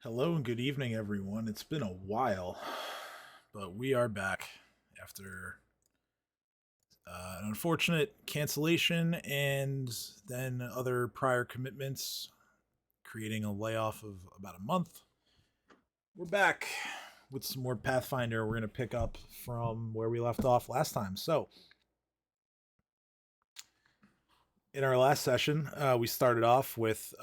Hello and good evening, everyone. It's been a while, but we are back after an unfortunate cancellation and then other prior commitments, creating a layoff of about a month. We're back with some more Pathfinder. We're going to pick up from where we left off last time. So, in our last session, we started off with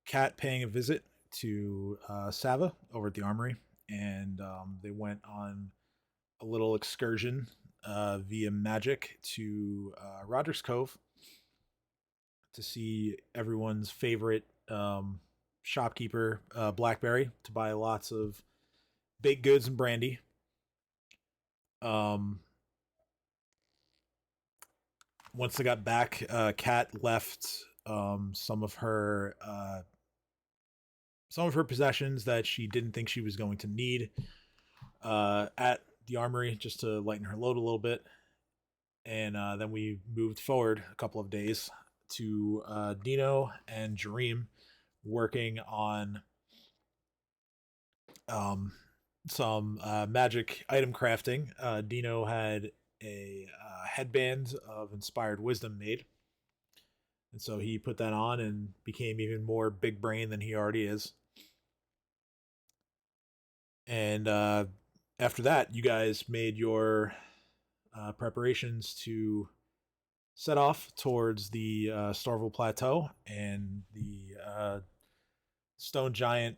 Kat paying a visit to Sava over at the armory, and they went on a little excursion via magic to Roderick's Cove to see everyone's favorite shopkeeper, Blackberry, to buy lots of baked goods and brandy. Um, Once they got back, Kat left some of her possessions that she didn't think she was going to need at the armory just to lighten her load a little bit. And then we moved forward a couple of days to Dino and Jareem working on um, some magic item crafting. Dino had a headband of inspired wisdom made. And so he put that on and became even more big brain than he already is. And after that, you guys made your preparations to set off towards the Starville Plateau and the stone giant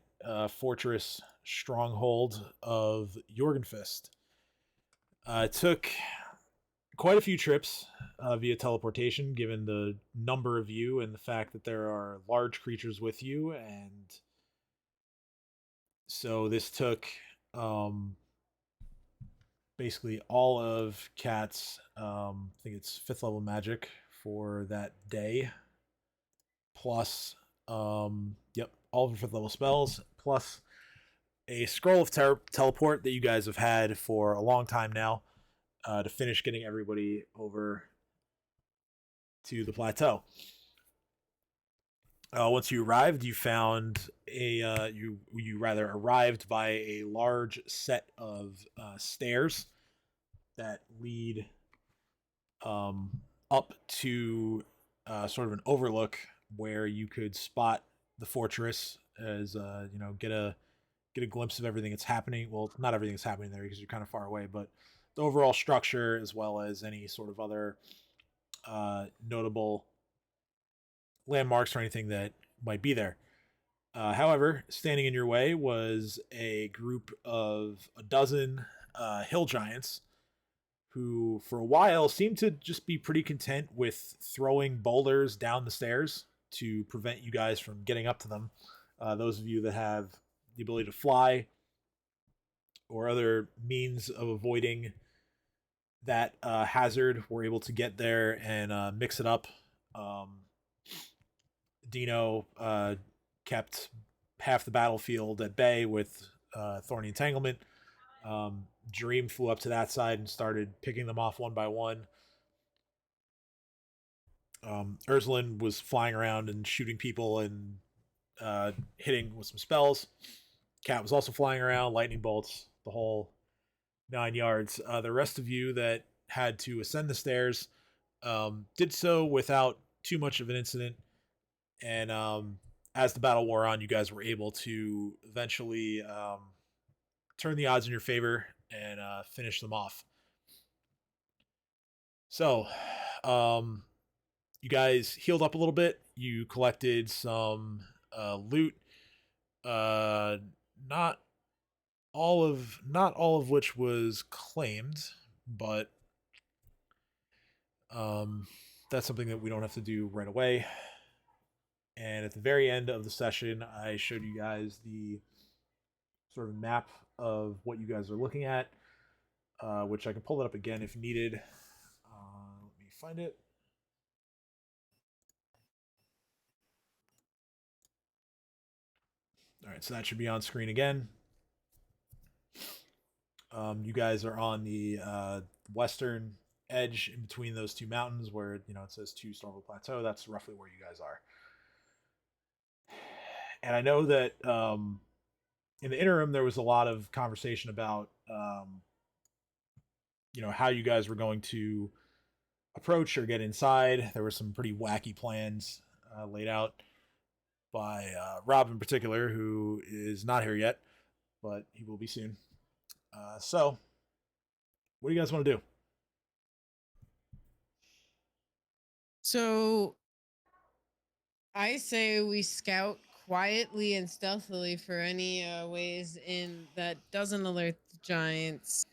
fortress stronghold of Jorgenfist. It took quite a few trips via teleportation, given the number of you and the fact that there are large creatures with you, and so this took um, basically all of Cat's, I think it's fifth level magic for that day, plus, yep, all of the fifth level spells, plus a scroll of teleport that you guys have had for a long time now to finish getting everybody over to the plateau. Once you arrived, you found you rather arrived by a large set of stairs that lead um, up to sort of an overlook where you could spot the fortress as get a glimpse of everything that's happening. Well, not everything that's happening there because you're kind of far away, but the overall structure as well as any sort of other notable landmarks or anything that might be there. However, standing in your way was a group of a dozen hill giants who, for a while, seemed to just be pretty content with throwing boulders down the stairs to prevent you guys from getting up to them. Those of you that have the ability to fly or other means of avoiding that hazard were able to get there and mix it up. Um, Dino kept half the battlefield at bay with Thorny Entanglement. Dream flew up to that side and started picking them off one by one. Ursulin was flying around and shooting people and hitting with some spells. Cat was also flying around, lightning bolts, the whole 9 yards. The rest of you that had to ascend the stairs did so without too much of an incident. And as the battle wore on, you guys were able to eventually turn the odds in your favor and finish them off. So, you guys healed up a little bit. You collected some loot. Uh, not not all of which was claimed, but um, that's something that we don't have to do right away. And at the very end of the session, I showed you guys the sort of map of what you guys are looking at, which I can pull it up again if needed. Let me find it. All right, so that should be on screen again. You guys are on the western edge in between those two mountains where it says to Stormville Plateau. That's roughly where you guys are. And I know that in the interim there was a lot of conversation about how you guys were going to approach or get inside. There were some pretty wacky plans laid out by Rob in particular, who is not here yet, but he will be soon. So, what do you guys want to do? So I say we scout quietly and stealthily for any ways in that doesn't alert the giants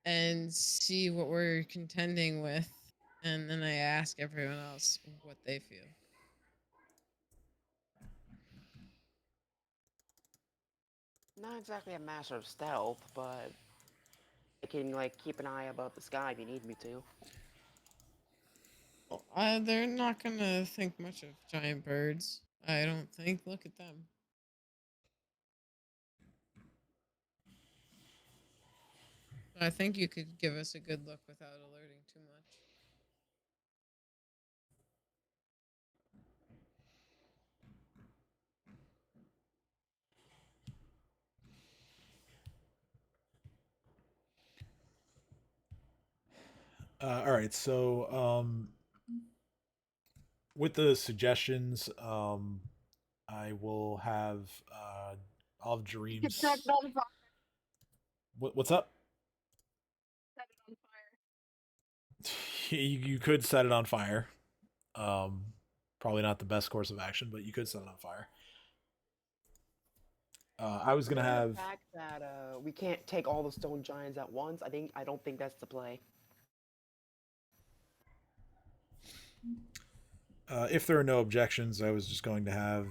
and see what we're contending with. And then I ask everyone else what they feel. Not exactly a master of stealth, but I can like keep an eye above the sky if you need me to. They're not gonna think much of giant birds. I don't think. Look at them. I think you could give us a good look without alerting too much. All right, so with the suggestions, I will have all of You could set it Dreams. on fire. What's up? Set it on fire. You could set it on fire. Um, Probably not the best course of action, but you could set it on fire. I was gonna Given the have fact that we can't take all the stone giants at once, I don't think that's the play. if there are no objections, I was just going to have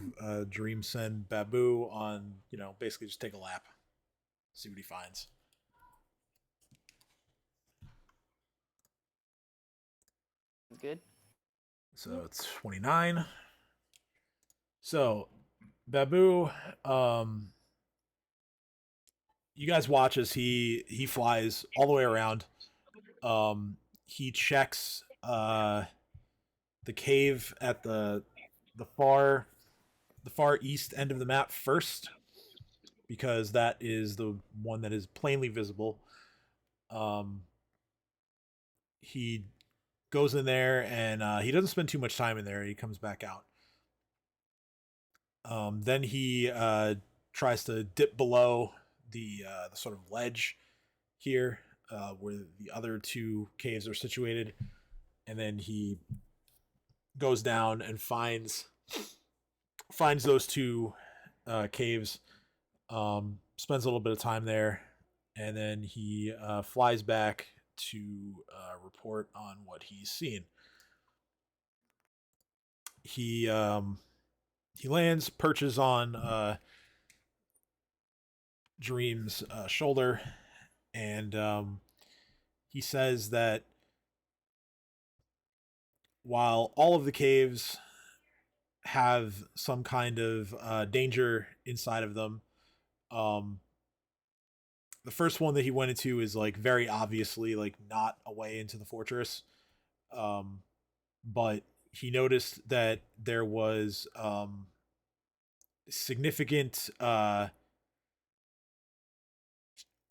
Dream send Babu on, basically just take a lap, see what he finds. Good. So it's 29. So Babu, you guys watch as he flies all the way around. He checks the cave at the far the far east end of the map first, because that is the one that is plainly visible. Um, he goes in there and he doesn't spend too much time in there. He comes back out. Then he tries to dip below the sort of ledge here where the other two caves are situated, and then he goes down and finds those two caves. Spends a little bit of time there, and then he flies back to report on what he's seen. He he lands, perches on Dream's shoulder, and he says that while all of the caves have some kind of danger inside of them, um, the first one that he went into is like very obviously like not a way into the fortress, um, but he noticed that there was significant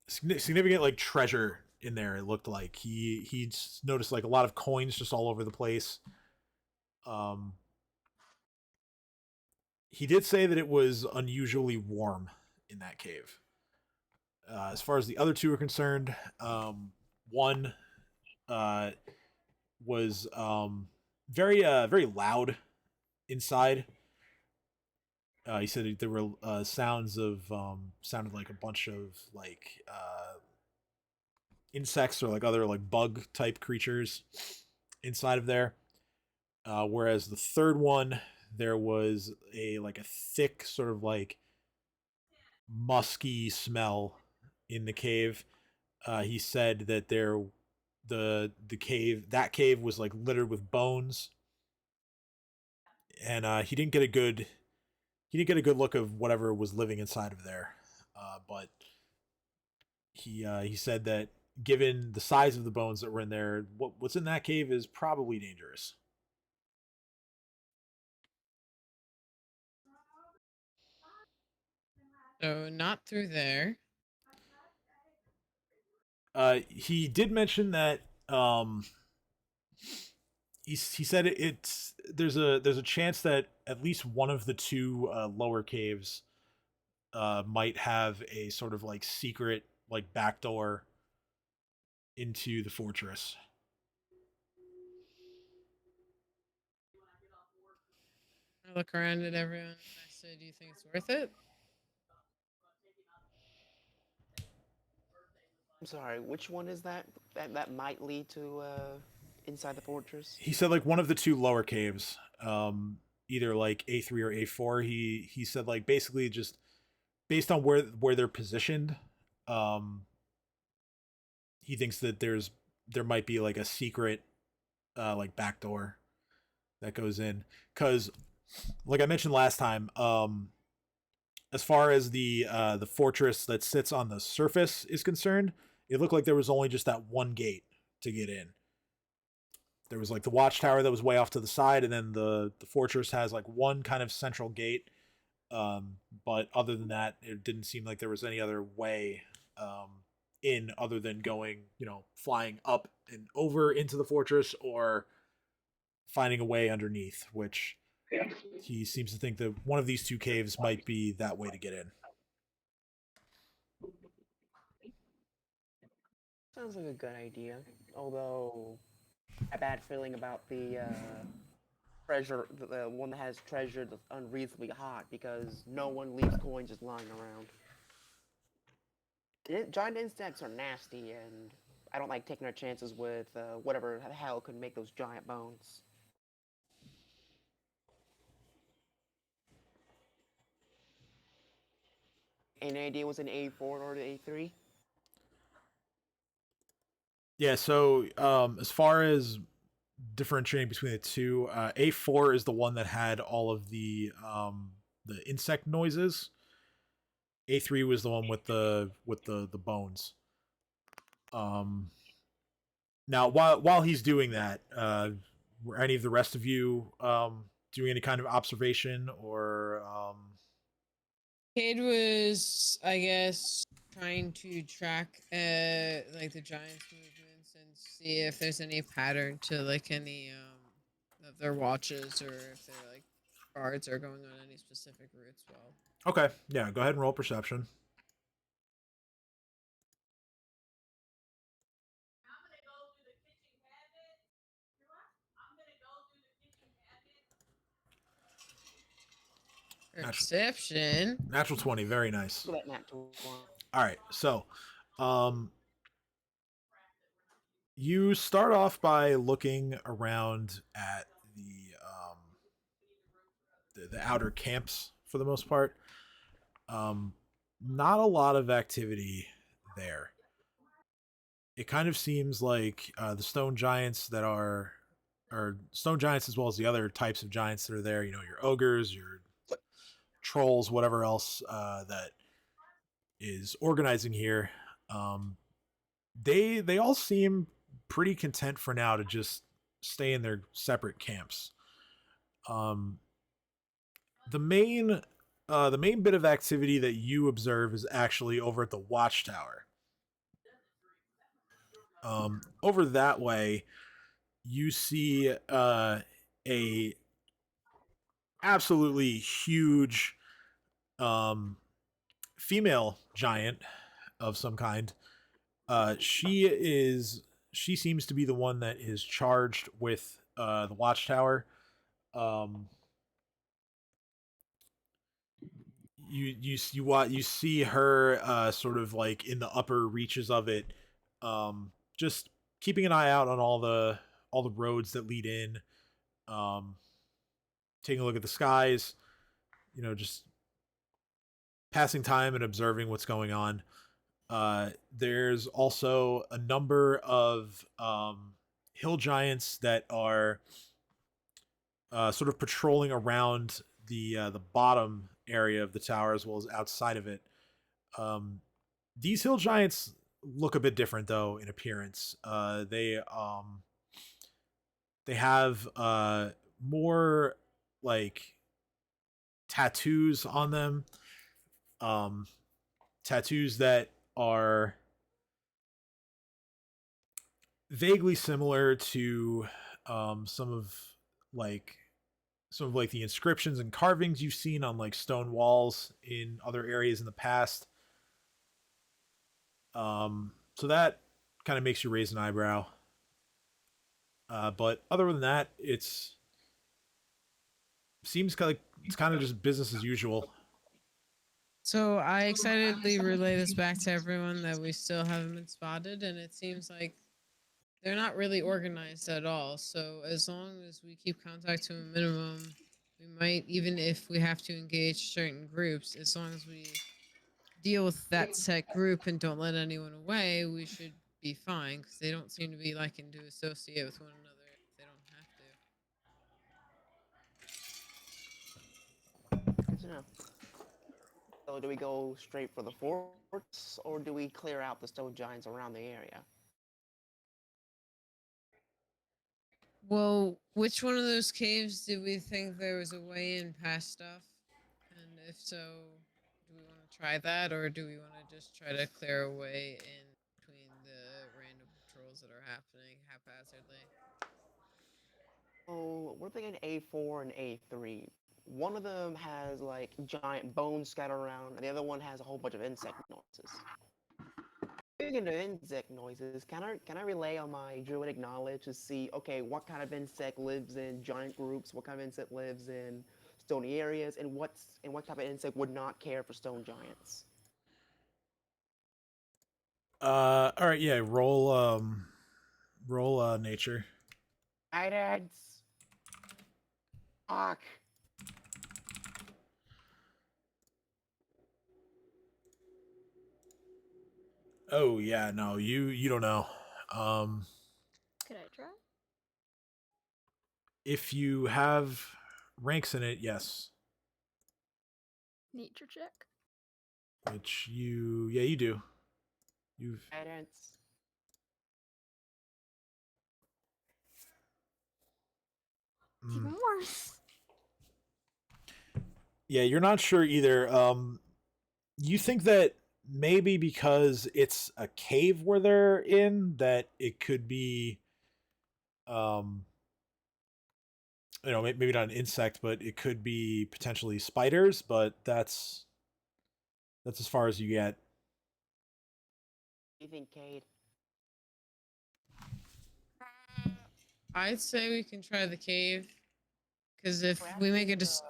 significant like treasure in there. It looked like he noticed like a lot of coins just all over the place. um he did say that it was unusually warm in that cave. As far as the other two are concerned, one uh was very loud inside. He said there were sounds of sounded like a bunch of like insects or like other like bug type creatures inside of there. Whereas the third one, there was a like a thick sort of like musky smell in the cave. He said that the cave was like littered with bones, and he didn't get a good look of whatever was living inside of there. But he said that given the size of the bones that were in there, what's in that cave is probably dangerous. So not through there. He did mention that he said it's there's a chance that at least one of the two lower caves might have a sort of like secret like backdoor into the fortress. I look around at everyone and I say, "Do you think it's worth it?" I'm sorry, which one is that? That might lead to inside the fortress? He said like one of the two lower caves, either like A3 or A4. He said like basically just based on where they're positioned, um, he thinks that there might be like a secret like backdoor that goes in because like I mentioned last time, as far as the fortress that sits on the surface is concerned, it looked like there was only just that one gate to get in. There was like the watchtower that was way off to the side, and then the fortress has like one kind of central gate. But other than that, it didn't seem like there was any other way in other than going, flying up and over into the fortress or finding a way underneath, which he seems to think that one of these two caves might be that way to get in. Sounds like a good idea. Although, a bad feeling about the treasure, the one that has treasure that's unreasonably hot because no one leaves coins just lying around. Giant insects are nasty, and I don't like taking our chances with whatever the hell could make those giant bones. Any idea what's an A4 or an A3? Yeah, so as far as differentiating between the two, A4 is the one that had all of the insect noises. A3 was the one with the bones. Um, Now, while he's doing that, were any of the rest of you doing any kind of observation or? Cade was, I guess, trying to track like the giants' movements and see if there's any pattern to like any of their watches or if they're like guards are going on any specific routes. Well, Okay, yeah, go ahead and roll perception. perception. Natural 20, very nice. Look at that nat 20. All right, so um, you start off by looking around at the outer camps for the most part. Not a lot of activity there. It kind of seems like the stone giants that are, or stone giants as well as the other types of giants that are there. Your ogres, your trolls, whatever else that is organizing here. Um, they all seem pretty content for now to just stay in their separate camps. Um, the main bit of activity that you observe is actually over at the watchtower. Over that way, you see a absolutely huge um, female giant of some kind. She seems to be the one that is charged with the watchtower. Um, you see her sort of like in the upper reaches of it, just keeping an eye out on all the roads that lead in, um, taking a look at the skies, just passing time and observing what's going on. There's also a number of hill giants that are sort of patrolling around the bottom area of the tower as well as outside of it. Um, these hill giants look a bit different though in appearance. They have more like tattoos on them. um, tattoos that are vaguely similar to some of like the inscriptions and carvings you've seen on like stone walls in other areas in the past. So that kind of makes you raise an eyebrow. But other than that, it's seems kind of like it's kind of just business as usual. So I excitedly relay this back to everyone that we still haven't been spotted, and it seems like they're not really organized at all. So as long as we keep contact to a minimum, we might, even if we have to engage certain groups, as long as we deal with that set group and don't let anyone away, we should be fine because they don't seem to be liking to associate with one another if they don't have to. Good to know. So do we go straight for the forts, or do we clear out the stone giants around the area? Well, which one of those caves did we think there was a way in past stuff? And if so, do we want to try that or do we want to just try to clear a way in between the random patrols that are happening haphazardly? Oh, we're thinking A4 and A3. One of them has like giant bones scattered around, and the other one has a whole bunch of insect noises. Speaking of insect noises, can I relay on my druidic knowledge to see, okay, what kind of insect lives in giant groups, what kind of insect lives in stony areas, and what type of insect would not care for stone giants? All right, yeah, roll nature. Guidance. Fuck. Oh yeah, no, you don't know. Um, Could I try? if you have ranks in it, yes. Nature check. Which you do. You've Guidance. It's mm, even worse. yeah, you're not sure either. You think that maybe because it's a cave where they're in, that it could be, um, maybe not an insect, but it could be potentially spiders. But that's as far as you get. What do you think, Cade? I'd say we can try the cave because if We're we make asking, it just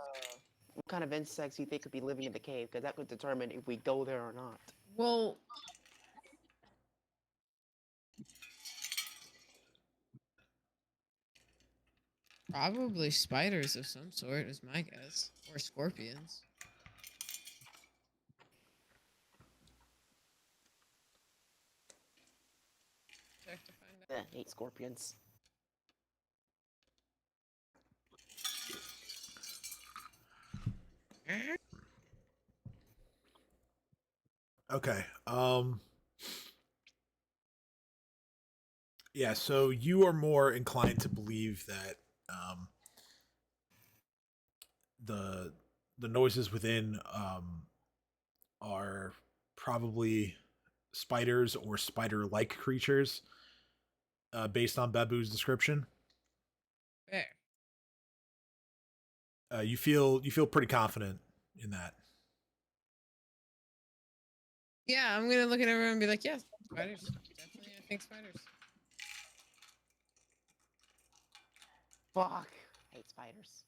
what kind of insects you think could be living in the cave, because that could determine if we go there or not. well, probably spiders of some sort is my guess, or scorpions. Check to find out. Hate scorpions. Okay. Yeah. So you are more inclined to believe that the the noises within are probably spiders or spider-like creatures, based on Babu's description. Fair. You feel pretty confident in that. Yeah, I'm gonna look at everyone and be like, yeah, spiders. Definitely, I think spiders. Fuck. Hate spiders.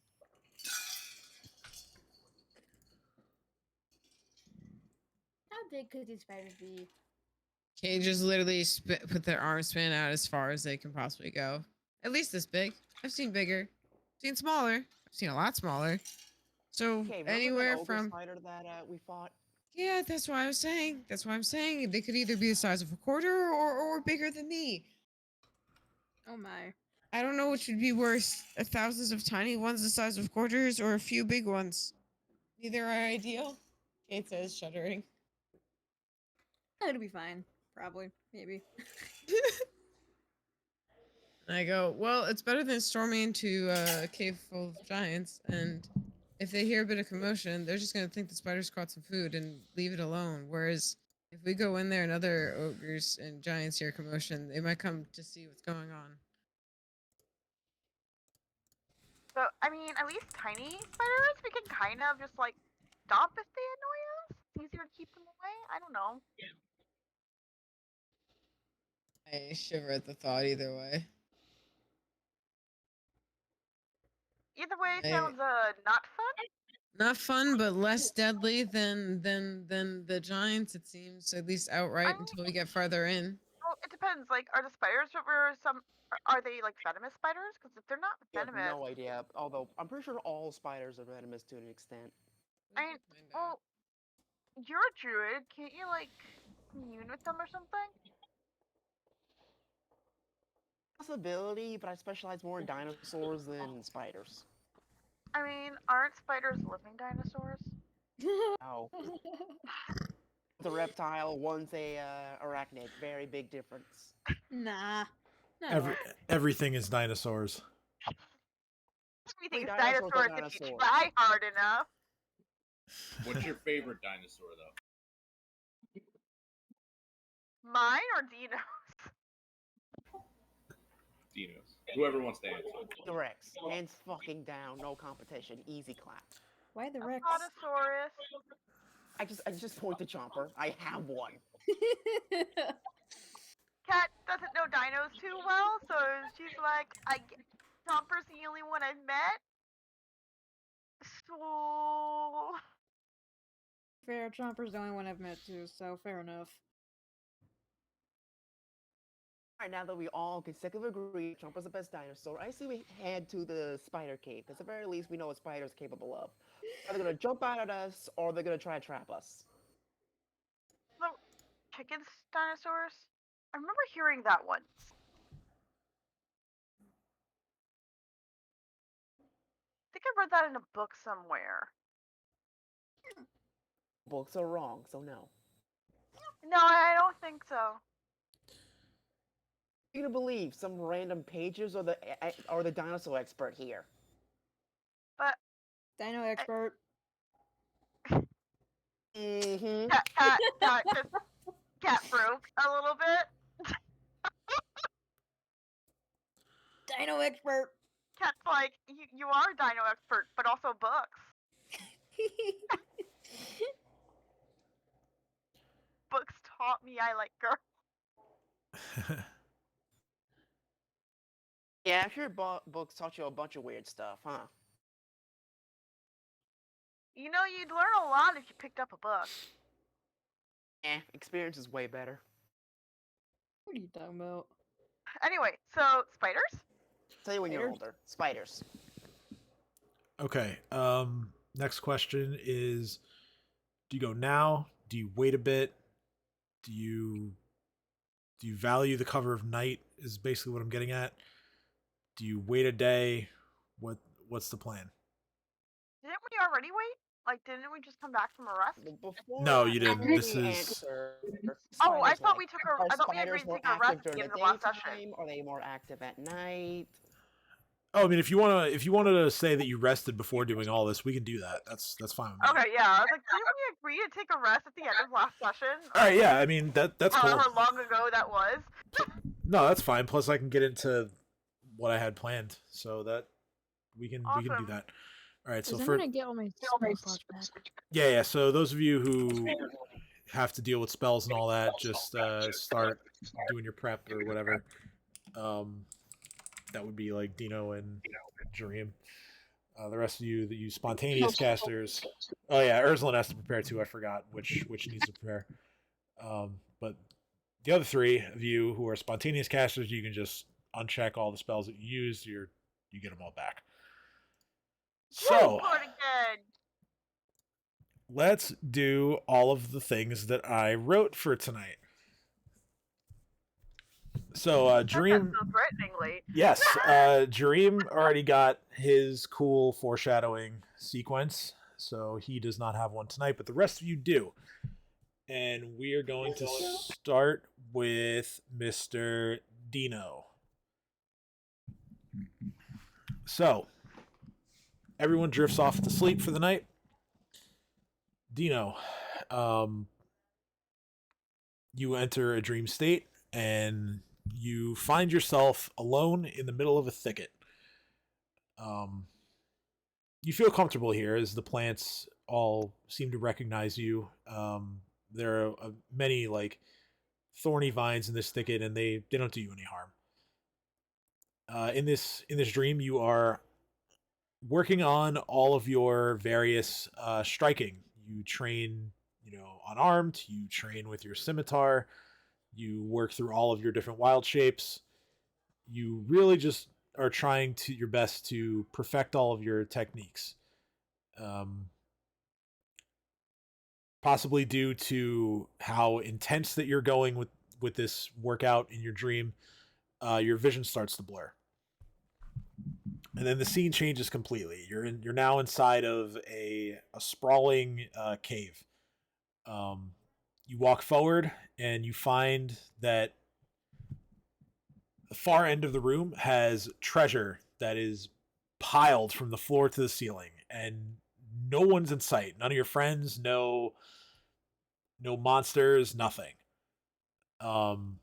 How big could these spiders be? Cages literally put their arm span out as far as they can possibly go. At least this big. I've seen bigger. I've seen smaller. I've seen a lot smaller. So Okay, remember that anywhere ogre from spider that we fought? yeah, that's what I was saying. That's what I'm saying. They could either be the size of a quarter or bigger than me. Oh my. I don't know which would be worse: thousands of tiny ones the size of quarters, or a few big ones. Neither are ideal. Kate says, shuddering. It'll be fine. Probably. Maybe. And I go, well, it's better than storming into a cave full of giants. And if they hear a bit of commotion, they're just gonna think the spiders caught some food and leave it alone. Whereas if we go in there and other ogres and giants hear commotion, they might come to see what's going on. So, I mean, at least tiny spiders, we can kind of just, like, stop if they annoy us. It's easier to keep them away. I don't know. I shiver at the thought either way. Either way I- sounds, not fun. Not fun, but less deadly than the giants. It seems, at least outright, until we get farther in. Well, it depends. Like, are the spiders are they, like, venomous spiders? Because if they're not I have venomous, no idea. Although I'm pretty sure all spiders are venomous to an extent. I mean, well, you're a druid. Can't you, like, commune with them or something? Possibility, but I specialize more in dinosaurs than spiders. I mean, aren't spiders living dinosaurs? Oh. One's a reptile, one's a arachnid. Very big difference. Nah. Not at all. Everything is dinosaurs. Everything's dinosaurs are dinosaurs if you dinosaurs. try hard enough. What's your favorite dinosaur, though? Mine or Dino? Dinos. Whoever wants to answer. The Rex. Hands fucking down, no competition. Easy clap. Why the Rex? Apatosaurus. I just point to Chomper. I have one. Cat doesn't know dinos too well, so she's like, Chomper's the only one I've met. So Fair, Chomper's the only one I've met too, so fair enough. Alright, now that we all consecutively agree Chomper's the best dinosaur, I say we head to the spider cave, because at the very least we know what spider's capable of. Are they gonna jump out at us, or they're gonna try to trap us? chickens, dinosaurs. I remember hearing that once. I think I read that in a book somewhere. Books are wrong, so no. No, I don't think so. You gonna believe some random pages or the dinosaur expert here? But Dino expert. Mm-hmm. Cat broke a little bit. Dino expert. Cat's like, you are a dino expert, but also books. Books taught me I like girls. Yeah, I'm sure books taught you a bunch of weird stuff, huh? You know, you'd learn a lot if you picked up a book. Experience is way better. What are you talking about? Anyway, so spiders? Tell you when you're Spiders? older. Spiders. Okay. Next question is: do you go now? Do you wait a bit? Do you value the cover of night? Is basically what I'm getting at. Do you wait a day? What's the plan? Didn't we already wait? Like, didn't we just come back from a rest? Before No, I you didn't. actually This is- answer, Oh, I spiders thought like, we took are I thought we spiders agreed to more take a active rest at during the the end of the last daytime? session. Are they more active at night? Oh, I mean, if you wanted to say that you rested before doing all this, we can do that. That's fine with me. Okay, yeah. I was like, didn't we agree to take a rest at the end of last session? All right, yeah. I mean that's cool. However long ago that was. No, that's fine. Plus, I can get into what I had planned, so that we can do Awesome. that. All right. So I'm for gonna get all my spell slots back. yeah. So those of you who have to deal with spells and all that, just start doing your prep or whatever. That would be like Dino and Dream. The rest of you that use spontaneous casters. Oh yeah, Ursula has to prepare too. I forgot which needs to prepare. But the other three of you who are spontaneous casters, you can just uncheck all the spells that you used. You get them all back. So Good again. let's do all of the things that I wrote for tonight. So Dream, So threateningly. yes, Dream already got his cool foreshadowing sequence, so he does not have one tonight, but the rest of you do. And we are going to start with Mr. Dino. So, everyone drifts off to sleep for the night. Dino, um, you enter a dream state and you find yourself alone in the middle of a thicket. Um, you feel comfortable here as the plants all seem to recognize you. There are many like thorny vines in this thicket, and they don't do you any harm. In this dream, you are working on all of your various striking. You train, unarmed. You train with your scimitar. You work through all of your different wild shapes. You really just are trying to your best to perfect all of your techniques. Um, Possibly due to how intense that you're going with this workout in your dream, your vision starts to blur, and then the scene changes completely. You're now inside of a sprawling cave. Um, you walk forward and you find that the far end of the room has treasure that is piled from the floor to the ceiling, and no one's in sight. None of your friends, no monsters, nothing. Um,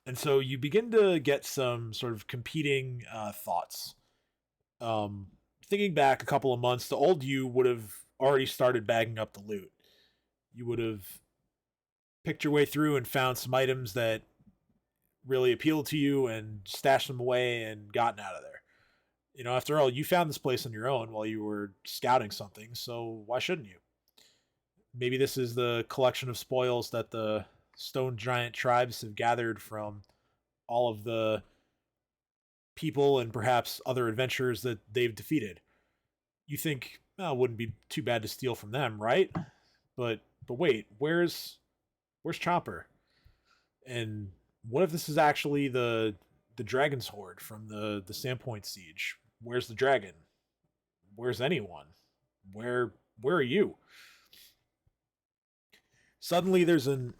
and so you begin to get some sort of competing thoughts. Um, Thinking back a couple of months, the old you would have already started bagging up the loot. You would have picked your way through and found some items that really appealed to you and stashed them away and gotten out of there. After all, you found this place on your own while you were scouting something, so why shouldn't you? Maybe this is the collection of spoils that the stone giant tribes have gathered from all of the people and perhaps other adventurers that they've defeated. You think, oh, it wouldn't be too bad to steal from them, right? But wait, where's Chopper? And what if this is actually the dragon's horde from the Sandpoint siege? Where's the dragon? Where's anyone? Where are you? Suddenly there's an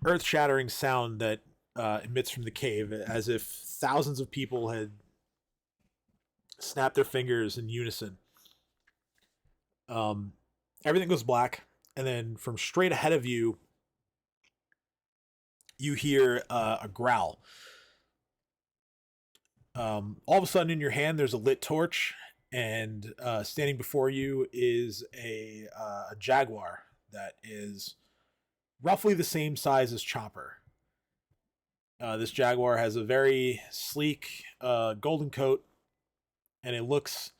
earth-shattering sound that emits from the cave, as if thousands of people had snapped their fingers in unison. Um, Everything goes black, and then from straight ahead of you, you hear a growl. All of a sudden, in your hand, there's a lit torch, and standing before you is a jaguar that is roughly the same size as Chopper. This jaguar has a very sleek golden coat, and it looks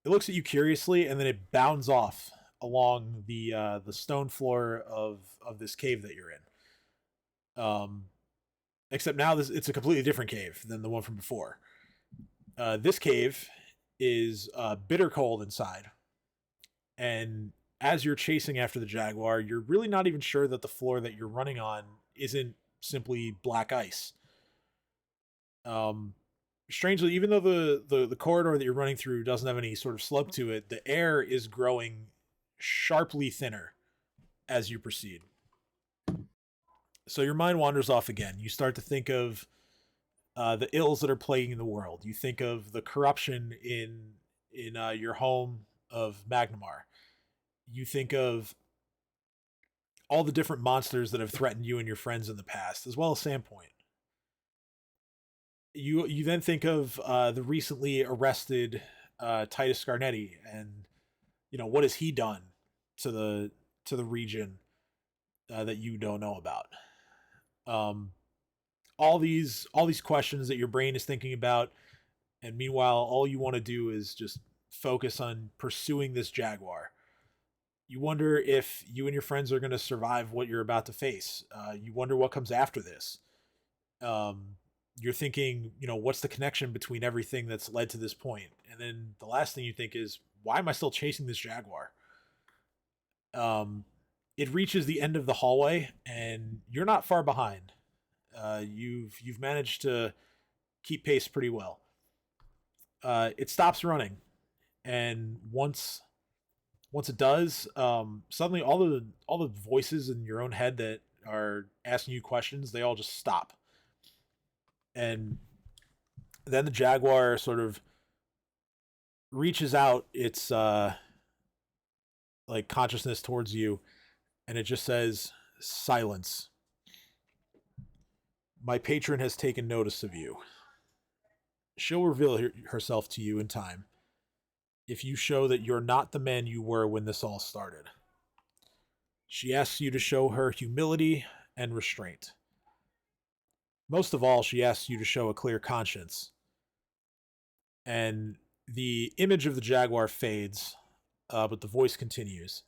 at you curiously, and then it bounds off along the stone floor of this cave that you're in. Except now it's a completely different cave than the one from before. This cave is bitter cold inside, and as you're chasing after the jaguar, you're really not even sure that the floor that you're running on isn't simply black ice. Strangely, even though the corridor that you're running through doesn't have any sort of slope to it, the air is growing sharply thinner as you proceed. So your mind wanders off again. You start to think of the ills that are plaguing the world. You think of the corruption in your home of Magnamar. You think of all the different monsters that have threatened you and your friends in the past, as well as Sandpoint. You then think of the recently arrested Titus Scarnetti, and what has he done to the region that you don't know about. All these questions that your brain is thinking about, and meanwhile all you want to do is just focus on pursuing this jaguar. You wonder if you and your friends are going to survive what you're about to face. You wonder what comes after this. You're thinking, what's the connection between everything that's led to this point? And then the last thing you think is, why am I still chasing this jaguar? It reaches the end of the hallway, and you're not far behind. You've managed to keep pace pretty well. It stops running, and once it does, suddenly all the voices in your own head that are asking you questions, they all just stop. And then the jaguar sort of reaches out its like consciousness towards you, and it just says, "Silence. My patron has taken notice of you. She'll reveal herself to you in time, if you show that you're not the man you were when this all started. She asks you to show her humility and restraint. Most of all, she asks you to show a clear conscience." And the image of the jaguar fades, but the voice continues.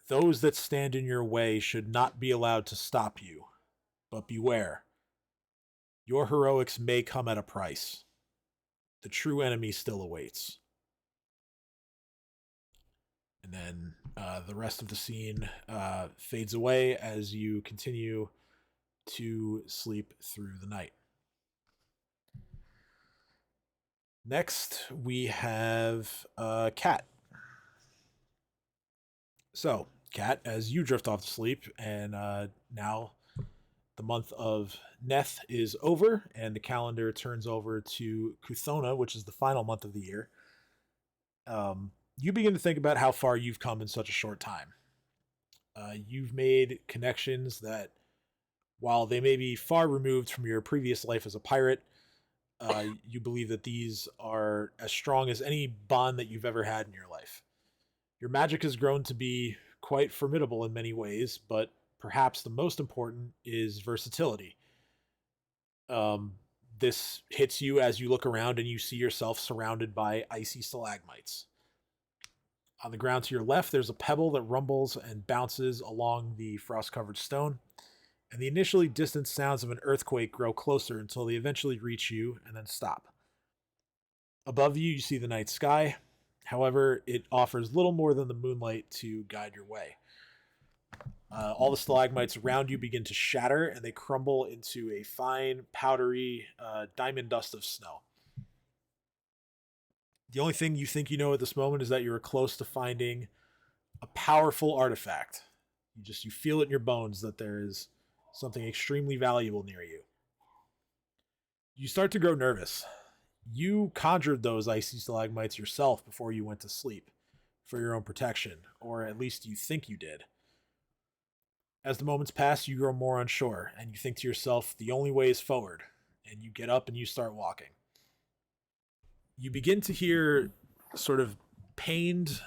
"Those that stand in your way should not be allowed to stop you, but beware. Your heroics may come at a price. The true enemy still awaits." And then the rest of the scene fades away as you continue to sleep through the night. Next, we have Kat. So, Kat, as you drift off to sleep, and now the month of Neth is over, and the calendar turns over to Kuthona, which is the final month of the year. You begin to think about how far you've come in such a short time. You've made connections that, while they may be far removed from your previous life as a pirate, you believe that these are as strong as any bond that you've ever had in your life. Your magic has grown to be quite formidable in many ways, but perhaps the most important is versatility. This hits you as you look around and you see yourself surrounded by icy stalagmites. On the ground to your left, there's a pebble that rumbles and bounces along the frost-covered stone, and the initially distant sounds of an earthquake grow closer until they eventually reach you and then stop. Above you, you see the night sky. However, it offers little more than the moonlight to guide your way. All the stalagmites around you begin to shatter, and they crumble into a fine, powdery diamond dust of snow. The only thing you think you know at this moment is that you're close to finding a powerful artifact. You feel it in your bones that there is something extremely valuable near you. You start to grow nervous. You conjured those icy stalagmites yourself before you went to sleep, for your own protection, or at least you think you did. As the moments pass, you grow more unsure, and you think to yourself, the only way is forward, and you get up and you start walking. You begin to hear sort of pained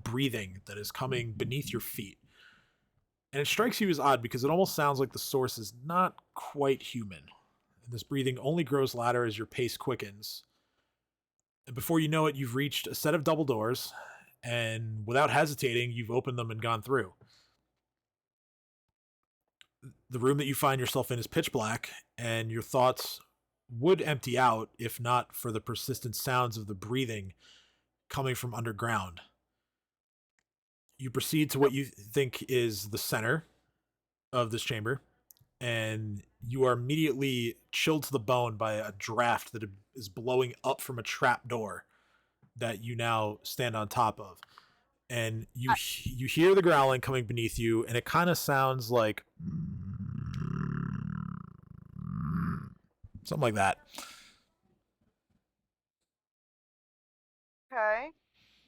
breathing that is coming beneath your feet. And it strikes you as odd because it almost sounds like the source is not quite human. And this breathing only grows louder as your pace quickens. And before you know it, you've reached a set of double doors, and without hesitating, you've opened them and gone through. The room that you find yourself in is pitch black, and your thoughts would empty out if not for the persistent sounds of the breathing coming from underground. You proceed to what you think is the center of this chamber, and you are immediately chilled to the bone by a draft that is blowing up from a trap door that you now stand on top of. And you hear the growling coming beneath you, and it kind of sounds like something like that. Okay.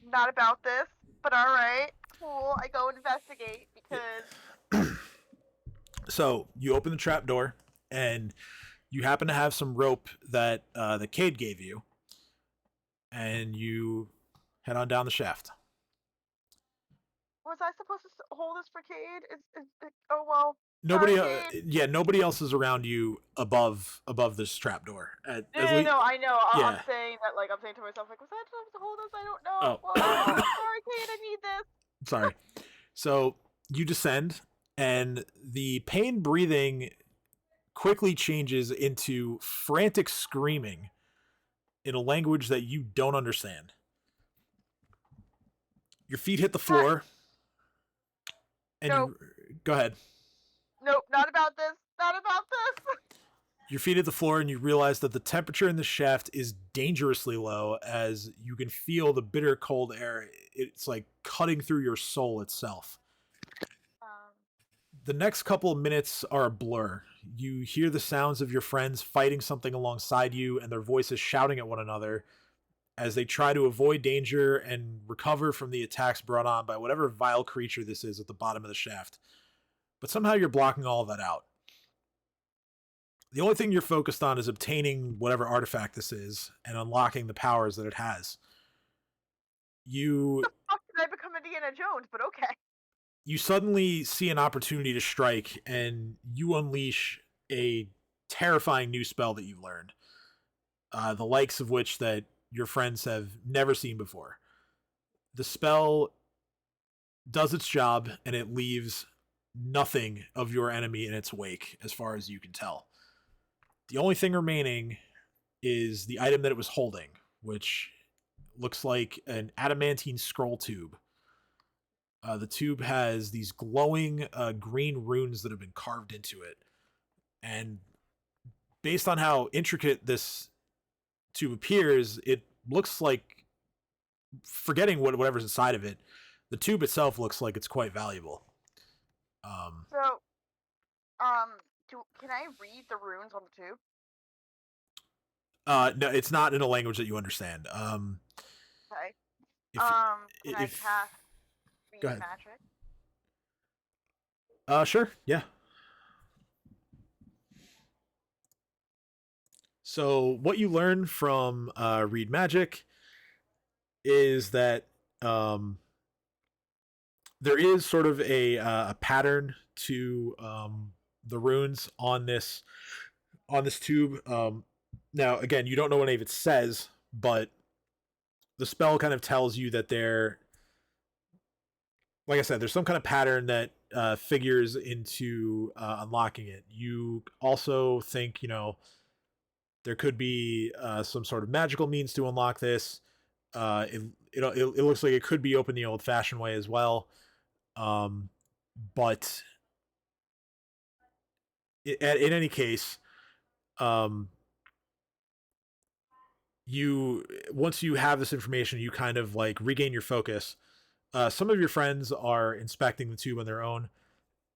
Not about this, but alright. Cool. I go investigate because So you open the trap door, and you happen to have some rope that the Cade gave you, and you head on down the shaft. was I supposed to hold this for Cade? Oh well. Nobody, Sorry, Cade. nobody else is around you above this trap door. No, I know. Yeah. I'm saying that, like, I'm saying to myself, like, was I supposed to hold this? I don't know. Oh. Well, sorry, Cade, I need this. Sorry. So you descend, and the pain breathing quickly changes into frantic screaming in a language that you don't understand. Your feet hit the floor, and Nope. go ahead. Nope, not about this. Not about this. Your feet hit the floor, and you realize that the temperature in the shaft is dangerously low, as you can feel the bitter cold air. It's like cutting through your soul itself. The next couple of minutes are a blur. You hear the sounds of your friends fighting something alongside you, and their voices shouting at one another. as they try to avoid danger and recover from the attacks brought on by whatever vile creature this is at the bottom of the shaft. But somehow you're blocking all of that out. The only thing you're focused on is obtaining whatever artifact this is and unlocking the powers that it has. You How did I become Indiana Jones? But okay. You suddenly see an opportunity to strike, and you unleash a terrifying new spell that you've learned, the likes of which that your friends have never seen before. The spell does its job, and it leaves nothing of your enemy in its wake, as far as you can tell. The only thing remaining is the item that it was holding, which looks like an adamantine scroll tube. The tube has these glowing green runes that have been carved into it. And based on how intricate this tube appears, it looks like, forgetting whatever's inside of it, the tube itself looks like it's quite valuable. So, can I read the runes on the tube? No, it's not in a language that you understand. Okay. If, Can I if cast read go ahead. magic? Sure, yeah. So what you learn from read magic is that there is sort of a pattern to the runes on this tube. Now, again, you don't know what any of it says, but the spell kind of tells you that like I said, there's some kind of pattern that figures into unlocking it. You also think, there could be some sort of magical means to unlock this. It looks like it could be open the old-fashioned way as well. But in any case, once you have this information, you kind of like regain your focus. Some of your friends are inspecting the tube on their own,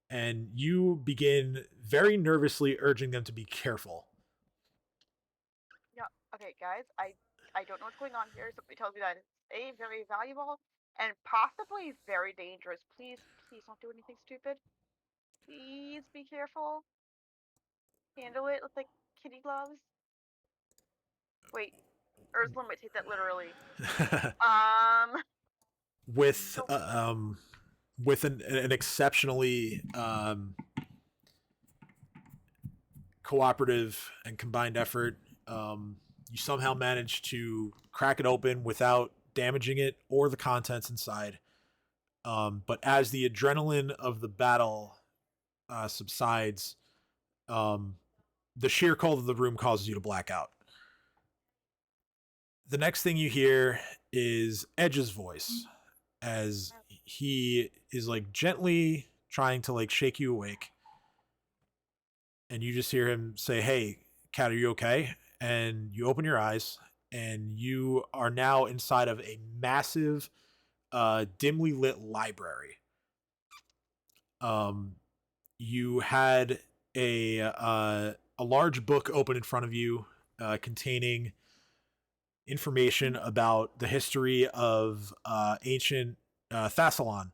and you begin very nervously urging them to be careful. Yeah. Okay, guys. I don't know what's going on here. Somebody tells me that it's very valuable and possibly very dangerous. Please don't do anything stupid. Please be careful. Handle it with like kitty gloves. Wait, Ursula might take that literally. With an exceptionally cooperative and combined effort, you somehow manage to crack it open without damaging it or the contents inside. But as the adrenaline of the battle subsides, the sheer cold of the room causes you to black out. The next thing you hear is Edge's voice, as he is like gently trying to like shake you awake. And you just hear him say, "Hey, Kat, are you okay?" And you open your eyes, and you are now inside of a massive, dimly lit library. You had a large book open in front of you, containing information about the history of ancient Thassalon.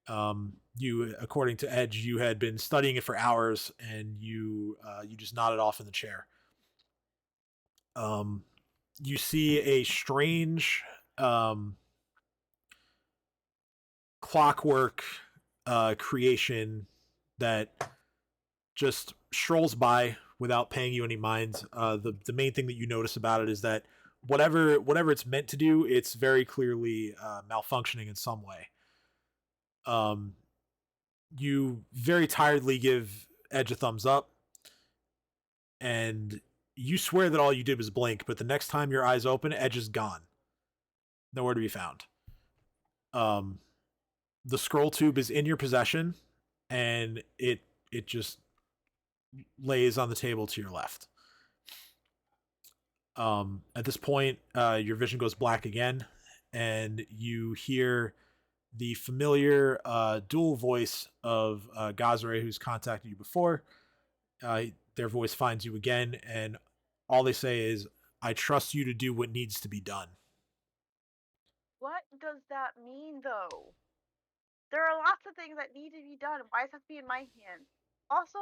According to Edge, you had been studying it for hours, and you just nodded off in the chair. You see a strange clockwork creation that just strolls by without paying you any mind. The main thing that you notice about it is that whatever it's meant to do, it's very clearly malfunctioning in some way. You very tiredly give Edge a thumbs up, and you swear that all you did was blink, but the next time your eyes open, Edge is gone. Nowhere to be found. The scroll tube is in your possession, and it just lays on the table to your left. At this point, your vision goes black again, and you hear the familiar dual voice of Gazare, who's contacted you before. Their voice finds you again, and all they say is, "I trust you to do what needs to be done." What does that mean, though? There are lots of things that need to be done. Why does it have to be in my hands? Also,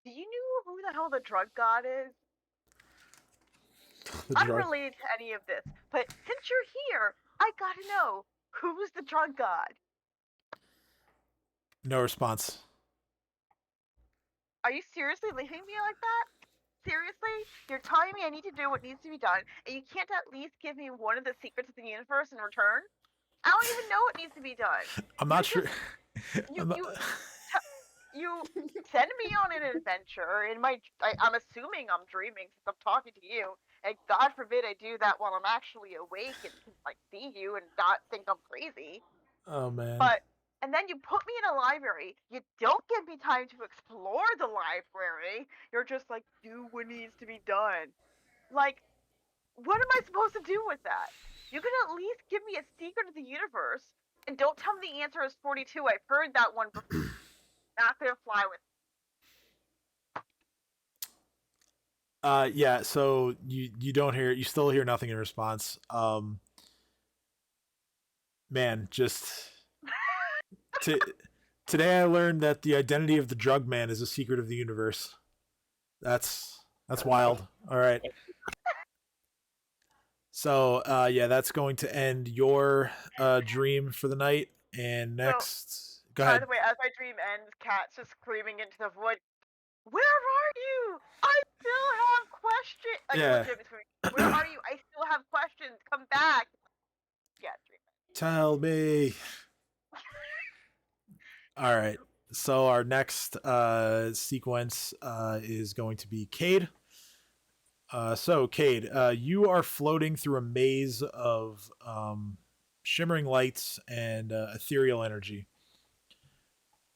do you know who the hell the drug god is? The drug. Unrelated to any of this, but since you're here, I gotta know, who's the drug god? No response. Are you seriously leaving me like that? Seriously? You're telling me I need to do what needs to be done, and you can't at least give me one of the secrets of the universe in return? I don't even know what needs to be done. I'm not sure. You send me on an adventure in I'm assuming I'm dreaming since I'm talking to you, and God forbid I do that while I'm actually awake and can see you and not think I'm crazy. Oh man. And then you put me in a library. You don't give me time to explore the library. You're just like, do what needs to be done. Like, what am I supposed to do with that? You can at least give me a secret of the universe, and don't tell me the answer is 42. I've heard that one before. Not gonna fly with. Yeah, so you don't hear, you still hear nothing in response. Man, just today I learned that the identity of the drug man is a secret of the universe. That's wild. All right. So yeah, that's going to end your dream for the night. And next, go ahead. By the way, as my dream ends, Kat's just screaming into the void. Where are you? I still have questions. Yeah. Where are you? I still have questions. Come back. Yeah, dream. Tell me. All right. So our next sequence is going to be Cade. So Cade, you are floating through a maze of shimmering lights and ethereal energy.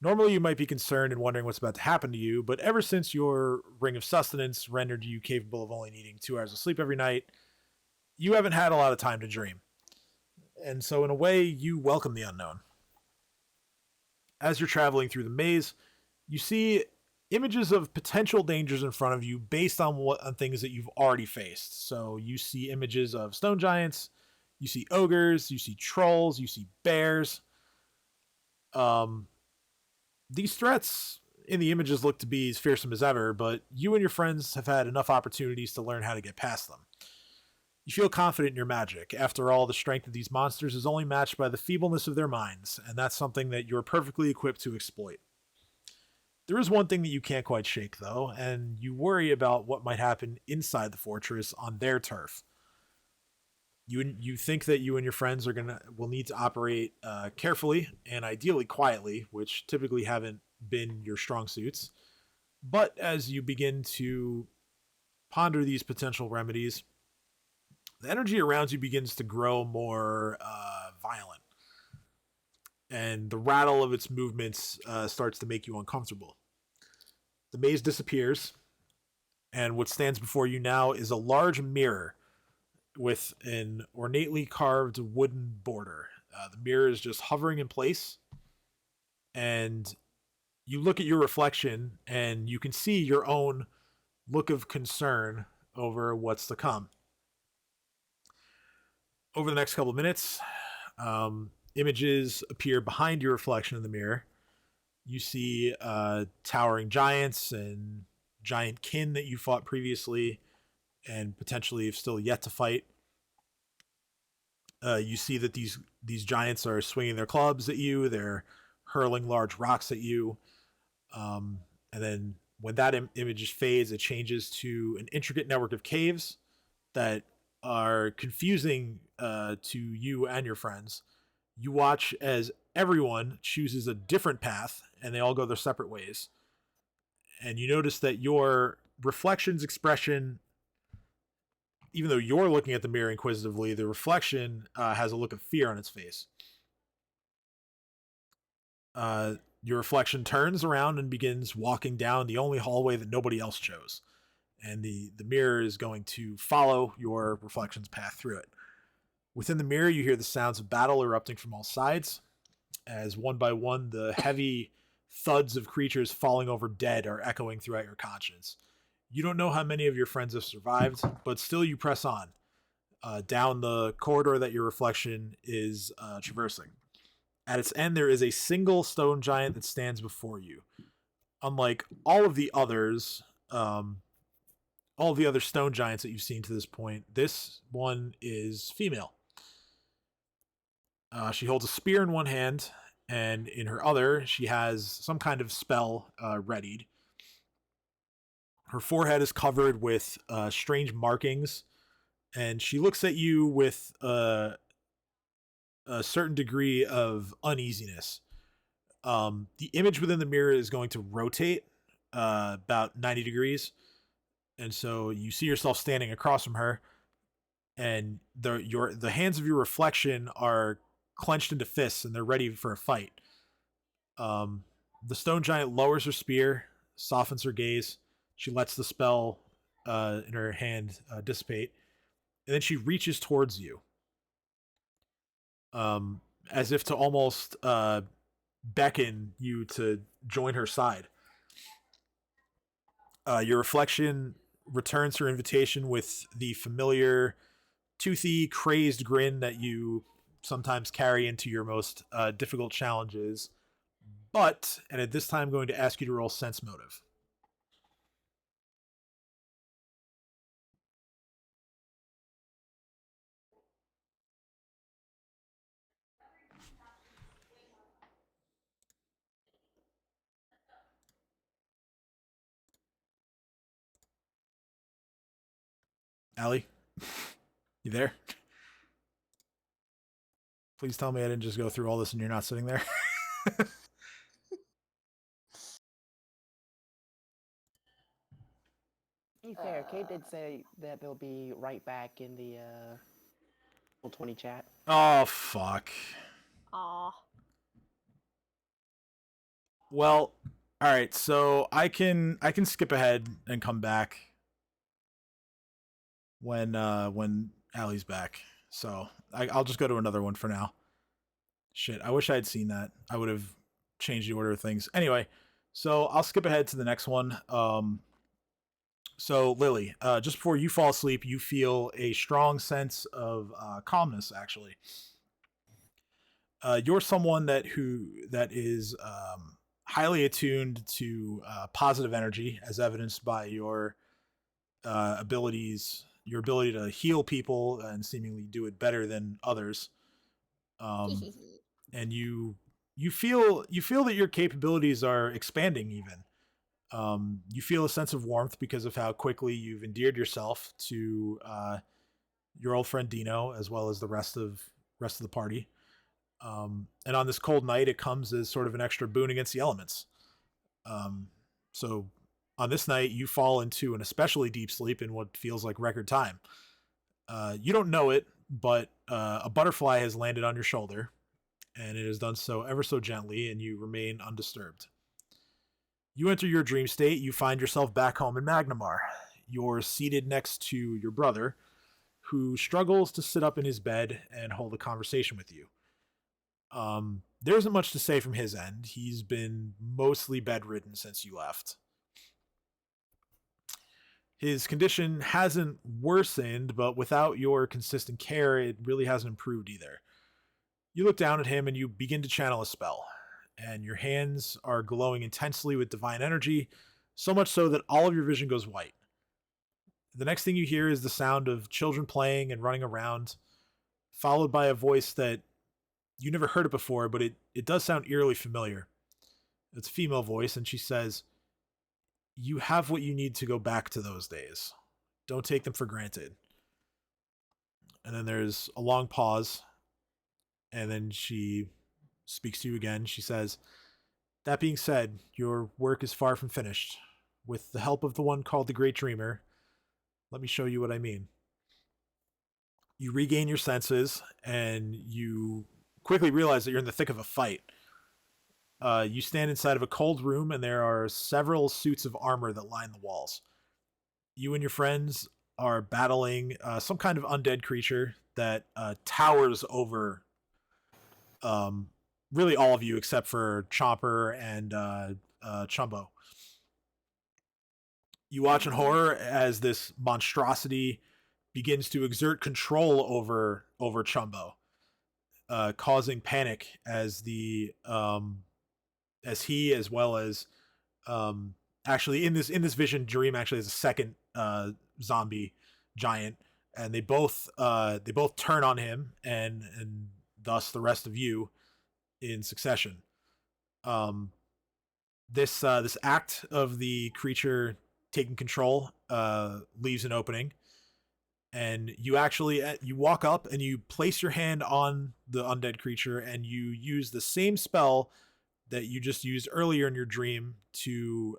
Normally, you might be concerned and wondering what's about to happen to you, but ever since your ring of sustenance rendered you capable of only needing 2 hours of sleep every night, you haven't had a lot of time to dream. And so, in a way, you welcome the unknown. As you're traveling through the maze, you see images of potential dangers in front of you based on things that you've already faced. So you see images of stone giants, you see ogres, you see trolls, you see bears. These threats in the images look to be as fearsome as ever, but you and your friends have had enough opportunities to learn how to get past them. You feel confident in your magic. After all, the strength of these monsters is only matched by the feebleness of their minds, and that's something that you're perfectly equipped to exploit. There is one thing that you can't quite shake, though, and you worry about what might happen inside the fortress on their turf. You think that you and your friends will need to operate carefully and ideally quietly, which typically haven't been your strong suits. But as you begin to ponder these potential remedies, the energy around you begins to grow more violent, and the rattle of its movements starts to make you uncomfortable. The maze disappears, and what stands before you now is a large mirror with an ornately carved wooden border. The mirror is just hovering in place, and you look at your reflection, and you can see your own look of concern over what's to come. Over the next couple of minutes, images appear behind your reflection in the mirror. You see towering giants and giant kin that you fought previously and potentially have still yet to fight. You see that these giants are swinging their clubs at you. They're hurling large rocks at you. And then when that image fades, it changes to an intricate network of caves that are confusing to you and your friends. You watch as everyone chooses a different path and they all go their separate ways. And you notice that your reflection's expression, even though you're looking at the mirror inquisitively, the reflection has a look of fear on its face. Your reflection turns around and begins walking down the only hallway that nobody else chose. And the mirror is going to follow your reflection's path through it. Within the mirror, you hear the sounds of battle erupting from all sides, as one by one, the heavy thuds of creatures falling over dead are echoing throughout your conscience. You don't know how many of your friends have survived, but still you press on. down the corridor that your reflection is traversing. At its end, there is a single stone giant that stands before you. Unlike all of the others, all of the other stone giants that you've seen to this point, this one is female. She holds a spear in one hand, and in her other, she has some kind of spell readied. Her forehead is covered with strange markings, and she looks at you with a certain degree of uneasiness. The image within the mirror is going to rotate about 90 degrees, and so you see yourself standing across from her, and the hands of your reflection are clenched into fists, and they're ready for a fight. The stone giant lowers her spear, softens her gaze. She lets the spell in her hand dissipate, and then she reaches towards you, as if to almost beckon you to join her side. Your reflection returns her invitation with the familiar, toothy, crazed grin that you sometimes carry into your most difficult challenges. But, and at this time, I'm going to ask you to roll sense motive. Allie, you there? Please tell me I didn't just go through all this and you're not sitting there. To be fair, Kate did say that they'll be right back in the 20 chat. Oh, fuck. Aw. Well, all right. So I can skip ahead and come back when Allie's back. So I'll just go to another one for now. Shit, I wish I had seen that. I would have changed the order of things. Anyway, so I'll skip ahead to the next one. So Lily, just before you fall asleep, you feel a strong sense of calmness. Actually, you're someone that is highly attuned to positive energy, as evidenced by your abilities, your ability to heal people and seemingly do it better than others. And you feel that your capabilities are expanding even. You feel a sense of warmth because of how quickly you've endeared yourself to your old friend Dino, as well as the rest of the party. And on this cold night, it comes as sort of an extra boon against the elements. So on this night, you fall into an especially deep sleep in what feels like record time. You don't know it, but a butterfly has landed on your shoulder, and it has done so ever so gently, and you remain undisturbed. You enter your dream state. You find yourself back home in Magnamar. You're seated next to your brother, who struggles to sit up in his bed and hold a conversation with you. There isn't much to say from his end. He's been mostly bedridden since you left. His condition hasn't worsened, but without your consistent care, it really hasn't improved either. You look down at him and you begin to channel a spell, and your hands are glowing intensely with divine energy, so much so that all of your vision goes white. The next thing you hear is the sound of children playing and running around, followed by a voice that you never heard it before, but it does sound eerily familiar. It's a female voice, and she says, "You have what you need to go back to those days. Don't take them for granted." And then there's a long pause, and then she speaks to you again. She says, "That being said, your work is far from finished. With the help of the one called the Great Dreamer, let me show you what I mean." You regain your senses, and you quickly realize that you're in the thick of a fight. You stand inside of a cold room, and there are several suits of armor that line the walls. You and your friends are battling some kind of undead creature that towers over really all of you except for Chomper and Chumbo. You watch in horror as this monstrosity begins to exert control over Chumbo, causing panic as as he, as well as actually in this vision, Dream actually has a second zombie giant, and they both turn on him, and thus the rest of you in succession. This act of the creature taking control leaves an opening, and you walk up and you place your hand on the undead creature, and you use the same spell that you just used earlier in your dream to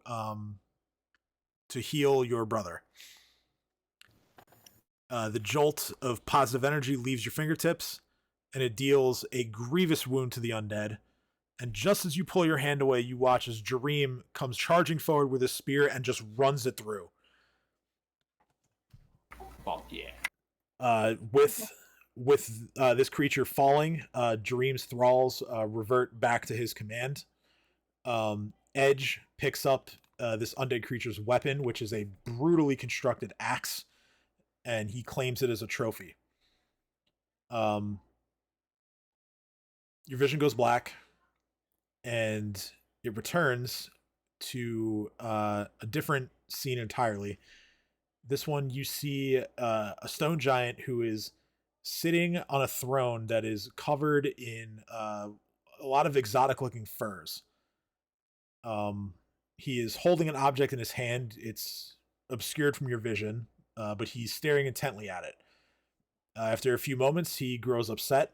heal your brother. The jolt of positive energy leaves your fingertips, and it deals a grievous wound to the undead. And just as you pull your hand away, you watch as Dream comes charging forward with a spear and just runs it through. Fuck yeah. With this creature falling, Dream's thralls revert back to his command. Edge picks up this undead creature's weapon, which is a brutally constructed axe, and he claims it as a trophy. Your vision goes black, and it returns to a different scene entirely. This one, you see a stone giant who is sitting on a throne that is covered in a lot of exotic-looking furs. He is holding an object in his hand. It's obscured from your vision, but he's staring intently at it. After a few moments, he grows upset.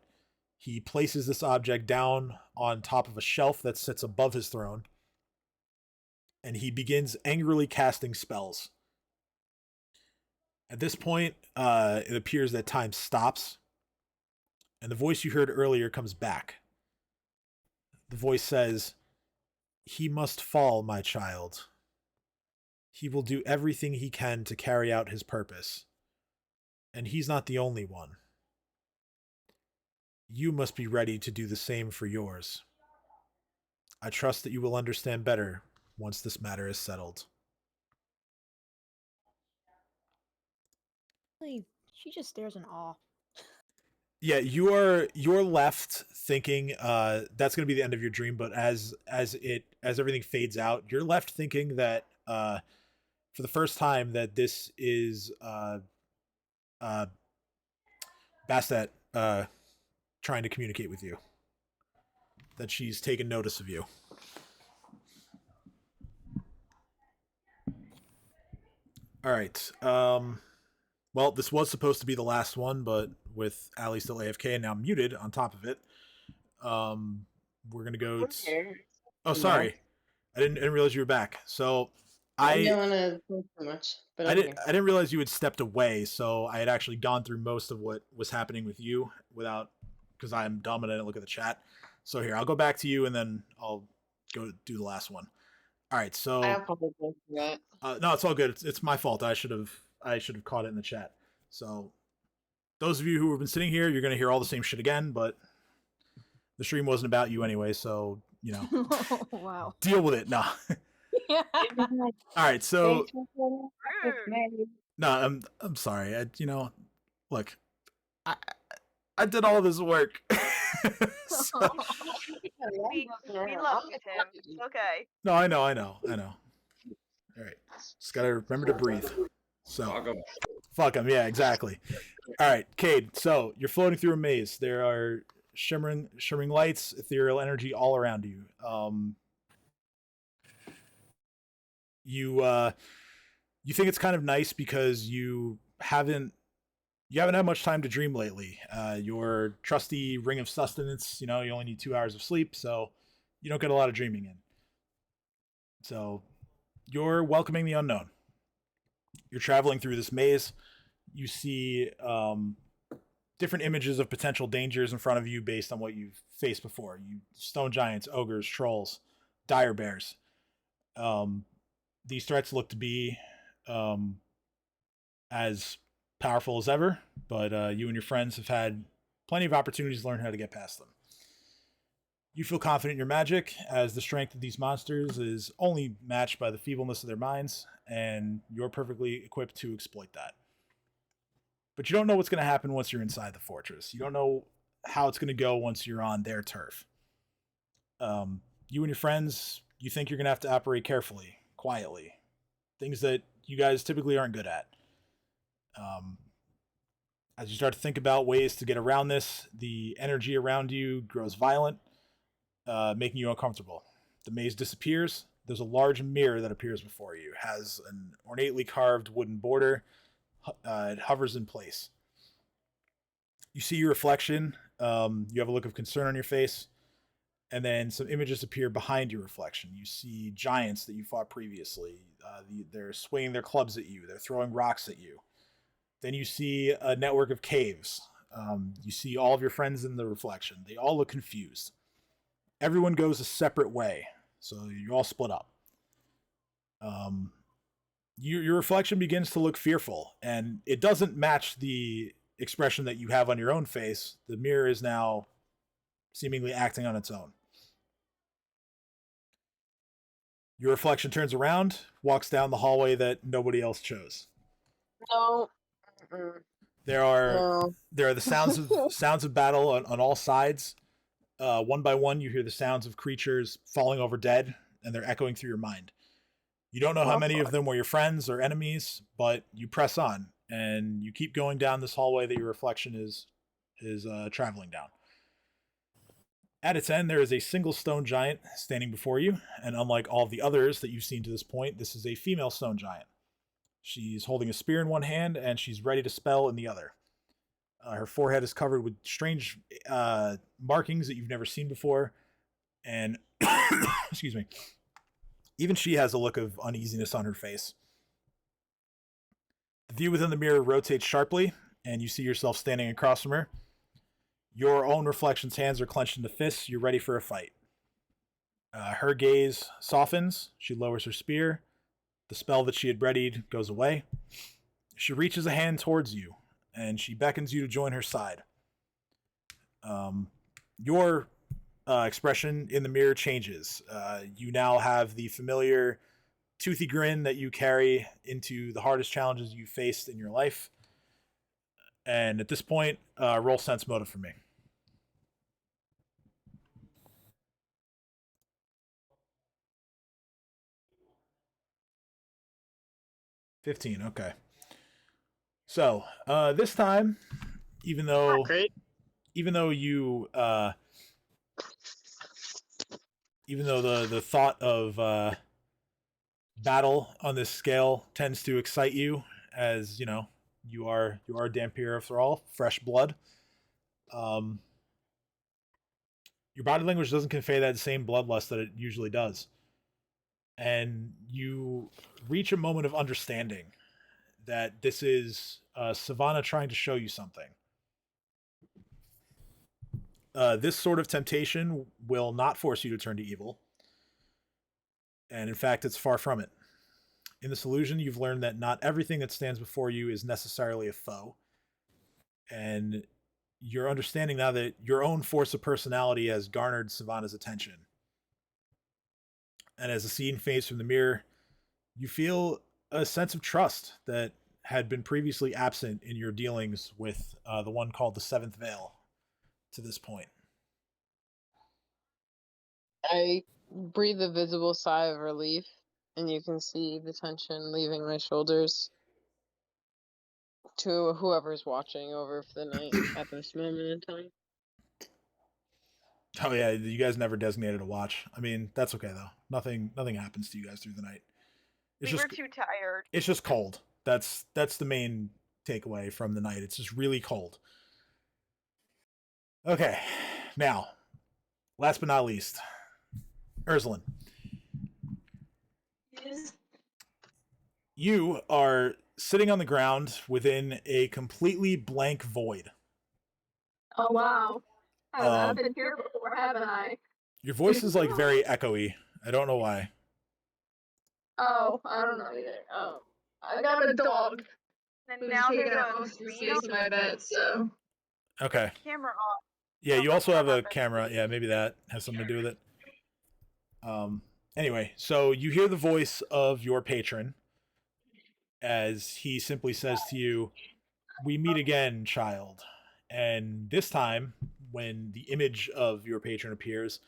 He places this object down on top of a shelf that sits above his throne, and he begins angrily casting spells. At this point, it appears that time stops, and the voice you heard earlier comes back. The voice says, "He must fall, my child. He will do everything he can to carry out his purpose. And he's not the only one. You must be ready to do the same for yours. I trust that you will understand better once this matter is settled." She just stares in awe. Yeah, you're left thinking that's going to be the end of your dream, but as everything fades out, you're left thinking that for the first time that this is Bastet trying to communicate with you, that she's taken notice of you. All right. Well, this was supposed to be the last one, but with Ali still AFK and now muted on top of it, we're gonna go. Oh, sorry, I didn't realize you were back. So I don't want to think too much, but I didn't realize you had stepped away. So I had actually gone through most of what was happening with you without, because I'm dumb and I didn't look at the chat. So here, I'll go back to you and then I'll go do the last one. All right. So I apologize for that. no, it's all good. It's my fault. I should have caught it in the chat. So those of you who have been sitting here, you're going to hear all the same shit again, but the stream wasn't about you anyway, so, you know. Wow. Deal with it. No. Yeah. All right, so Rude. no, I'm sorry. Look, I did all this work. So, We love you, Tim. It's okay. no, I know. All right, just gotta remember to breathe. So, fuck him. Yeah, exactly. All right, Cade. So you're floating through a maze. There are shimmering lights, ethereal energy all around you. You think it's kind of nice because you haven't had much time to dream lately. Your trusty ring of sustenance, you only need 2 hours of sleep, so you don't get a lot of dreaming in. So you're welcoming the unknown. You're traveling through this maze. You see different images of potential dangers in front of you based on what you've faced before. Stone giants, ogres, trolls, dire bears. These threats look to be as powerful as ever, but you and your friends have had plenty of opportunities to learn how to get past them. You feel confident in your magic, as the strength of these monsters is only matched by the feebleness of their minds, and you're perfectly equipped to exploit that. but you don't know what's going to happen once you're inside the fortress. You don't know how it's going to go once you're on their turf. You and your friends, you think you're going to have to operate carefully, quietly, things that you guys typically aren't good at. As you start to think about ways to get around this, the energy around you grows violent, making you uncomfortable. The maze disappears. There's a large mirror that appears before you. It has an ornately carved wooden border. It hovers in place. You see your reflection. You have a look of concern on your face. And then some images appear behind your reflection. You see giants that you fought previously. They're swinging their clubs at you. They're throwing rocks at you. Then you see a network of caves. You see all of your friends in the reflection. They all look confused. Everyone goes a separate way, so you're all split up. Your reflection begins to look fearful, and it doesn't match the expression that you have on your own face. The mirror is now seemingly acting on its own. Your reflection turns around, walks down the hallway that nobody else chose. No. There are No. the sounds of battle on all sides. One by one, you hear the sounds of creatures falling over dead, and they're echoing through your mind. You don't know how many of them were your friends or enemies, but you press on, and you keep going down this hallway that your reflection is traveling down. At its end, there is a single stone giant standing before you, and unlike all the others that you've seen to this point, this is a female stone giant. She's holding a spear in one hand, and she's ready to spell in the other. Her forehead is covered with strange markings that you've never seen before, and excuse me, even she has a look of uneasiness on her face. The view within the mirror rotates sharply, and you see yourself standing across from her. Your own reflection's hands are clenched into fists. You're ready for a fight. Her gaze softens. She lowers her spear. The spell that she had readied goes away. She reaches a hand towards you, and she beckons you to join her side. Your expression in the mirror changes. You now have the familiar toothy grin that you carry into the hardest challenges you faced in your life. And at this point, roll sense motive for me. $15, okay. So, this time, even though you even though the thought of battle on this scale tends to excite you, as you know, you are a Dhampir after all, fresh blood. Your body language doesn't convey that same bloodlust that it usually does. And you reach a moment of understanding that this is Savannah trying to show you something. This sort of temptation will not force you to turn to evil. And in fact, it's far from it. In this illusion, you've learned that not everything that stands before you is necessarily a foe. And you're understanding now that your own force of personality has garnered Savannah's attention. And as the scene fades from the mirror, you feel a sense of trust that had been previously absent in your dealings with the one called the Seventh Veil to this point. I breathe a visible sigh of relief, and you can see the tension leaving my shoulders to whoever's watching over for the night at this moment in time. Oh yeah, you guys never designated a watch. I mean, that's okay though. Nothing happens to you guys through the night. We were too tired. It's just cold. That's the main takeaway from the night. It's just really cold. Okay, now, last but not least, Ursuline. Yes. You are sitting on the ground within a completely blank void. Oh wow. I've been here before, haven't I? Your voice is like very echoey. I don't know why. Oh, I don't know either. Oh, I got a dog. And Who's now taking there's up a most of the screen space in my bed, so. Okay. camera off. Yeah, you Oh, also have a perfect. camera. Yeah, maybe that has something to do with it. Anyway, so you hear the voice of your patron as he simply says to you, We meet again, child. And this time, when the image of your patron appears,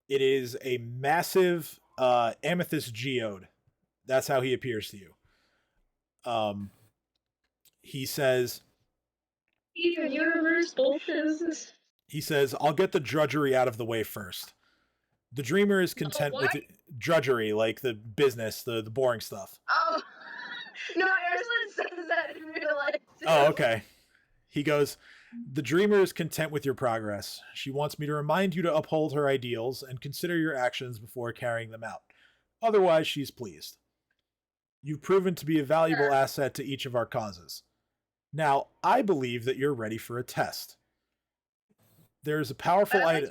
it is a massive amethyst geode. That's how he appears to you. He says, Even universe bullshit is this. he says, I'll get the drudgery out of the way first. The dreamer is content with drudgery, like the business, the boring stuff. Oh. No, Arslan says that in real life too. Oh, okay. He goes, the dreamer is content with your progress. She wants me to remind you to uphold her ideals and consider your actions before carrying them out. Otherwise, she's pleased. You've proven to be a valuable asset to each of our causes. Now, I believe that you're ready for a test. There's a powerful item.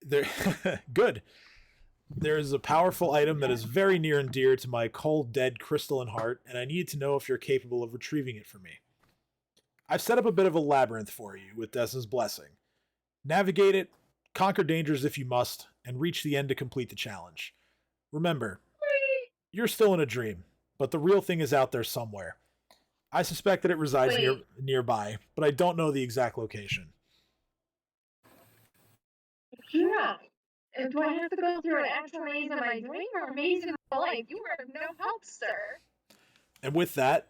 There, good. There is a powerful item that is very near and dear to my cold, dead crystalline heart, and I need to know if you're capable of retrieving it for me. I've set up a bit of a labyrinth for you with Dessa's blessing. Navigate it, conquer dangers if you must, and reach the end to complete the challenge. Remember, you're still in a dream, but the real thing is out there somewhere. I suspect that it resides nearby, but I don't know the exact location. Yeah. And do I have to go through an actual maze in my dream or a maze in my life? You are of no help, sir. And with that,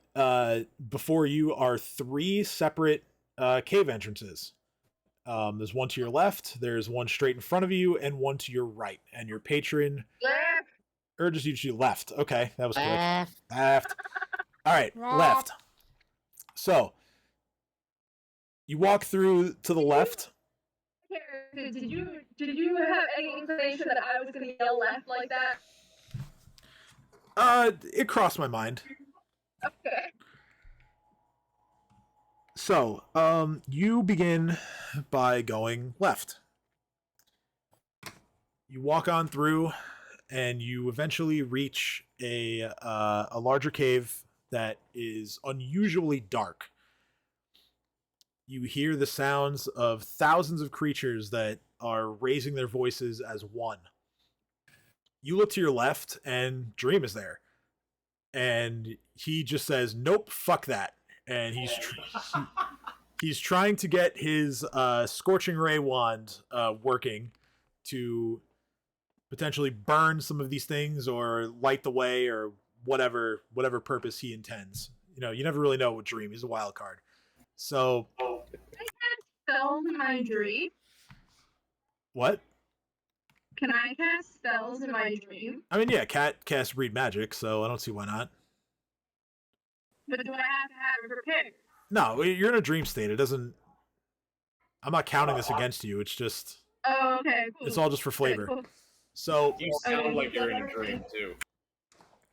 before you are 3 separate cave entrances. There's one to your left, there's one straight in front of you, and one to your right. And your patron urges you to left. Okay, that was quick. Left. All right, left. So, you walk through to the left. Did you have any inclination that I was going to yell left like that? It crossed my mind. Okay. So, you begin by going left. You walk on through, and you eventually reach a larger cave that is unusually dark. You hear the sounds of thousands of creatures that are raising their voices as one. You look to your left, and Dream is there. And he just says, nope, fuck that. And he's trying to get his Scorching Ray wand working to potentially burn some of these things or light the way or whatever purpose he intends. You know, you never really know with Dream. He's a wild card. So... Can I cast spells in my dream? What? Can I cast spells in my dream? I mean, yeah, Cat casts Read Magic, so I don't see why not. But do I have to have it prepared? No, you're in a dream state. It doesn't... I'm not counting this against you. It's just... Oh, okay, cool. It's all just for flavor. Okay, cool. So... You sound like you're in a dream, too.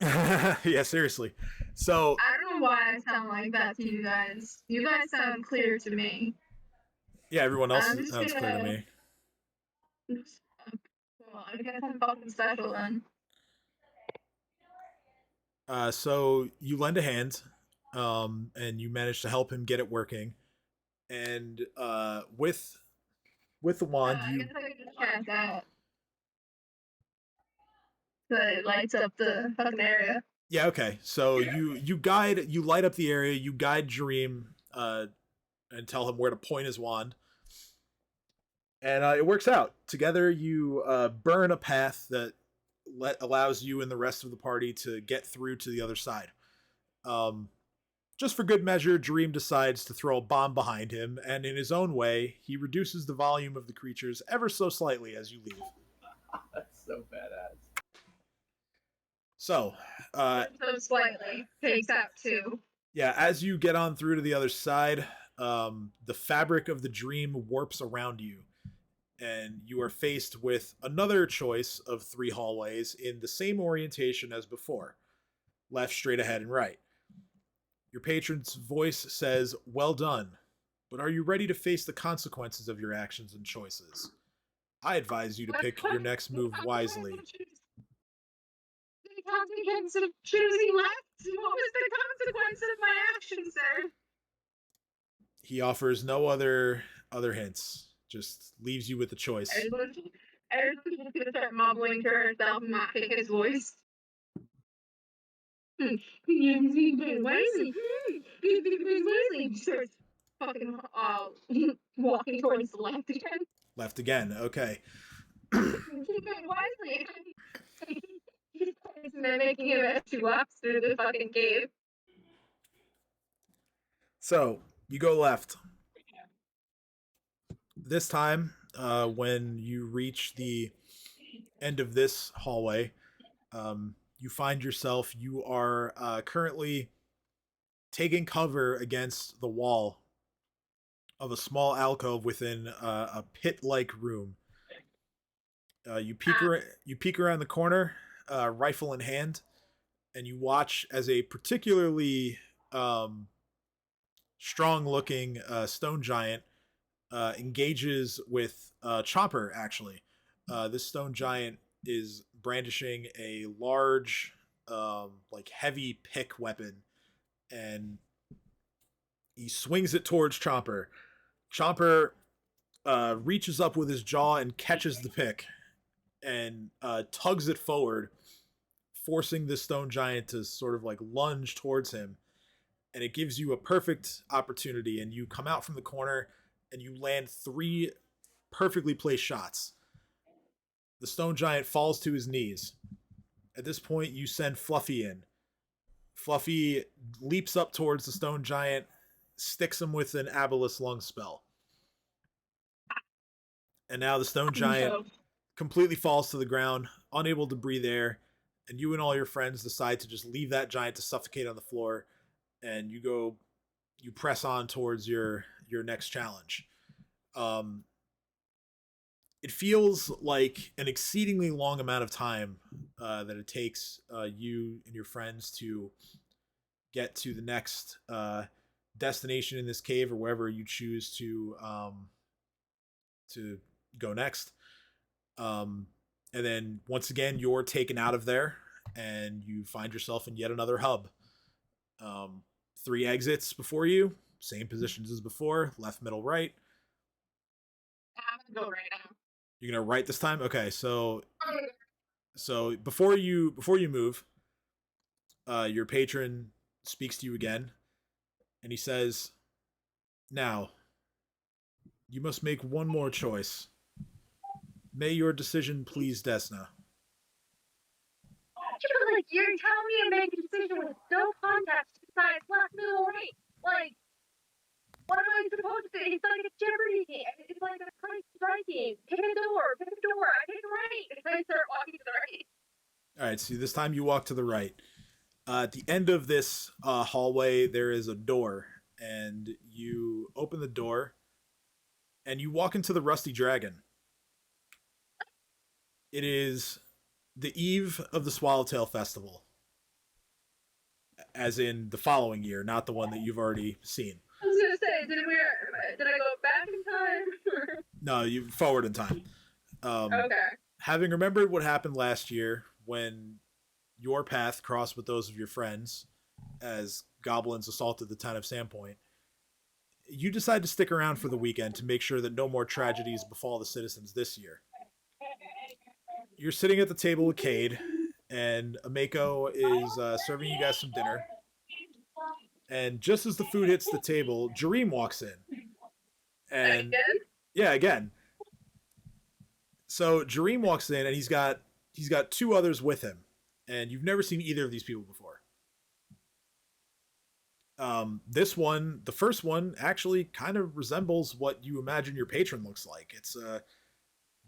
Yeah, seriously. So... I don't know why I sound like that to you guys. You guys sound clear to me. Yeah, everyone else sounds clear to me. Well, I guess I'm fucking special then. So you lend a hand, and you manage to help him get it working. And with the wand, I you... guess I could just cast that. So it lights up the fucking area. Yeah, okay. So you light up the area, you guide Dream, and tell him where to point his wand. And it works out. Together, you burn a path that allows you and the rest of the party to get through to the other side. Just for good measure, Dream decides to throw a bomb behind him, and in his own way, he reduces the volume of the creatures ever so slightly as you leave. That's so badass. So, So slightly. Takes out 2. yeah, as you get on through to the other side, the fabric of the dream warps around you, and you are faced with another choice of 3 hallways in the same orientation as before. Left, straight ahead, and right. Your patron's voice says, well done, but are you ready to face the consequences of your actions and choices? I advise you to pick your next move wisely. The consequence of choosing left? What was the consequence of my actions, sir? He offers no other hints, just leaves you with the choice. Everyone's just gonna start mumbling to herself and not pick his voice. I don't know why I sound like that to you guys. You guys sound clear to me. Yeah, everyone just gonna start mumbling to herself and not pick his voice. I don't know why I sound like that to you guys. You guys sound clear to me. Yeah, everyone just gonna start mumbling to herself and not pick his voice. Wisely. Wisely. Starts fucking walking towards the left again. Left again. Okay. Wisely. He's mimicking him as he walks through the fucking cave. So you go left. This time, when you reach the end of this hallway, you find yourself, you are currently taking cover against the wall of a small alcove within a pit-like room. You peek around the corner, rifle in hand, and you watch as a particularly strong-looking stone giant engages with Chopper. Actually, this stone giant is brandishing a large, like heavy pick weapon, and he swings it towards Chopper. Chopper reaches up with his jaw and catches the pick, and tugs it forward, forcing the stone giant to sort of like lunge towards him. And it gives you a perfect opportunity, and you come out from the corner and you land 3 perfectly placed shots. The stone giant falls to his knees. At this point, you send Fluffy in. Fluffy leaps up towards the stone giant, sticks him with an Aboleth lung spell. And now the stone giant completely falls to the ground, unable to breathe air, and you and all your friends decide to just leave that giant to suffocate on the floor, and you press on towards your next challenge. It feels like an exceedingly long amount of time that it takes you and your friends to get to the next destination in this cave, or wherever you choose to go next. And then once again, you're taken out of there, and you find yourself in yet another hub. 3 exits before you, same positions as before, left, middle, right. I'm gonna go right now. You're gonna right this time? Okay, so before you move, your patron speaks to you again, and he says, "Now, you must make one more choice. May your decision please Desna." Like, you're telling me to make a decision with no context besides left, middle, right. Like, what am I supposed to do? It's like a Jeopardy game. It's like a Price is Right game. Pick a door. I pick right. And I start walking to the right. All right, so this time you walk to the right. At the end of this hallway, there is a door, and you open the door, and you walk into the Rusty Dragon. It is the eve of the Swallowtail Festival, as in the following year, not the one that you've already seen. I was gonna say, did I go back in time? No, you forward in time. Okay. Having remembered what happened last year when your path crossed with those of your friends as goblins assaulted the town of Sandpoint, you decide to stick around for the weekend to make sure that no more tragedies befall the citizens this year. You're sitting at the table with Cade, and Ameko is serving you guys some dinner. And just as the food hits the table, Jareem walks in. And again? Yeah, again. So Jareem walks in, and he's got 2 others with him, and you've never seen either of these people before. This one, the first one, actually kind of resembles what you imagine your patron looks like. It's a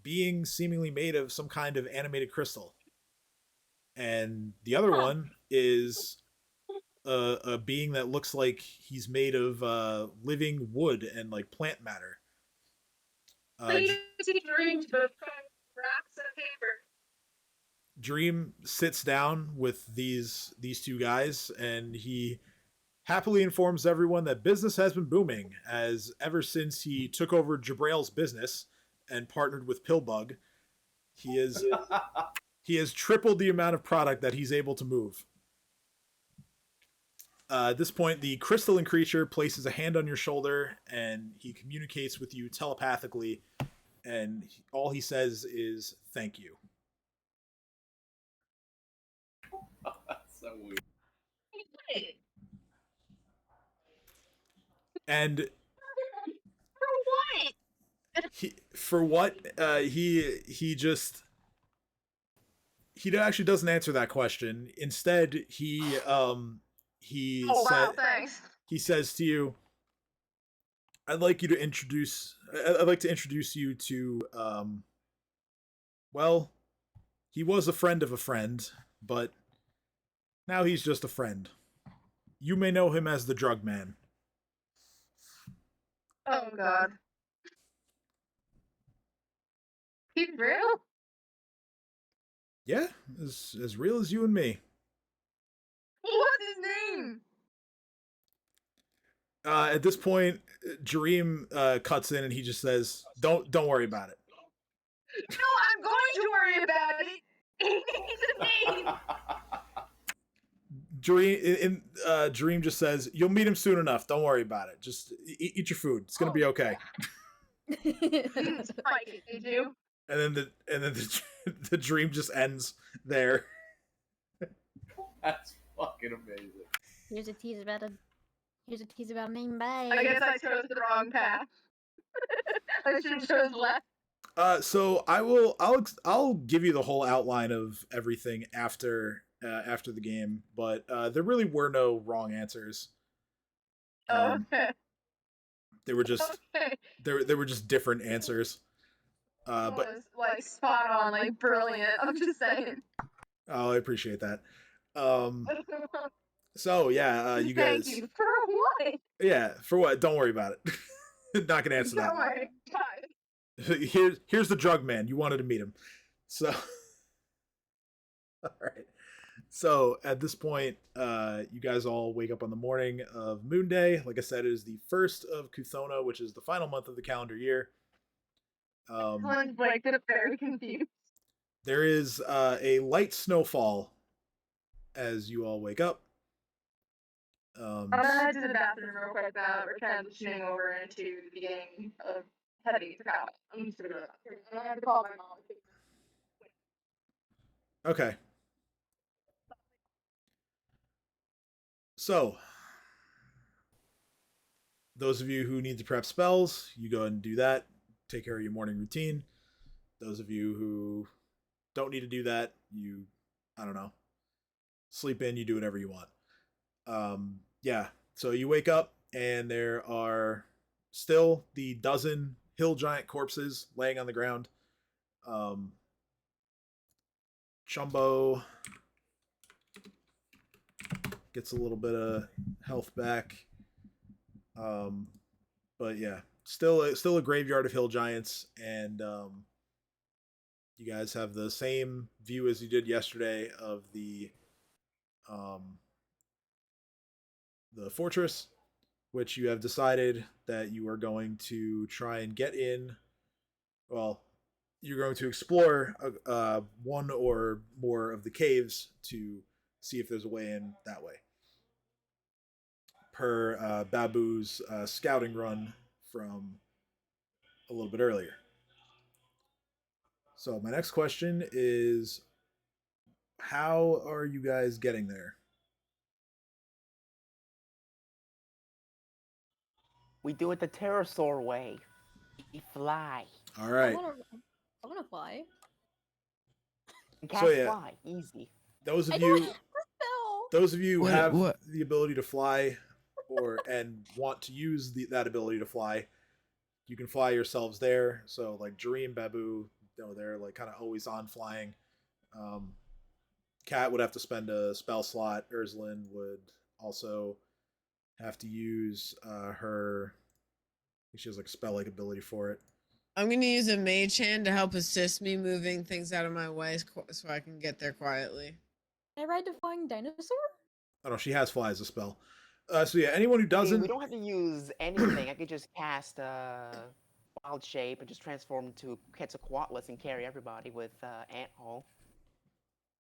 being seemingly made of some kind of animated crystal. And the other one is a being that looks like he's made of living wood and like plant matter. Dream sits down with these 2 guys, and he happily informs everyone that business has been booming, as ever since he took over Jabrail's business and partnered with Pillbug, he has tripled the amount of product that he's able to move. At this point, the crystalline creature places a hand on your shoulder, and he communicates with you telepathically, and all he says is, "Thank you." That's so weird. Wait, And for what? for what he actually doesn't answer that question. Instead, he Oh wow, thanks. he says to you, I'd like you to introduce I'd like to introduce you to well, he was a friend of a friend, but now he's just a friend. You may know him as the drug man. Oh god. He's real? Yeah, as real as you and me. What's his name? At this point, Jareem cuts in and he just says, "Don't worry about it." No, I'm going to worry about it. He needs a name. Jareem just says, "You'll meet him soon enough. Don't worry about it. Just eat your food. It's gonna be okay." Spike it, did you? And then the dream just ends there. That's fucking amazing. Here's a tease about a name. Bye. I guess I chose the wrong path. I should have chose left. So I'll give you the whole outline of everything after the game, but there really were no wrong answers. Okay. They were just Okay. they were just different answers. But Was, like spot on, like brilliant. I'm just saying. oh, I appreciate that. So yeah, you guys. Thank you. For what? Yeah, for what? Don't worry about it. Not gonna answer that. Don't worry. God. Here's the drug man. You wanted to meet him, so all right. So at this point, you guys all wake up on the morning of Moon Day. Like I said, it is the first of Kuthona, which is the final month of the calendar year. Everyone's like very confused. There is a light snowfall as you all wake up. I'm gonna head to the bathroom real quick. We're transitioning over into the beginning of heading to college. I'm just gonna go to the bathroom. And I have to call my mom. Okay. So, those of you who need to prep spells, you go ahead and do that. Take care of your morning routine. Those of you who don't need to do that, I don't know, sleep in, you do whatever you want. Yeah, so you wake up and there are still the dozen hill giant corpses laying on the ground. Chumbo gets a little bit of health back. But yeah, still a graveyard of hill giants, and you guys have the same view as you did yesterday of the fortress, which you have decided that you are going to try and get in. Well, you're going to explore one or more of the caves to see if there's a way in that way. Per Babu's scouting run from a little bit earlier. So my next question is, how are you guys getting there? We do it the pterosaur way. We fly. All right. I wanna fly. And cast So, yeah. fly. Easy. Those I of don't you have spell. those of you who What- have what? the ability to fly and want to use that ability to fly, you can fly yourselves there. So like Dream, Babu, they're like kind of always on flying. Kat would have to spend a spell slot. Urslan would also have to use her. I think she has like spell-like ability for it. I'm gonna use a mage hand to help assist me moving things out of my way so I can get there quietly. Can I ride the flying dinosaur? Oh no, she has fly as a spell. So yeah, anyone who I mean, doesn't, we don't have to use anything. I could just cast wild shape and just transform into Quetzalcoatlus and carry everybody with ant hole.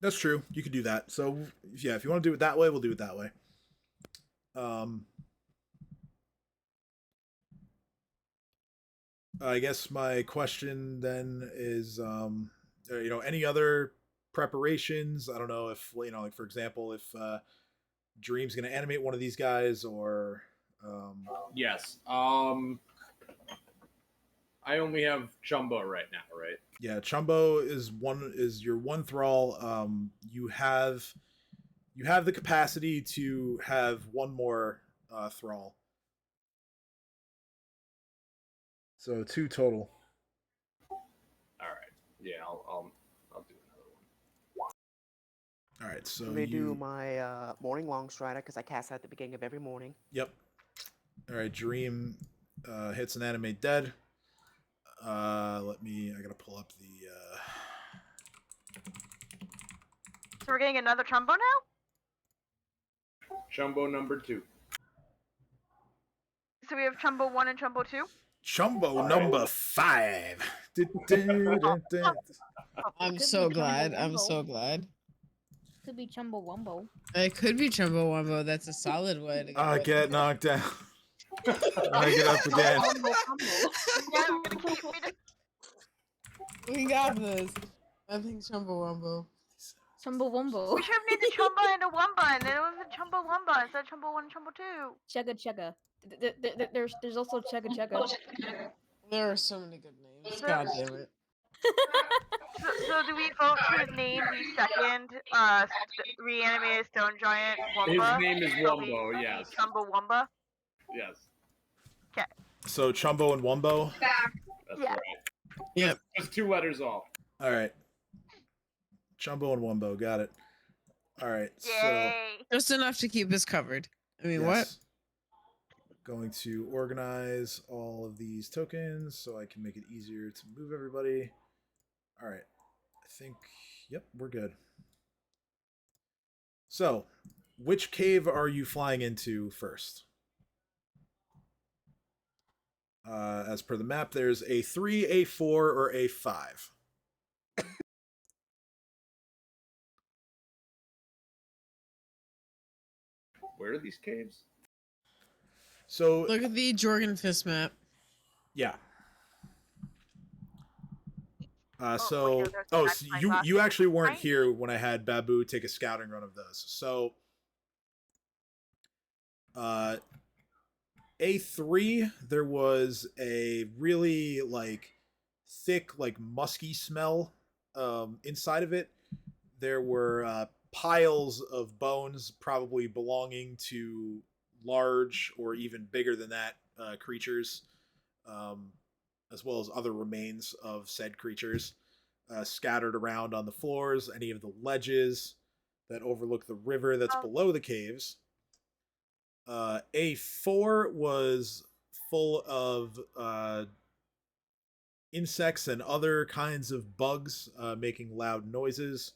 that's true. You could do that. So yeah, if you want to do it that way, we'll do it that way. I guess my question then is, any other preparations? I don't know if like for example, if Dream's gonna animate one of these guys, or Yes. I only have Chumbo right now, right? yeah, Chumbo is your one thrall. You have the capacity to have one more thrall, so 2 total. All right. Yeah, I'll do another one. All right, so I'm gonna do my morning long strider because I cast that at the beginning of every morning. Yep. All right, Dream hits an animate dead. I gotta pull up the. So we're getting another Chumbo now? Chumbo number 2. So we have Chumbo 1 and Chumbo 2? Chumbo All number 5. I'm Could so be glad. Chumbo I'm Wumbo. so glad. Could be Chumbo Wumbo. It could be Chumbo Wumbo. That's a solid way to go. with Get it. knocked down. I get up again. Wumbo Wumbo. Yeah, I'm gonna keep me to We got this. I think Chumbo Wumbo. Chumbo Wumbo. We should have named the Chumba into Wumba, and then it was a Chumbo Wumba instead of Chumbo 1 and Chumbo 2. Chugga Chugga. There's also Chugga Chugga. There are so many good names. So- God damn it. So do we vote to name the second reanimated stone giant Wumba? His name is So we Wumbo, be yes. Chumbo Wumba? Yes. So Chumbo and Wumbo. That's Yeah. right. Yep. Just 2 letters off. All right. Chumbo and Wumbo, got it. All right. Yay! Just enough to keep us covered. I mean, So what? yes. Going to organize all of these tokens so I can make it easier to move everybody. All right. I think, yep, we're good. So, which cave are you flying into first? As per the map, there's A3, A4, or A5. Where are these caves? So, Look at the Jorgenfist map. yeah. wait, So no, there's my last you actually weren't Right. here when I had Babu take a scouting run of those. So A3, there was a really like thick, like musky smell inside of it. There were piles of bones, probably belonging to large or even bigger than that creatures, as well as other remains of said creatures scattered around on the floors, any of the ledges that overlook the river that's below the caves. A4 was full of insects and other kinds of bugs making loud noises.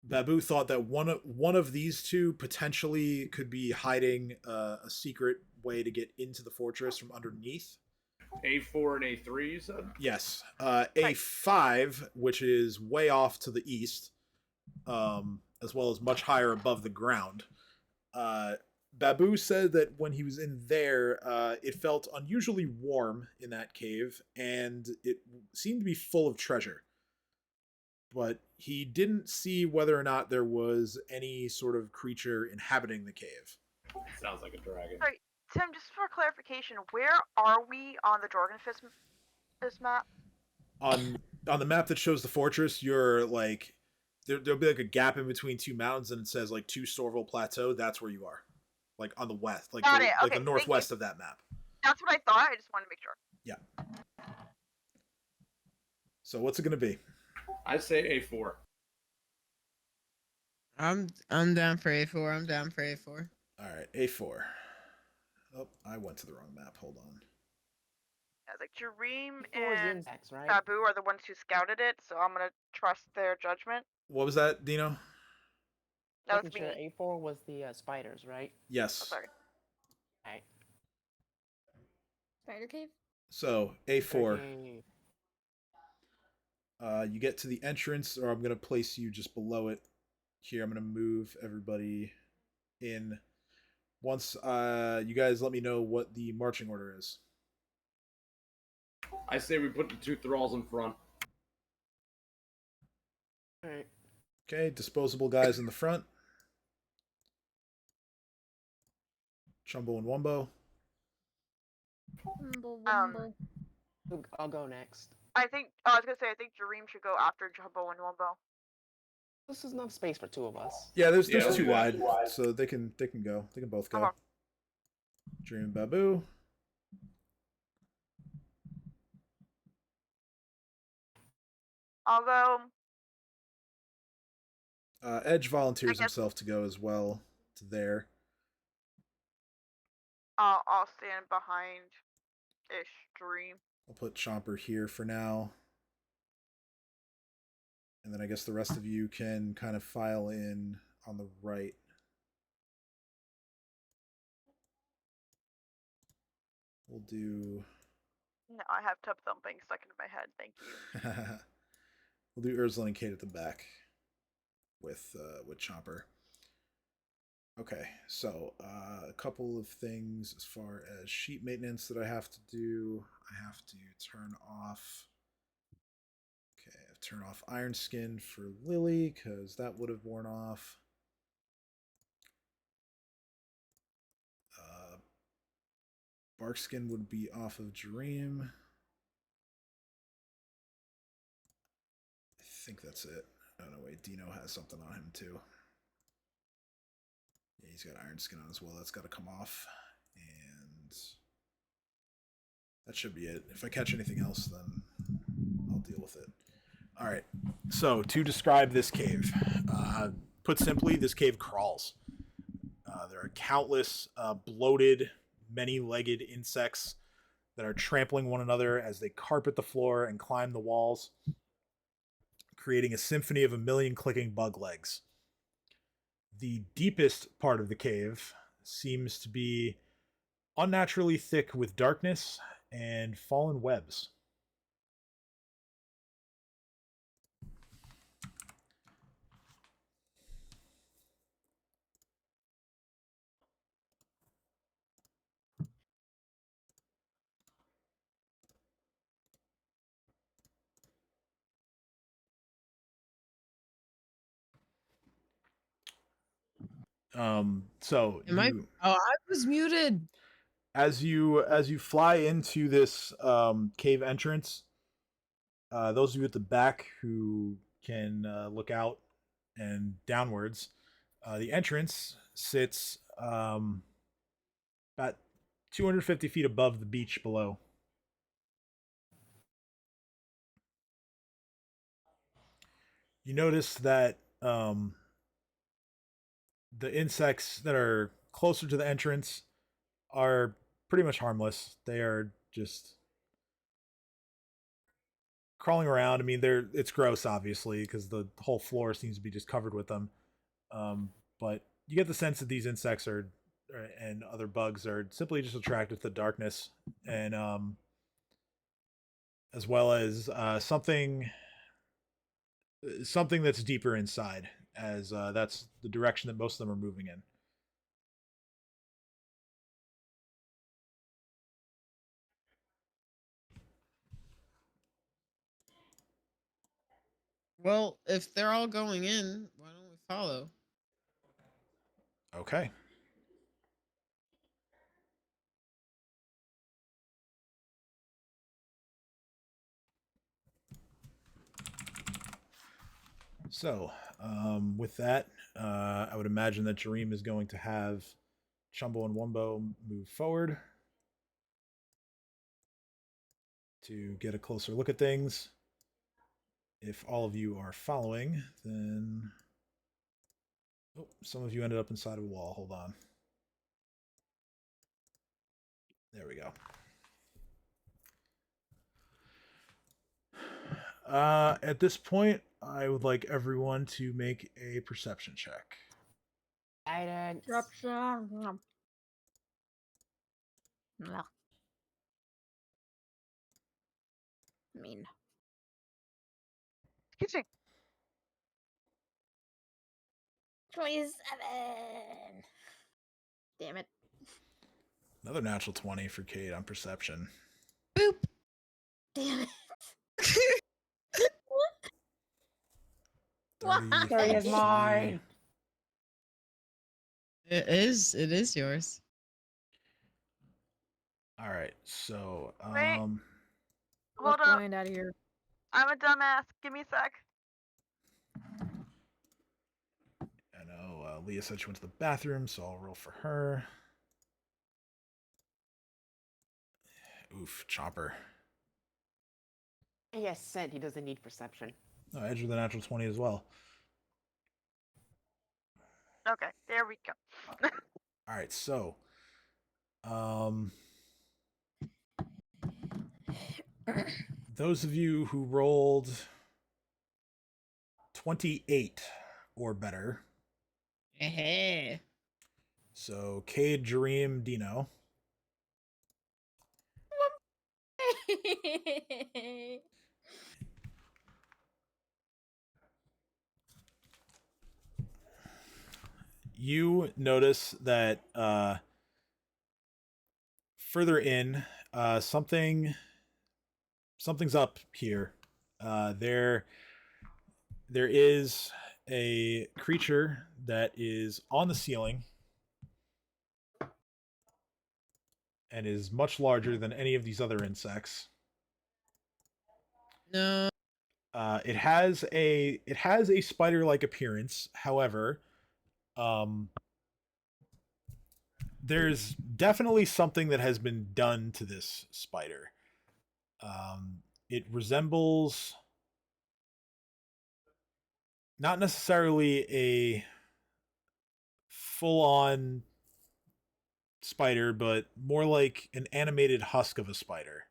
Babu thought that one of these two potentially could be hiding a secret way to get into the fortress from underneath. A4 and A3, you said? Yes. A5, which is way off to the east, as well as much higher above the ground. Babu said that when he was in there, it felt unusually warm in that cave, and it seemed to be full of treasure. But he didn't see whether or not there was any sort of creature inhabiting the cave. Sounds like a dragon. Sorry, Tim, just for clarification, where are we on the Jorgenfist this map? On the map that shows the fortress, you're like there'll be like a gap in between two mountains, and it says like 2 Storville Plateau. That's where you are, like on the west, like Got the, it. like Okay, the thank northwest you. of that map. That's what I thought. I just wanted to make sure. Yeah. So what's it gonna be? I say A4. I'm down for A4. I'm down for A4. All right, A4. Oh, I went to the wrong map. Hold on. I was like, Jareem A4 is and insects, right? Babu are the ones who scouted it, so I'm gonna trust their judgment. What was that, Dino? That was Making me. sure A4 was the spiders, right? Oh, Yes. sorry. Right. Spider Cave? So A4. Okay. You get to the entrance, or I'm gonna place you just below it. Here, I'm gonna move everybody in. Once you guys let me know what the marching order is. I say we put the 2 thralls in front. Alright. Okay, disposable guys in the front. Chumbo and Wumbo. I'll go next. I was gonna say I think Jareem should go after Jumbo and Wumbo. This is enough space for two of us. Yeah, there's Yeah, too we're wide, good. so they can go. They can both go. Okay. Dream and Babu. I'll go. Edge volunteers I guess- himself to go as well to there. I'll stand behind ish Dream. I'll put Chomper here for now. And then I guess the rest of you can kind of file in on the right. We'll do... No, I have tub thumping stuck into my head. Thank you. We'll do Ursula and Kate at the back with Chomper. Okay, so a couple of things as far as sheet maintenance that I have to do. I have to turn off... Okay, I have to turn off Iron Skin for Lily, because that would have worn off. Bark Skin would be off of Dream. I think that's it. Oh no, wait, Dino has something on him too. Yeah, he's got Iron Skin on as well. That's got to come off. And that should be it. If I catch anything else, then I'll deal with it. All right. So to describe this cave, put simply, this cave crawls. There are countless bloated, many-legged insects that are trampling one another as they carpet the floor and climb the walls, creating a symphony of a million clicking bug legs. The deepest part of the cave seems to be unnaturally thick with darkness and fallen webs. So Am I? Oh, I was muted. as you fly into this cave entrance, those of you at the back who can look out and downwards, the entrance sits about 250 feet above the beach below. You notice that the insects that are closer to the entrance are pretty much harmless. They are just crawling around. I mean, it's gross, obviously, because the whole floor seems to be just covered with them. But you get the sense that these insects and other bugs are simply just attracted to the darkness, and as well as something that's deeper inside, as that's the direction that most of them are moving in. Well, if they're all going in, why don't we follow? Okay. So, with that, I would imagine that Jareem is going to have Chumbo and Wumbo move forward to get a closer look at things. If all of you are following, then... Oh, some of you ended up inside of a wall. Hold on. There we go. At this point, I would like everyone to make a perception check. Guidance. Corruption. Ugh. Mean. Excuse me. 27. Damn it. Another natural 20 for Kate on perception. Boop. Damn it. Why? 30 is mine. It is yours. All right, so Wait. Let's Hold up. find out of here. I'm a dumbass. Give me a sec. I know Leah said she went to the bathroom, so I'll roll for her. Oof, chopper. He has scent. He doesn't need perception. Oh, edge with a natural 20 as well. Okay, there we go. All right, so those of you who rolled 28 or better. Hey. So Cade, Jareem, Dino. You notice that further in, something's up here. There is a creature that is on the ceiling and is much larger than any of these other insects. No. It has a spider-like appearance. However, there's definitely something that has been done to this spider. It resembles not necessarily a full-on spider, but more like an animated husk of a spider.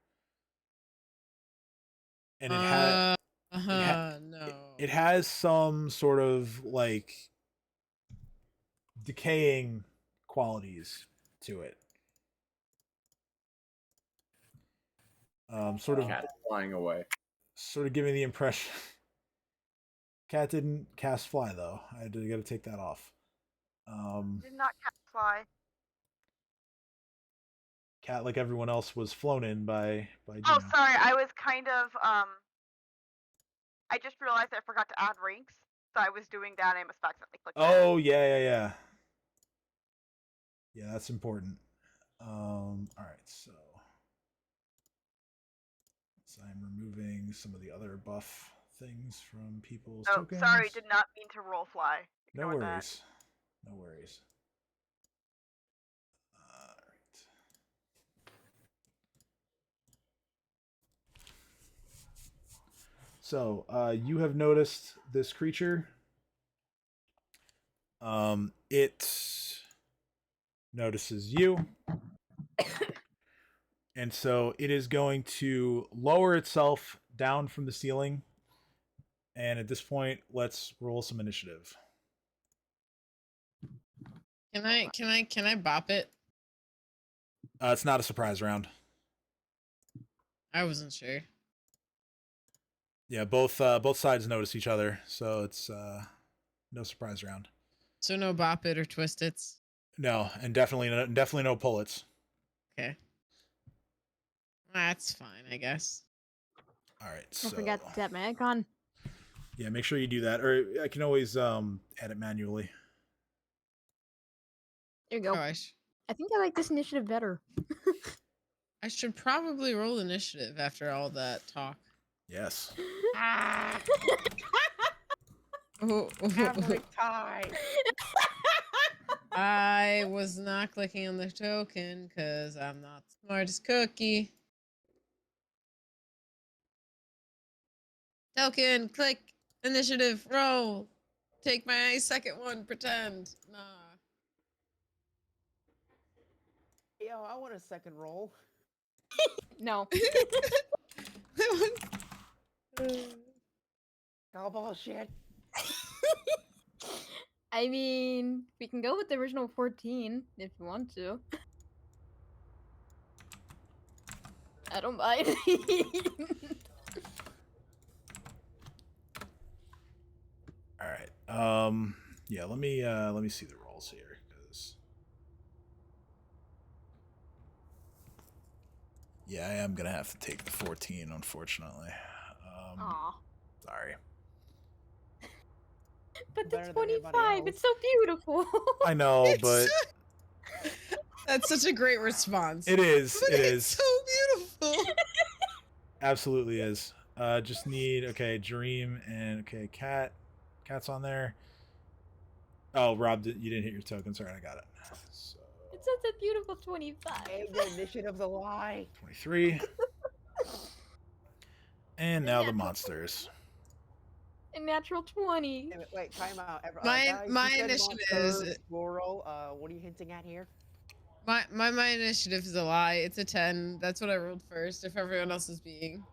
And it no. it has some sort of like decaying qualities to it. Sort of Cat is flying away. Sort of giving the impression. Cat didn't cast fly though. I got to take that off. Did not cast fly. Cat, like everyone else, was flown in by Dino. Oh, sorry. I was kind of I just realized I forgot to add ranks, so I was doing that. And I must have accidentally clicked. Oh yeah. Yeah, that's important. All right, so I'm removing some of the other buff things from people's tokens. Sorry, did not mean to roll fly. No Ignore worries. that. No worries. All right. So, you have noticed this creature. It notices you. And so it is going to lower itself down from the ceiling. And at this point, let's roll some initiative. Can I bop it? It's not a surprise round. I wasn't sure. Yeah, both sides notice each other, so it's no surprise round. So no bop it or twist it. No, and definitely no pullets. Okay. That's fine, I guess. All right. Don't forget to tap my icon. Yeah, make sure you do that, or I can always add it manually. There you go. Oh, I think I like this initiative better. I should probably roll initiative after all that talk. Yes. Time. I was not clicking on the token because I'm not the smartest cookie. Token, click, initiative, roll. Take my second one, pretend. Nah. Yo, I want a second roll. No. All bullshit. I mean, we can go with the original 14 if you want to. I don't mind. All right. Yeah. Let me see the rolls here, because yeah, I am gonna have to take the 14, unfortunately. Aw. Sorry. but the better than everybody 25. else. It's so beautiful. I know, but That's such a great response. it is. But It it's is. so beautiful. Absolutely is. Just need okay, Dream and okay, Cat's on there. Oh, Rob, you didn't hit your token. Sorry, I got it. So It's such a beautiful 25. Hey, the initiative's a lie. 23. And now the Natural monsters. A natural 20. Wait, time out. My Guys, my you said initiative monster, is plural. What are you hinting at here? my initiative is a lie. It's a 10. That's what I rolled first. If everyone else is being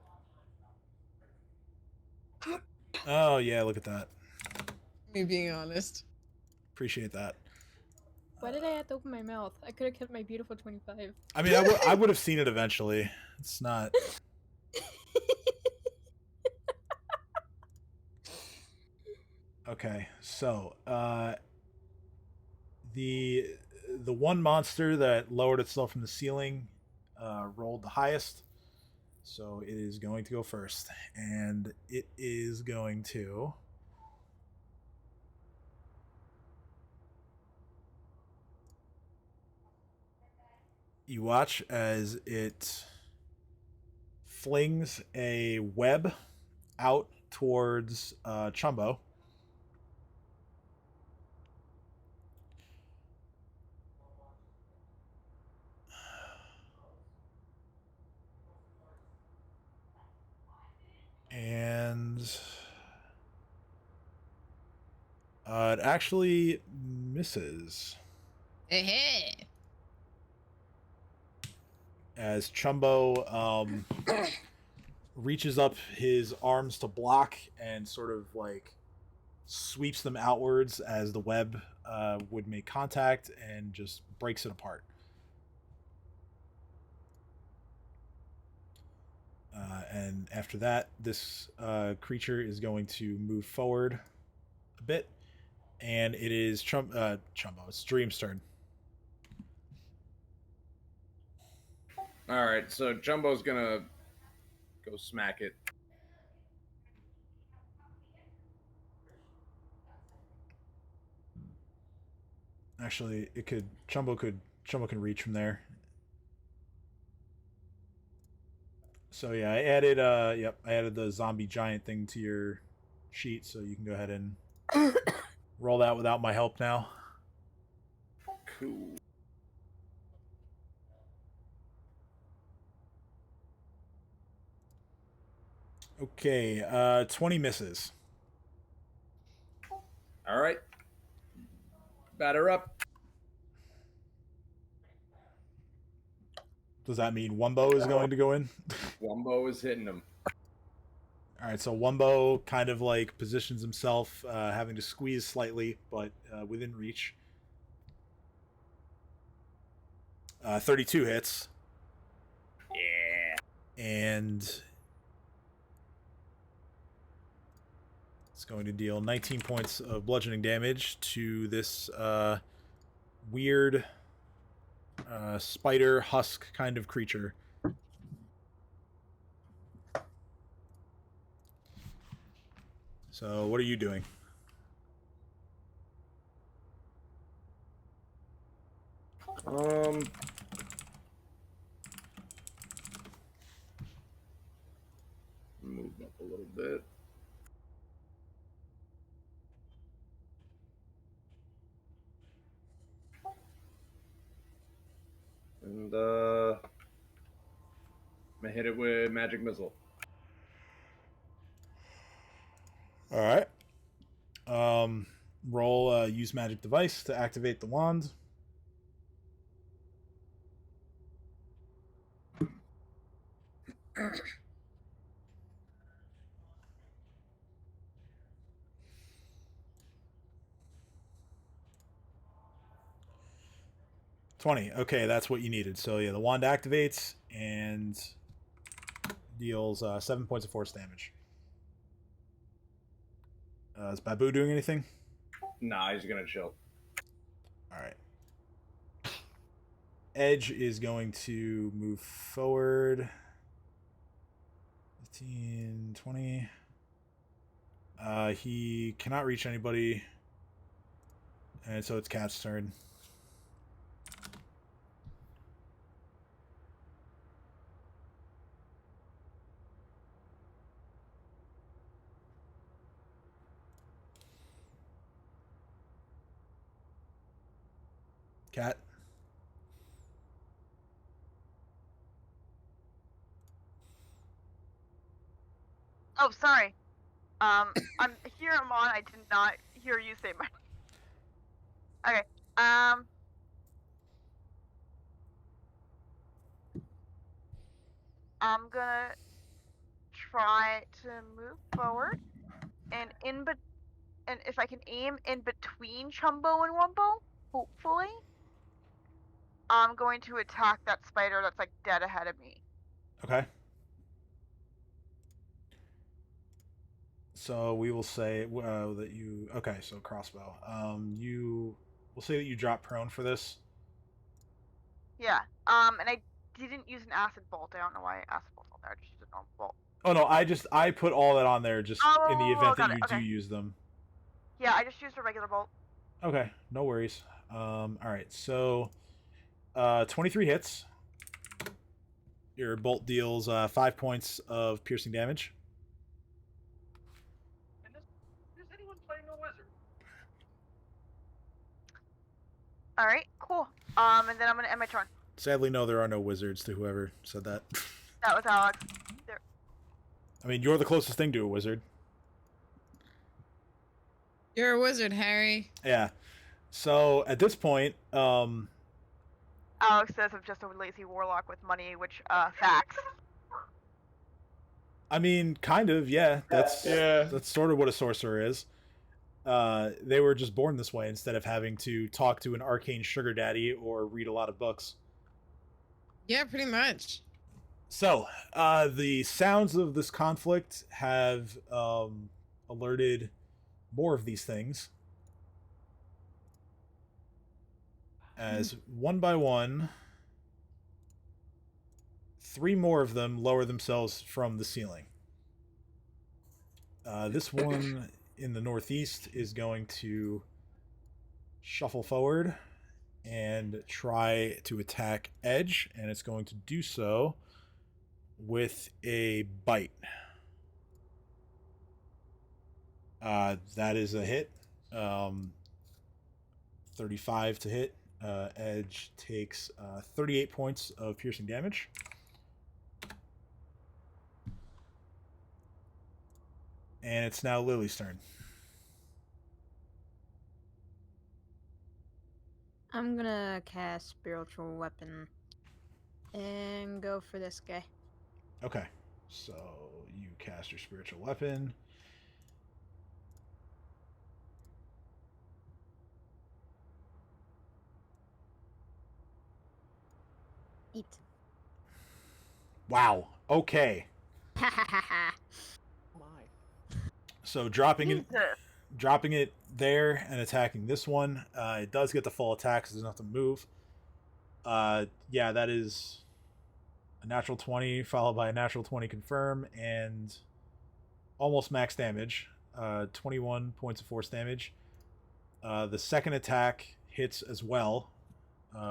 Oh yeah, look at that. me being honest. Appreciate that. Why did I have to open my mouth? I could have kept my beautiful 25. I mean, I would have seen it eventually. It's not. Okay, so the one monster that lowered itself from the ceiling rolled the highest, so it is going to go first, and it is going to. You watch as it flings a web out towards Chumbo. And it actually misses. Hey. As Chumbo reaches up his arms to block and sort of like sweeps them outwards as the web would make contact and just breaks it apart. And after that, this creature is going to move forward a bit, and it is Chumbo. It's Dream's turn. All right, so Jumbo's gonna go smack it. Actually, it could Chumbo can reach from there. So yeah, I added I added the zombie giant thing to your sheet, so you can go ahead and roll that without my help now. Cool. Okay, 20 misses. All right. Batter up. Does that mean Wumbo is going to go in? Wumbo is hitting him. All right, so Wumbo kind of like positions himself, having to squeeze slightly, but within reach. 32 hits. Yeah. And it's going to deal 19 points of bludgeoning damage to this weird spider husk kind of creature. So what are you doing? Move up a little bit. And I'm gonna hit it with magic missile. All right. Roll use magic device to activate the wand. $20. Okay, that's what you needed. So yeah, the wand activates and deals 7 points of force damage. Is Babu doing anything? Nah, he's gonna chill. All right. Edge is going to move forward. 15, 20. He cannot reach anybody. And so it's Cat's turn. Cat. Oh, sorry. I'm here, Amon. I did not hear you say my. Okay. I'm gonna try to move forward, and and if I can aim in between Chumbo and Wumbo, hopefully, I'm going to attack that spider that's like dead ahead of me. Okay. So we will say that you. Okay, so crossbow. We'll say that you drop prone for this. Yeah. And I didn't use an acid bolt. I don't know why acid bolt's on there. I just used a normal bolt. Oh no, I put all that on there just in the event that got you it. do Okay. use them. Yeah, I just used a regular bolt. Okay, no worries. All right, so 23 hits. Your bolt deals 5 points of piercing damage. Does anyone play no wizard? All right, cool. And then I'm gonna end my turn. Sadly, no, there are no wizards to whoever said that. That was Alex. There. I mean, you're the closest thing to a wizard. You're a wizard, Harry. Yeah. So at this point, Alex says I'm just a lazy warlock with money, which facts. I mean, kind of, yeah. That's sort of what a sorcerer is. They were just born this way instead of having to talk to an arcane sugar daddy or read a lot of books. Yeah, pretty much. So, the sounds of this conflict have alerted more of these things. As one by one, 3 more of them lower themselves from the ceiling. This one in the northeast is going to shuffle forward and try to attack Edge, and it's going to do so with a bite. That is a hit. 35 to hit. Edge takes 38 points of piercing damage. And it's now Lily's turn. I'm gonna cast Spiritual Weapon and go for this guy. Okay. So you cast your spiritual weapon. Eat. Wow. Okay. Ha ha ha ha. Oh my. So dropping Jesus. it there and attacking this one. It does get the full attack because there's nothing to move. Yeah, that is a natural 20 followed by a natural 20 confirm and almost max damage. 21 points of force damage. The second attack hits as well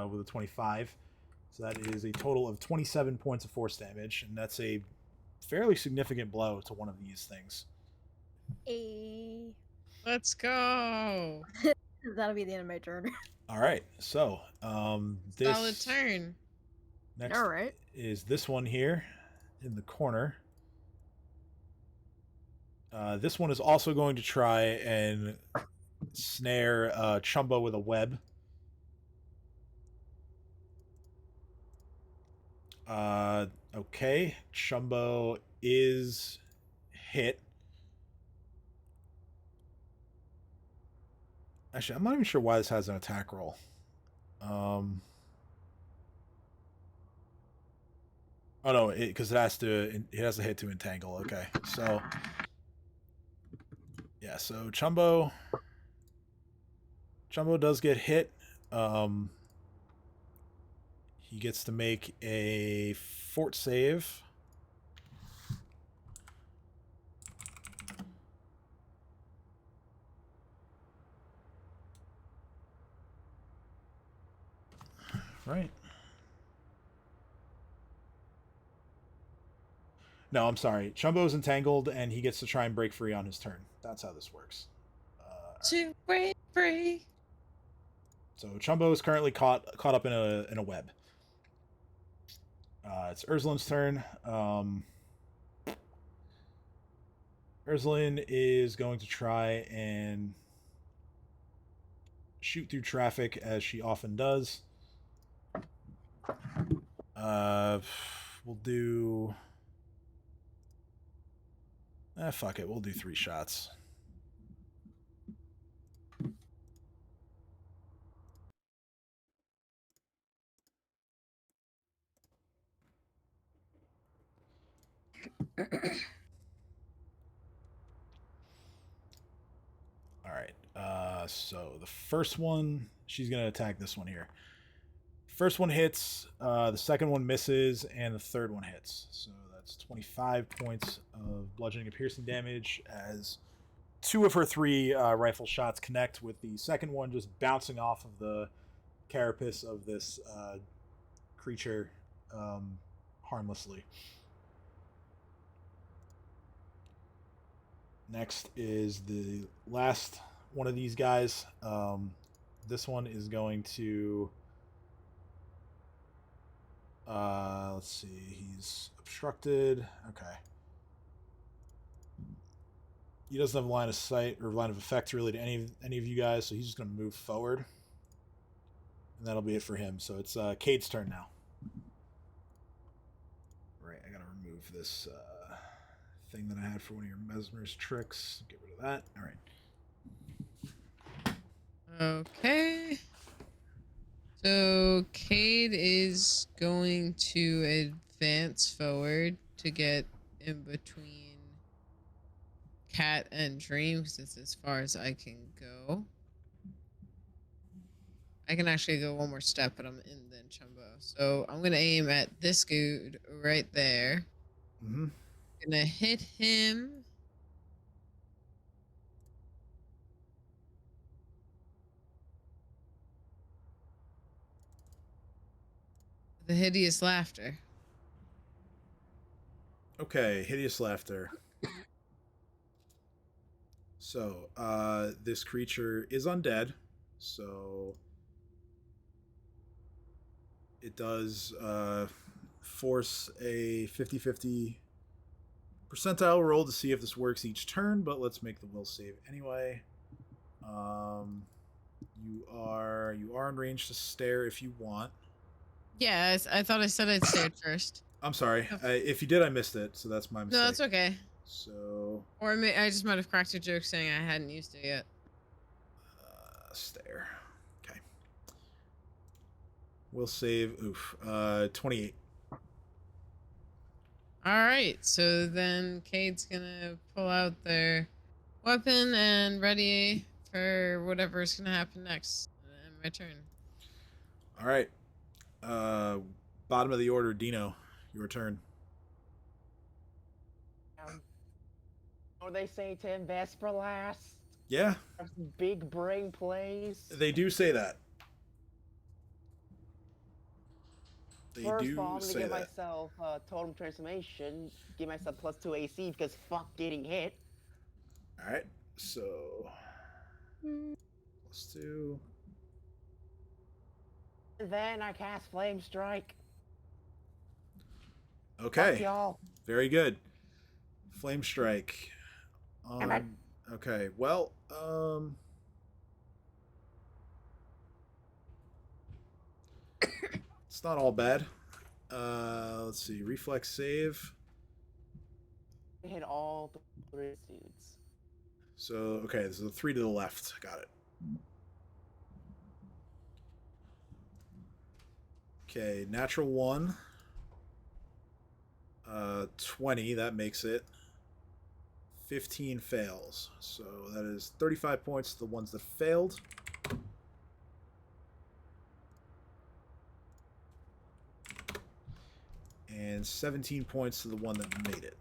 with a 25. So that is a total of 27 points of force damage, and that's a fairly significant blow to one of these things. Let's go. That'll be the end of my turn. All right, so this Solid turn. next All right. is this one here in the corner. This one is also going to try and snare Chumbo with a web. Okay, Chumbo is hit. Actually, I'm not even sure why this has an attack roll. Oh no, because it has to hit to entangle. Okay, so yeah, so Chumbo does get hit. He gets to make a fort save. Right. No, I'm sorry. Chumbo's entangled, and he gets to try and break free on his turn. That's how this works. To break free. So Chumbo is currently caught up in a web. It's Ursulin's turn. Ursulin is going to try and shoot through traffic as she often does. We'll do. Fuck it. We'll do 3 shots. All right. So the first one, she's gonna attack this one here. First one hits, the second one misses, and the third one hits. So that's 25 points of bludgeoning and piercing damage as 2 of her 3 rifle shots connect, with the second one just bouncing off of the carapace of this creature harmlessly. Next is the last one of these guys. This one is going to... let's see. He's obstructed. Okay. He doesn't have line of sight or line of effect really to any of you guys, so he's just going to move forward. And that'll be it for him. So it's Cade's turn now. Right, I got to remove this thing that I had for one of your Mesmer's tricks. Get rid of that. All right. Okay. So Cade is going to advance forward to get in between Cat and Dream, because it's as far as I can go. I can actually go one more step, but I'm in then Chumbo. So I'm gonna aim at this dude right there. Mm-hmm. Gonna hit him. The hideous laughter. Okay, hideous laughter. So, this creature is undead, so it does force a 50-50 percentile roll to see if this works each turn, but let's make the will save anyway. You are in range to stare if you want. Yeah, I thought I said I'd stay at first. I'm sorry. If you did, I missed it, so that's my mistake. No, that's okay. So... Or I just might have cracked a joke saying I hadn't used it yet. Stare. Okay. We'll save. Oof. 28. Alright, so then Cade's gonna pull out their weapon and ready for whatever's gonna happen next. And my turn. All right. Bottom of the order, Dino. Your turn. Or they say to invest for last. Yeah. Big brain plays. They do say that. First of all, I'm gonna give myself totem transformation, give myself +2 AC because fuck getting hit. Alright, so +2. And then I cast Flame Strike. Okay. Fuck y'all. Very good. Flame Strike. Okay, well, it's not all bad. Let's see. Reflex save. Hit all the 3 dudes. So, okay, there's a 3 to the left. Got it. Okay, natural 1. 20, that makes it. 15 fails. So that is 35 points to the ones that failed. And 17 points to the one that made it.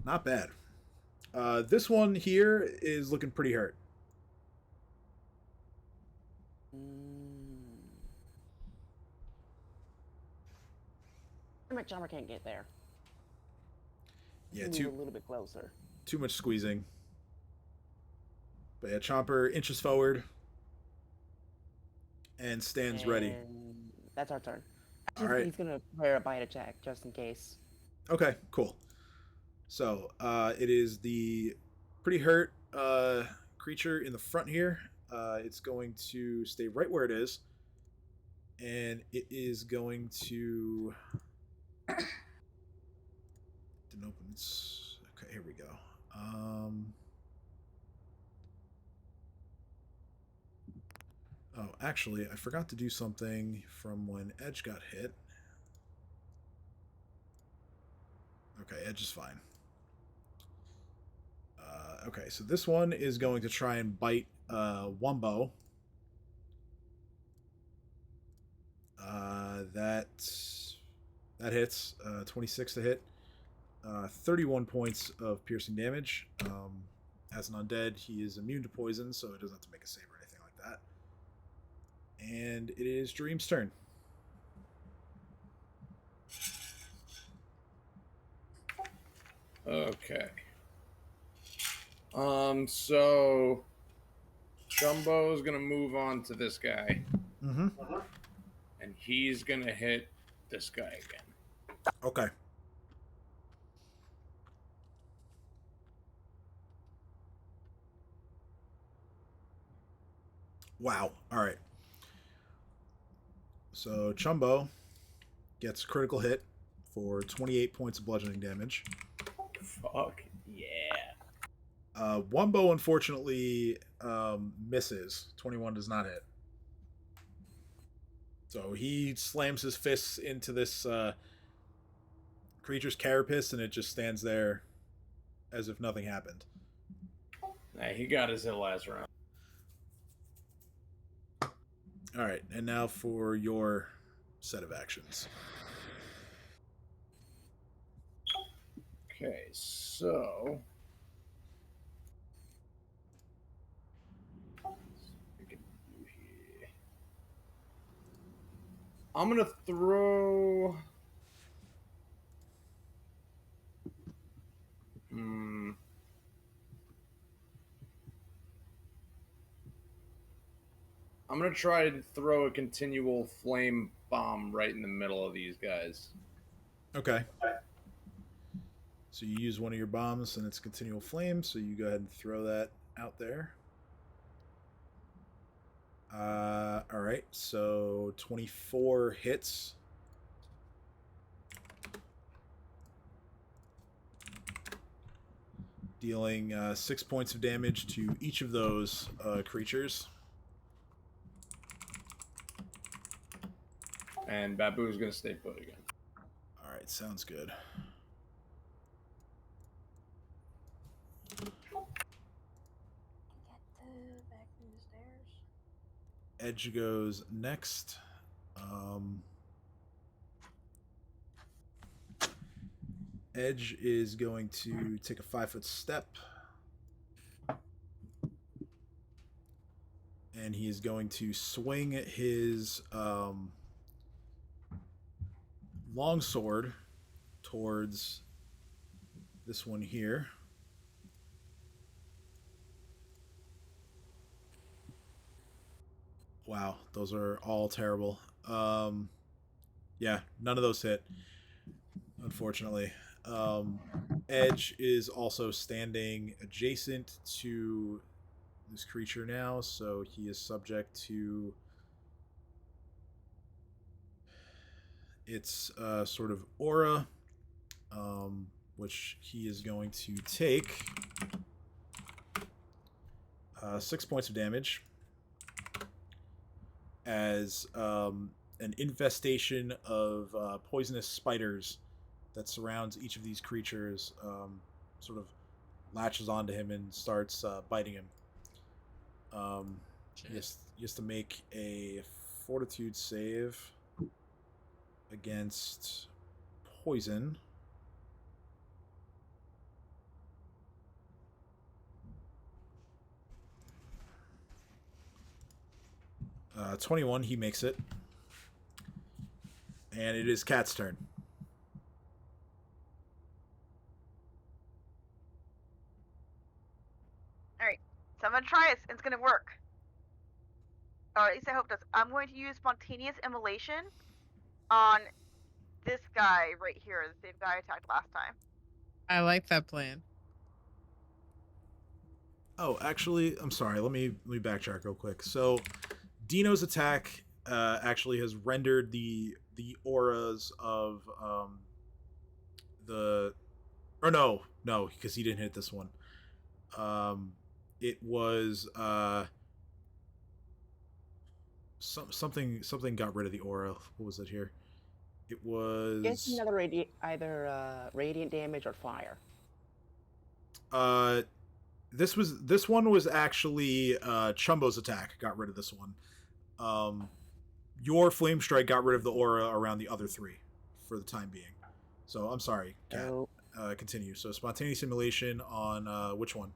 Not bad. This one here is looking pretty hurt. My Chomper can't get there. Yeah, Move a little bit closer. Too much squeezing. But yeah, Chomper inches forward and stands ready. That's our turn. All right. He's gonna prepare a bite attack just in case. Okay, cool. So it is the pretty hurt creature in the front here. It's going to stay right where it is, and it is going to. Didn't open its. Okay, here we go. Oh, actually, I forgot to do something from when Edge got hit. Okay, Edge is fine. Okay, so this one is going to try and bite Wumbo. That hits. 26 to hit. 31 points of piercing damage. As an undead, he is immune to poison, so it doesn't have to make a save or anything like that. And it is Dream's turn. Okay. So Jumbo's gonna move on to this guy. Mm-hmm. And he's gonna hit this guy again. Okay. Wow. All right. So Chumbo gets critical hit for 28 points of bludgeoning damage. Fuck yeah. Wumbo unfortunately misses. 21 does not hit. So he slams his fists into this creature's carapace, and it just stands there as if nothing happened. Nah, he got his hit last round. All right, and now for your set of actions. Okay, so I'm gonna throw. I'm gonna try to throw a continual flame bomb right in the middle of these guys. Okay. So you use one of your bombs, and it's continual flame. So you go ahead and throw that out there. All right. So 24 hits. Dealing 6 points of damage to each of those creatures. And Babu's gonna stay put again. All right, sounds good. Back from the stairs. Edge goes next. Edge is going to take a 5-foot step. And he is going to swing his longsword towards this one here. Wow, those are all terrible. Yeah, none of those hit, unfortunately. Edge is also standing adjacent to this creature now, so he is subject to its sort of aura, which he is going to take 6 points of damage as an infestation of poisonous spiders that surrounds each of these creatures sort of latches onto him and starts biting him. He has to make a fortitude save against poison. 21, he makes it. And it is Cat's turn. Alright, so I'm gonna try it. It's gonna work. Or at least I hope it does. I'm going to use spontaneous immolation on this guy right here, the same guy I attacked last time. I like that plan. Oh, actually, I'm sorry. Let me backtrack real quick. So, Dino's attack actually has rendered the auras of the, or no, because he didn't hit this one. It was something got rid of the aura. What was it here? It was It's another either radiant damage or fire. This one was actually Chumbo's attack got rid of this one. Your flame strike got rid of the aura around the other three for the time being. So I'm sorry, Kat. Oh. Continue. So spontaneous simulation on which one?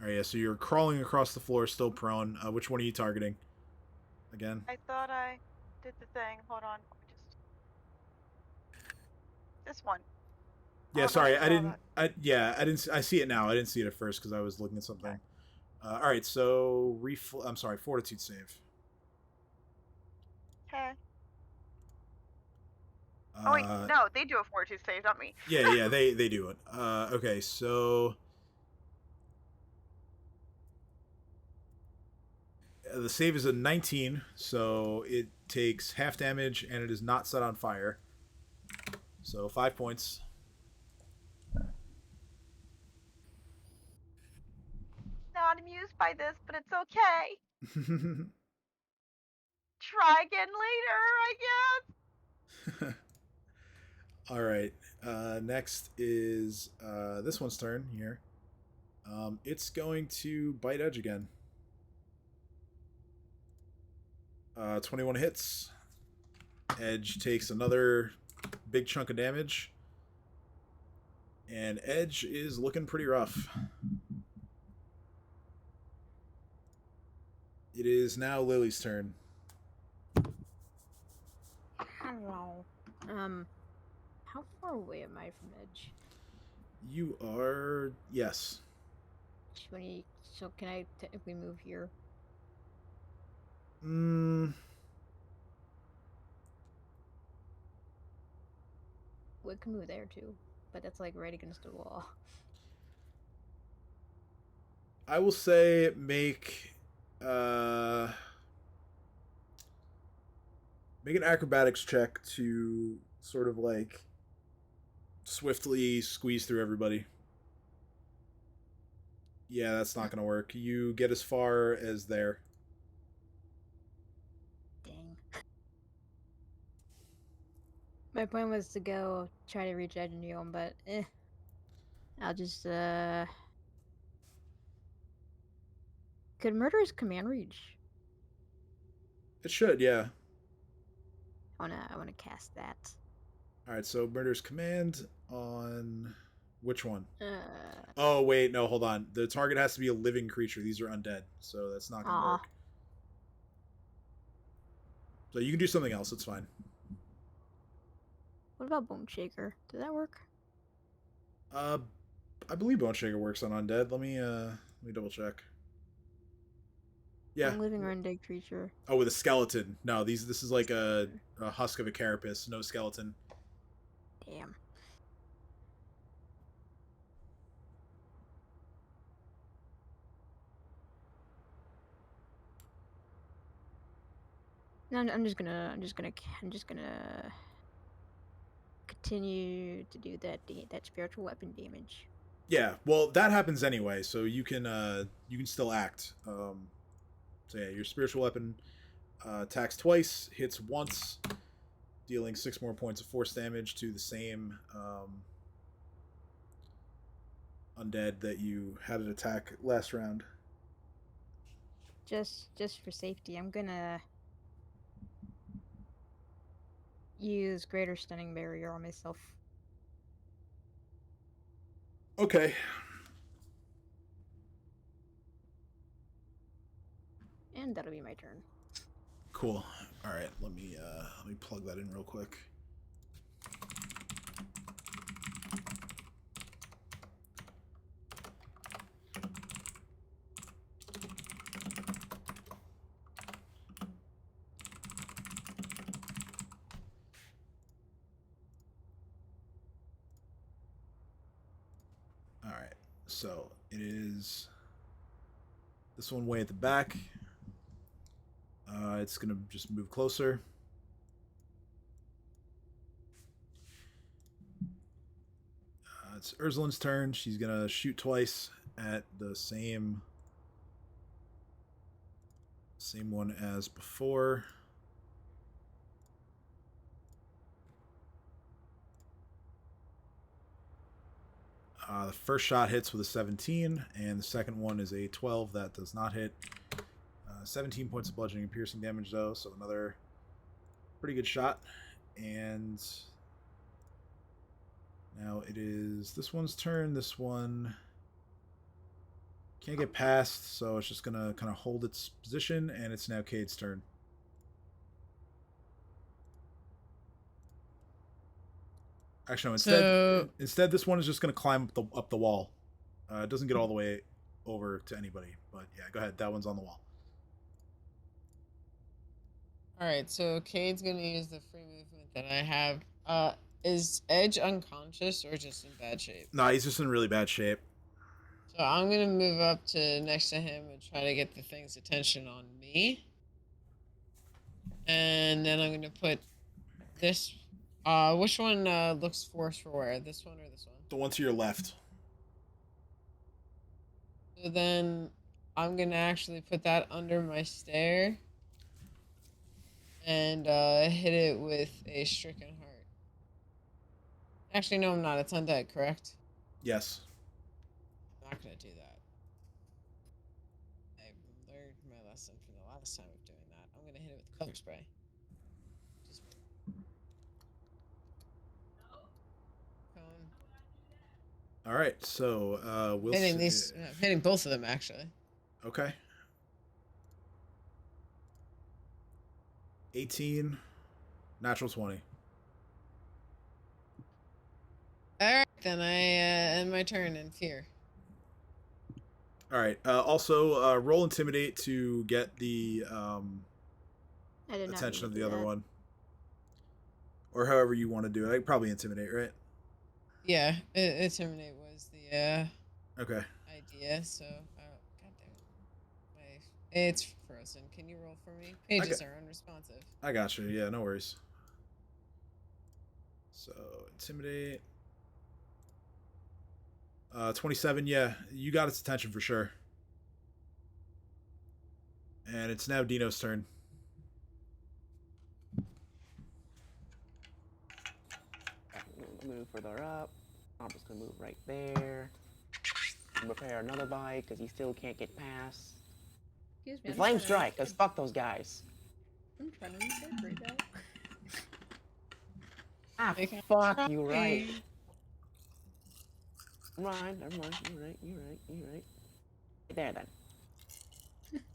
All right, yeah. So you're crawling across the floor, still prone. Which one are you targeting? Again. I thought I did the thing. Hold on. Let me just... This one. Yeah, Oh, sorry, no, I didn't. I see it now. I didn't see it at first because I was looking at something. Okay. All right, so I'm sorry, fortitude save. Okay. Oh wait, Uh, no, they do a fortitude save, not me. yeah, they do it. Okay, so the save is a 19, so it takes half damage and it is not set on fire. So 5 points. Not amused by this, but it's okay. Try again later, I guess. All right. Next is this one's turn here. It's going to bite Edge again. 21 hits. Edge takes another big chunk of damage. And Edge is looking pretty rough. It is now Lily's turn. Hello. How far away am I from Edge? You are... Yes. So can I technically move here? We can move there too, but that's like right against the wall. I will say make an acrobatics check to sort of like swiftly squeeze through everybody. Yeah, that's not gonna work. You get as far as there. Dang. My plan was to go try to reach Edge and Neon, but I'll just Could Murderous Command reach? It should, yeah. I wanna cast that. All right, so Murder's Command on which one? Uh. Oh wait, no, hold on. The target has to be a living creature. These are undead, so that's not gonna work. So you can do something else. It's fine. What about Bone Shaker? Does that work? I believe Bone Shaker works on undead. Let me double check. Yeah. Living or undead creature. Oh, with a skeleton. No, this is like a husk of a carapace. No skeleton. Damn. No, I'm just gonna continue to do that spiritual weapon damage. Yeah, well, that happens anyway, so you can still act. So yeah, your spiritual weapon attacks twice, hits once, dealing 6 more points of force damage to the same undead that you had an attack last round. Just for safety, I'm gonna use Greater Stunning Barrier on myself. Okay. And that'll be my turn. Cool. All right. Let me plug that in real quick. All right. So it is this one way at the back. It's gonna just move closer. It's Ursulin's turn. She's gonna shoot twice at the same one as before. The first shot hits with a 17, and the second one is a 12. That does not hit. 17 points of bludgeoning and piercing damage, though, so another pretty good shot. And now it is this one's turn. This one can't get past, so it's just going to kind of hold its position, and it's now Cade's turn. Actually, no, instead this one is just going to climb up the wall. It doesn't get all the way over to anybody, but yeah, go ahead. That one's on the wall. Alright, so Cade's gonna use the free movement that I have. Is Edge unconscious or just in bad shape? Nah, he's just in really bad shape. So I'm gonna move up to next to him and try to get the thing's attention on me. And then I'm gonna put this. Which one looks force for wear? This one or this one? The one to your left. So then I'm gonna actually put that under my stare and hit it with a stricken heart. Actually, no, I'm not. It's undead, correct? Yes. I'm not gonna do that. I learned my lesson from the last time of doing that. I'm gonna hit it with color spray. Just cone. All right, so we'll hitting these. Hitting both of them actually. Okay. 18, natural 20. Alright, then I end my turn in fear. All right. Also, roll intimidate to get the attention of the other one, or however you want to do it. I probably intimidate, right? Yeah, intimidate was the okay idea. So, goddamn, it's frozen. Can you roll for me? Pages are unresponsive. I got you. Yeah, no worries. So intimidate. 27, yeah, you got its attention for sure. And it's now Dino's turn. Move further up. I'm just gonna move right there. Repair another bike because he still can't get past. Excuse me. Flame strike, because fuck those guys. I'm trying to reset right now. Ah, fuck, you right. Never mind. You're right. There then.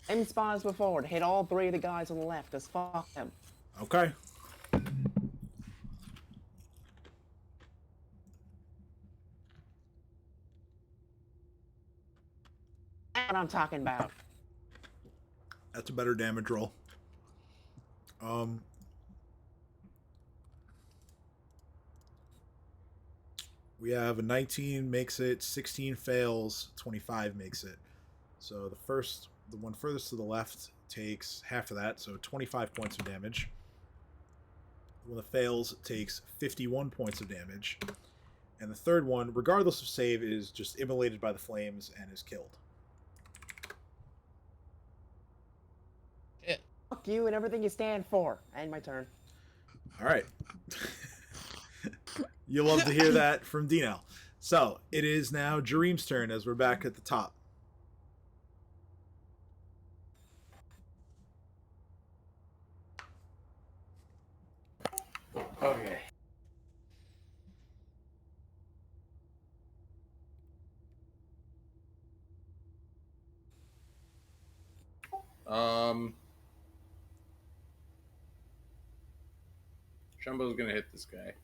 Same spot as before, to hit all three of the guys on the left, because fuck them. Okay. That's what I'm talking about. That's a better damage roll. We have a 19 makes it, 16 fails, 25 makes it. So the one furthest to the left takes half of that, so 25 points of damage. The one that fails takes 51 points of damage. And the third one, regardless of save, is just immolated by the flames and is killed. Fuck you and everything you stand for. And my turn. All right. You'll love to hear that from Dino. So it is now Jareem's turn as we're back at the top. Okay. Chumbo's gonna hit this guy.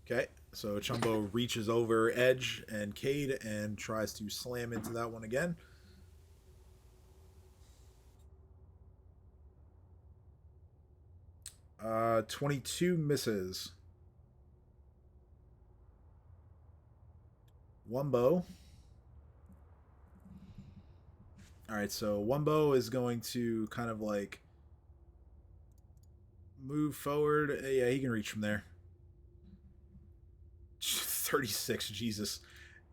Okay, so Chumbo reaches over Edge and Cade and tries to slam into that one again. 22 misses. Wumbo. Alright, so Wumbo is going to kind of like move forward. Yeah, he can reach from there. 36, Jesus.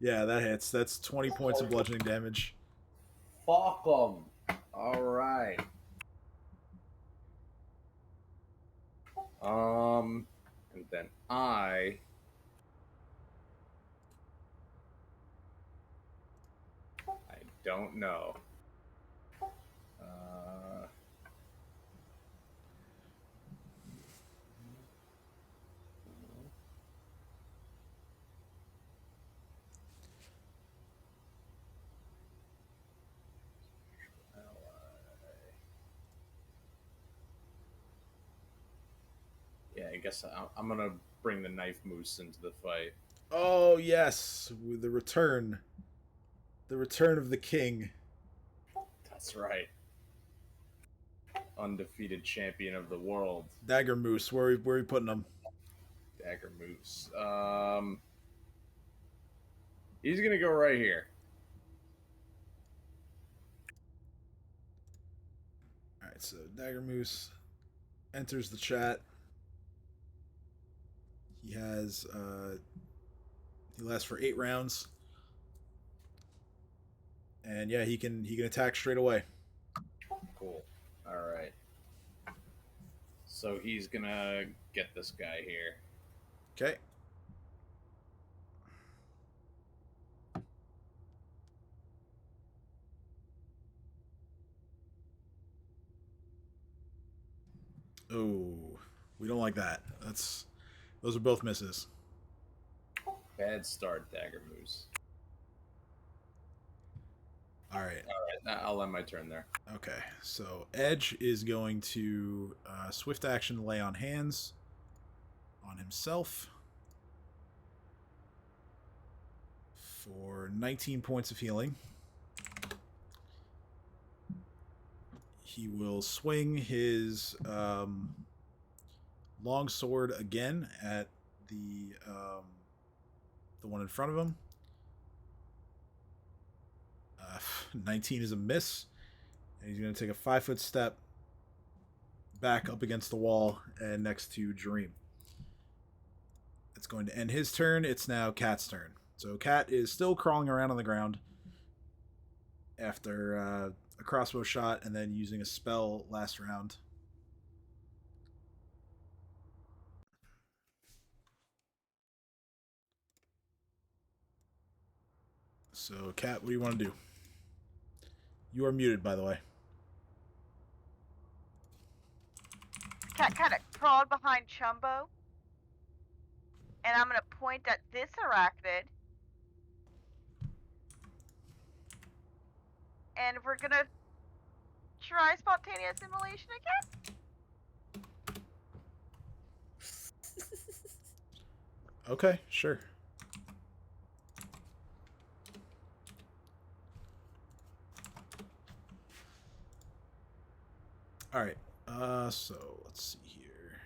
Yeah, that hits. That's 20 points of bludgeoning damage. Fuck him. Alright. And then I don't know. Yeah, I guess I'm gonna bring the knife moose into the fight. Oh, yes. The return. The return of the king. That's right. Undefeated champion of the world. Dagger Moose. Where are we putting him? Dagger Moose. He's gonna go right here. Alright, so Dagger Moose enters the chat. He has he lasts for 8 rounds. And yeah, he can attack straight away. Cool. Alright. So he's gonna get this guy here. Okay. Oh, we don't like that. Those are both misses. Bad start, Dagger Moose. All right. I'll end my turn there. Okay, so Edge is going to swift action lay on hands on himself for 19 points of healing. He will swing his long sword again at the one in front of him. 19 is a miss. And he's going to take a 5-foot step back up against the wall and next to Dream. It's going to end his turn. It's now Cat's turn. So Cat is still crawling around on the ground after a crossbow shot and then using a spell last round. So Cat, what do you want to do? You are muted, by the way. Cat kind of crawled behind Chumbo. And I'm going to point at this arachnid. And we're going to try spontaneous immolation again. Okay, sure. Alright, so let's see here.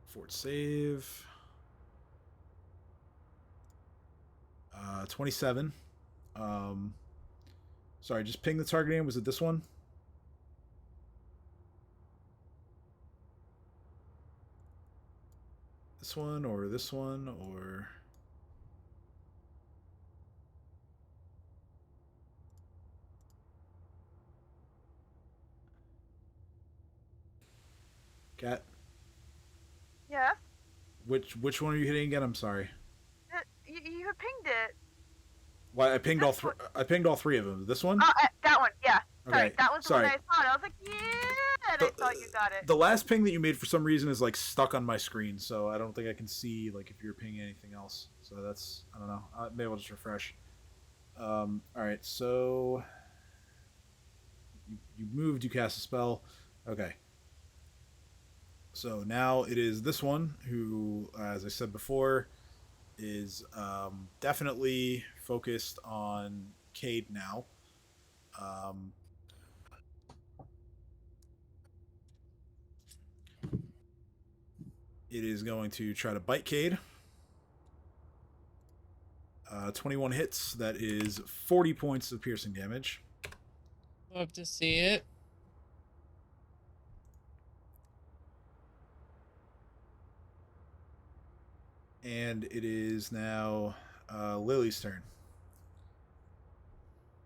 Fort save. 27. Sorry, just ping the target name. Was it this one? This one or this one or... Cat? Yes? Which one are you hitting again? I'm sorry. You pinged it. Why I pinged I pinged all 3 of them. This one? That one, yeah. Sorry, Okay, that was the sorry. one I saw. And I was like, yeah, and I thought you got it. The last ping that you made for some reason is like stuck on my screen, so I don't think I can see like if you're pinging anything else. So that's, I don't know. Maybe I'll just refresh. All right, so you moved. You cast a spell. Okay. So now it is this one who, as I said before, is definitely focused on Cade now. It is going to try to bite Cade. 21 hits. That is 40 points of piercing damage. Love to see it. And it is now Lily's turn.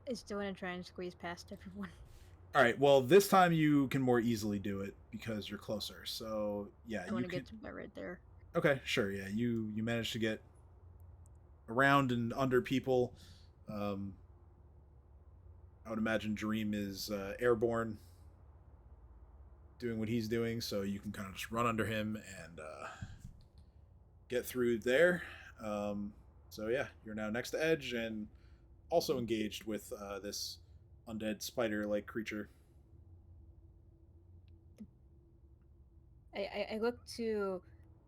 I still want to try and squeeze past everyone. All right. Well, this time you can more easily do it because you're closer. So yeah, I want to get to that right there. Okay, sure. Yeah, you managed to get around and under people. I would imagine Dream is airborne, doing what he's doing, so you can kind of just run under him and get through there. So yeah, you're now next to Edge and also engaged with this undead spider-like creature. I look to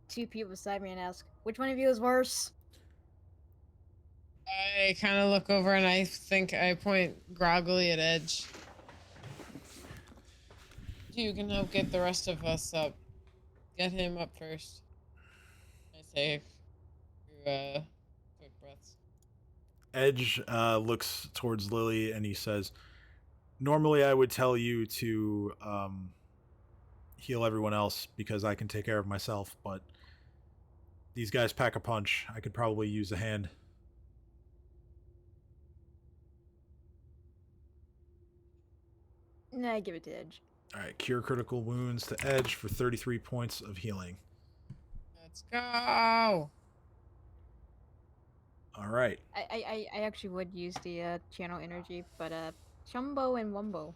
two people beside me and ask, which one of you is worse? I kind of look over and I think I point groggily at Edge. You can help get the rest of us up. Get him up first. I say through quick breaths. Edge looks towards Lily and he says, normally I would tell you to heal everyone else because I can take care of myself, but these guys pack a punch. I could probably use a hand. Nah, I give it to Edge. Alright, cure critical wounds to Edge for 33 points of healing. Let's go! Alright. I actually would use the channel energy, but Chumbo and Wumbo.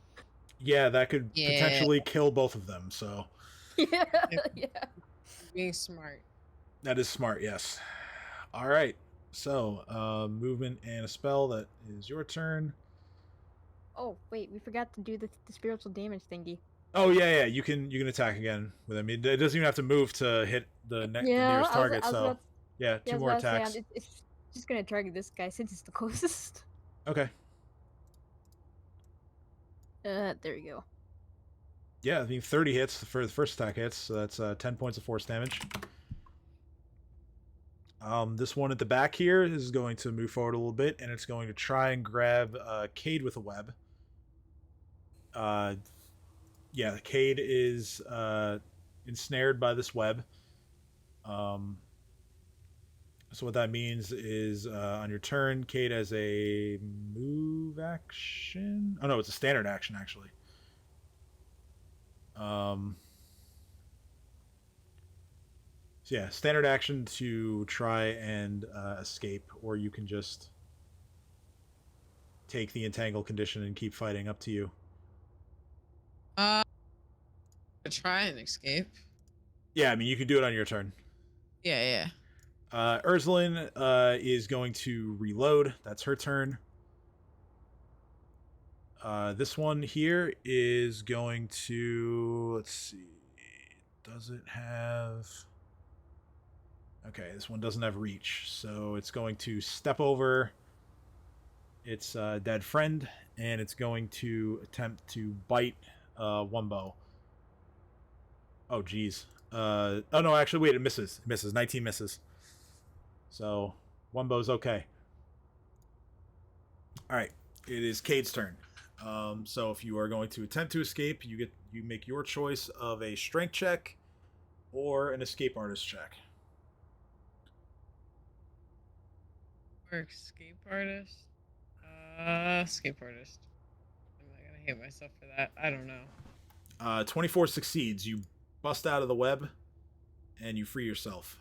Yeah, that could potentially kill both of them, so. Yeah, yeah. Being smart. That is smart, yes. Alright, so movement and a spell. That is your turn. Oh, wait, we forgot to do the spiritual damage thingy. Oh yeah, you can attack again with him. It doesn't even have to move to hit the nearest target. So yeah, two more attacks. It's just gonna target this guy since it's the closest. Okay. There we go. Yeah, I mean 30 hits for the first attack hits, so that's 10 points of force damage. This one at the back here is going to move forward a little bit, and it's going to try and grab Cade with a web. Yeah, Cade is ensnared by this web. So what that means is on your turn, Cade has a move action. Oh no, it's a standard action actually. So yeah, standard action to try and escape, or you can just take the entangle condition and keep fighting. Up to you. Try and escape. Yeah, I mean you can do it on your turn. Yeah. Ursuline is going to reload. That's her turn. This one here is going to, let's see, does it have... Okay, this one doesn't have reach, so it's going to step over its dead friend, and it's going to attempt to bite Wumbo. Oh, geez. Oh, no, actually, wait, it misses. It misses. 19 misses. So, Wumbo's okay. Alright, it is Cade's turn. So if you are going to attempt to escape, you make your choice of a strength check or an escape artist check. Or escape artist? Escape artist. Am I gonna hate myself for that? I don't know. 24 succeeds. You bust out of the web and you free yourself.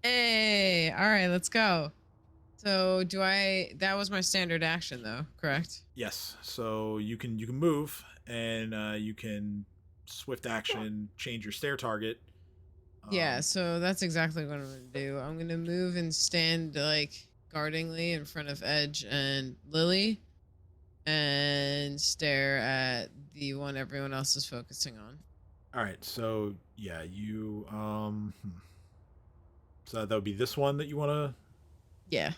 Hey, alright, let's go. So that was my standard action though, correct? Yes. So you can move and you can swift action change your stare target. Yeah, so that's exactly what I'm gonna do. I'm gonna move and stand like guardingly in front of Edge and Lily, and stare at the one everyone else is focusing on. All right, so yeah, you so that would be this one that you want to. Yeah.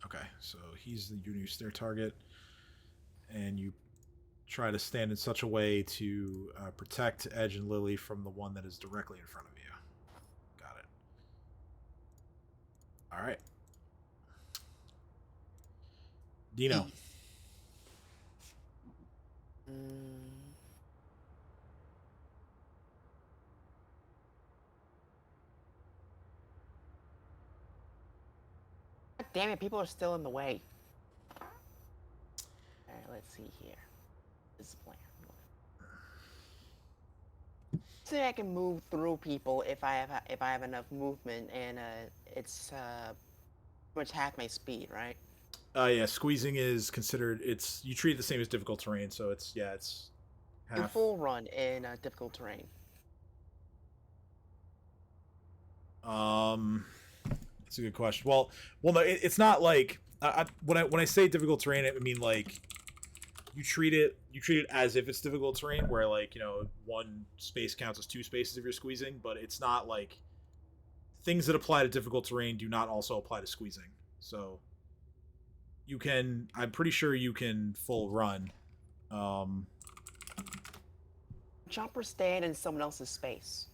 Okay, so he's your new stare target, and you try to stand in such a way to protect Edge and Lily from the one that is directly in front of you. Got it. All right, Dino. God damn it, people are still in the way. Alright, let's see here. This is the plan. Say I can move through people if I have enough movement, and it's much half my speed, right? Yeah, squeezing is considered. It's you treat it the same as difficult terrain, so it's Do half. full run in difficult terrain. It's a good question. Well, no, it's not like when I say difficult terrain, I mean like you treat it as if it's difficult terrain, where like one space counts as two spaces if you're squeezing, but it's not like things that apply to difficult terrain do not also apply to squeezing. So you can, I'm pretty sure you can full run. Chopper stand in someone else's space.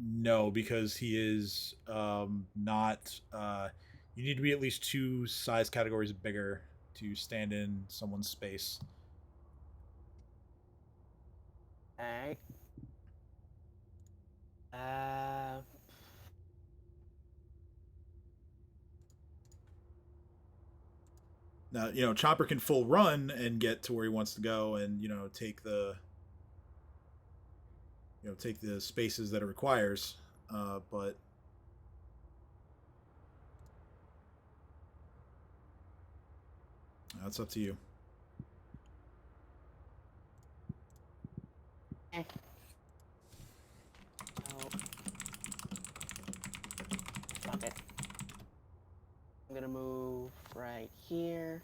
No, because he is not. You need to be at least two size categories bigger to stand in someone's space. Alright. Now, Chopper can full run and get to where he wants to go, and take the spaces that it requires. But that's up to you. Oh. Fuck it. I'm gonna move right here.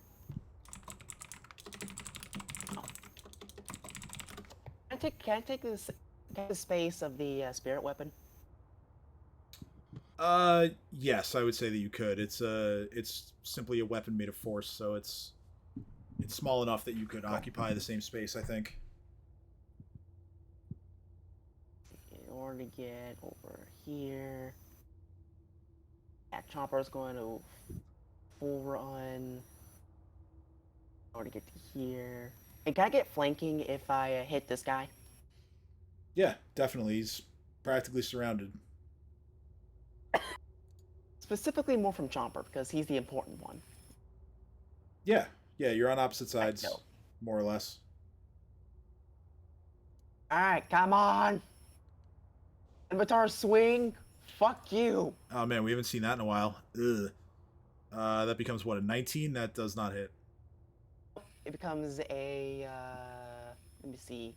Oh. Can I take this the space of the spirit weapon? Yes, I would say that you could. It's simply a weapon made of force, so it's small enough that you could occupy the same space, I think. In order to get over here, that Chopper's going to full run. In order to get to here. And can I get flanking if I hit this guy? Yeah, definitely. He's practically surrounded. Specifically more from Chomper, because he's the important one. Yeah, you're on opposite sides, more or less. Alright, come on! Avatar swing! Fuck you! Oh man, we haven't seen that in a while. Ugh. That becomes what, a 19? That does not hit. It becomes a, let me see.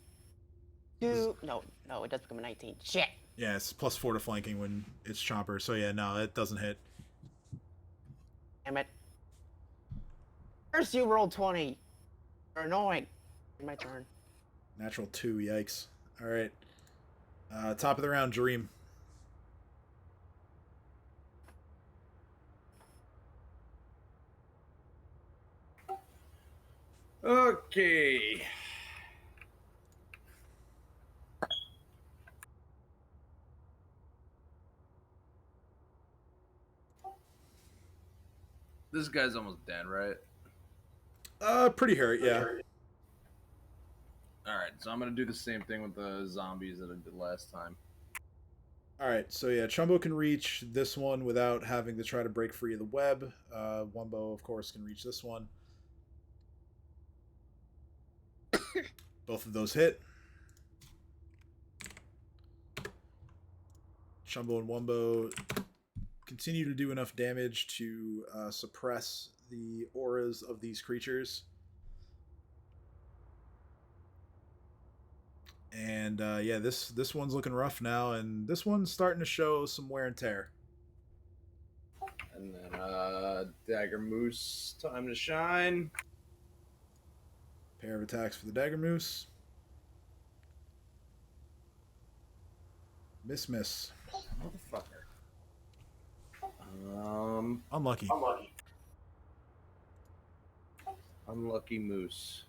No, it does become a 19. Shit! Yeah, it's +4 to flanking when it's Chomper, so yeah, no, it doesn't hit. Damn it. First you rolled 20. You're annoying. My turn. Natural 2, yikes. Alright. Top of the round, Dream. Okay. This guy's almost dead, right? Pretty hurt, yeah. Alright, so I'm gonna do the same thing with the zombies that I did last time. Alright, so yeah, Chumbo can reach this one without having to try to break free of the web. Wumbo, of course, can reach this one. Both of those hit. Chumbo and Wumbo continue to do enough damage to suppress the auras of these creatures. And yeah, this one's looking rough now, and this one's starting to show some wear and tear. And then Dagger Moose, time to shine. Pair of attacks for the Dagger Moose. Miss. Motherfucker. Unlucky. Unlucky Moose.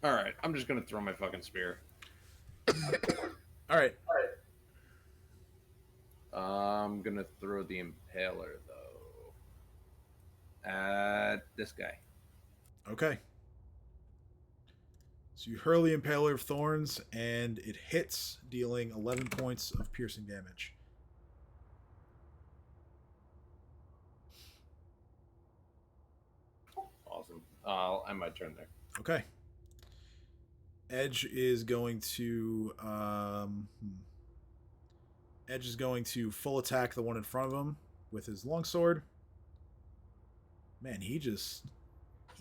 All right, I'm just gonna throw my fucking spear. All right. I'm gonna throw the Impaler though at this guy. Okay. So you hurl the Impaler of Thorns, and it hits, dealing 11 points of piercing damage. Awesome. I'll end my turn there. Okay. Edge is going to Edge is going to full attack the one in front of him with his longsword. Man, he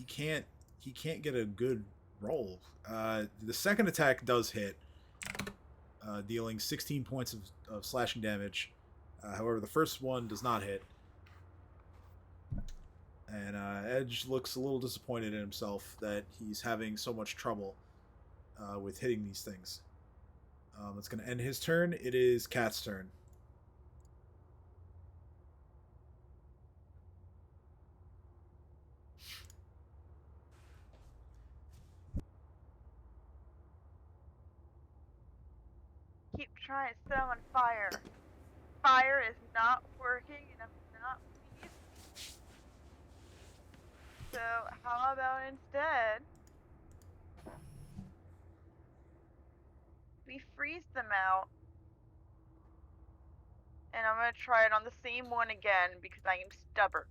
can't get a good roll. The second attack does hit, dealing 16 points of slashing damage. However, the first one does not hit. And Edge looks a little disappointed in himself that he's having so much trouble with hitting these things. It's going to end his turn. It is Cat's turn. Keep trying to set 'em on fire. Fire is not working, and I'm not pleased. So how about instead we freeze them out, and I'm gonna try it on the same one again because I am stubborn.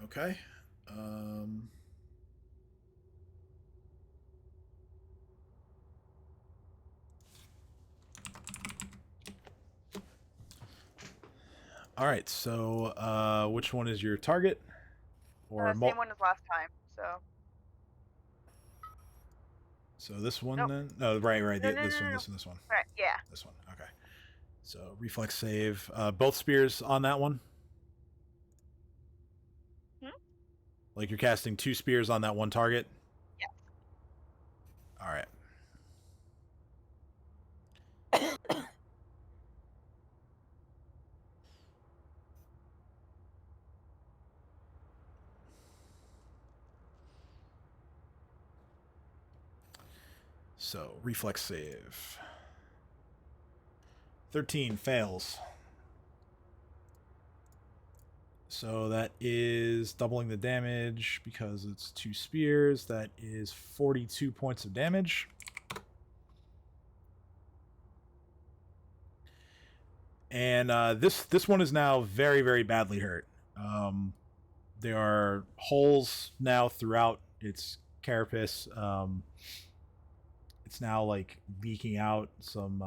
Okay. All right. So, which one is your target? Or Same one as last time. So this one Nope. then? No, right. No, This one. Right, yeah. This one. Okay. So reflex save. Both spears on that one. Like you're casting 2 spears on that one target. Yes. All right. So reflex save. 13 fails. So that is doubling the damage because it's 2 spears. That is 42 points of damage. And this one is now very, very badly hurt. There are holes now throughout its carapace. It's now like leaking out some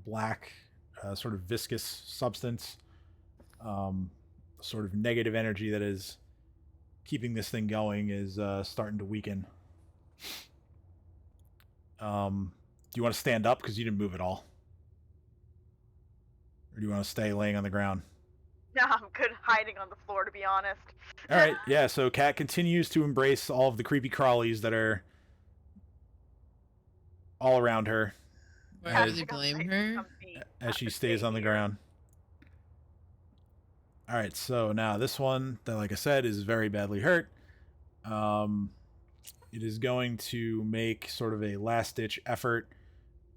black, sort of viscous substance. Sort of negative energy that is keeping this thing going is starting to weaken. Do you want to stand up because you didn't move at all? Or do you want to stay laying on the ground? No, I'm good hiding on the floor, to be honest. All right, yeah, so Kat continues to embrace all of the creepy crawlies that are all around her. Do I really blame her? As she stays on the ground. All right, so now this one, that, like I said, is very badly hurt. It is going to make sort of a last-ditch effort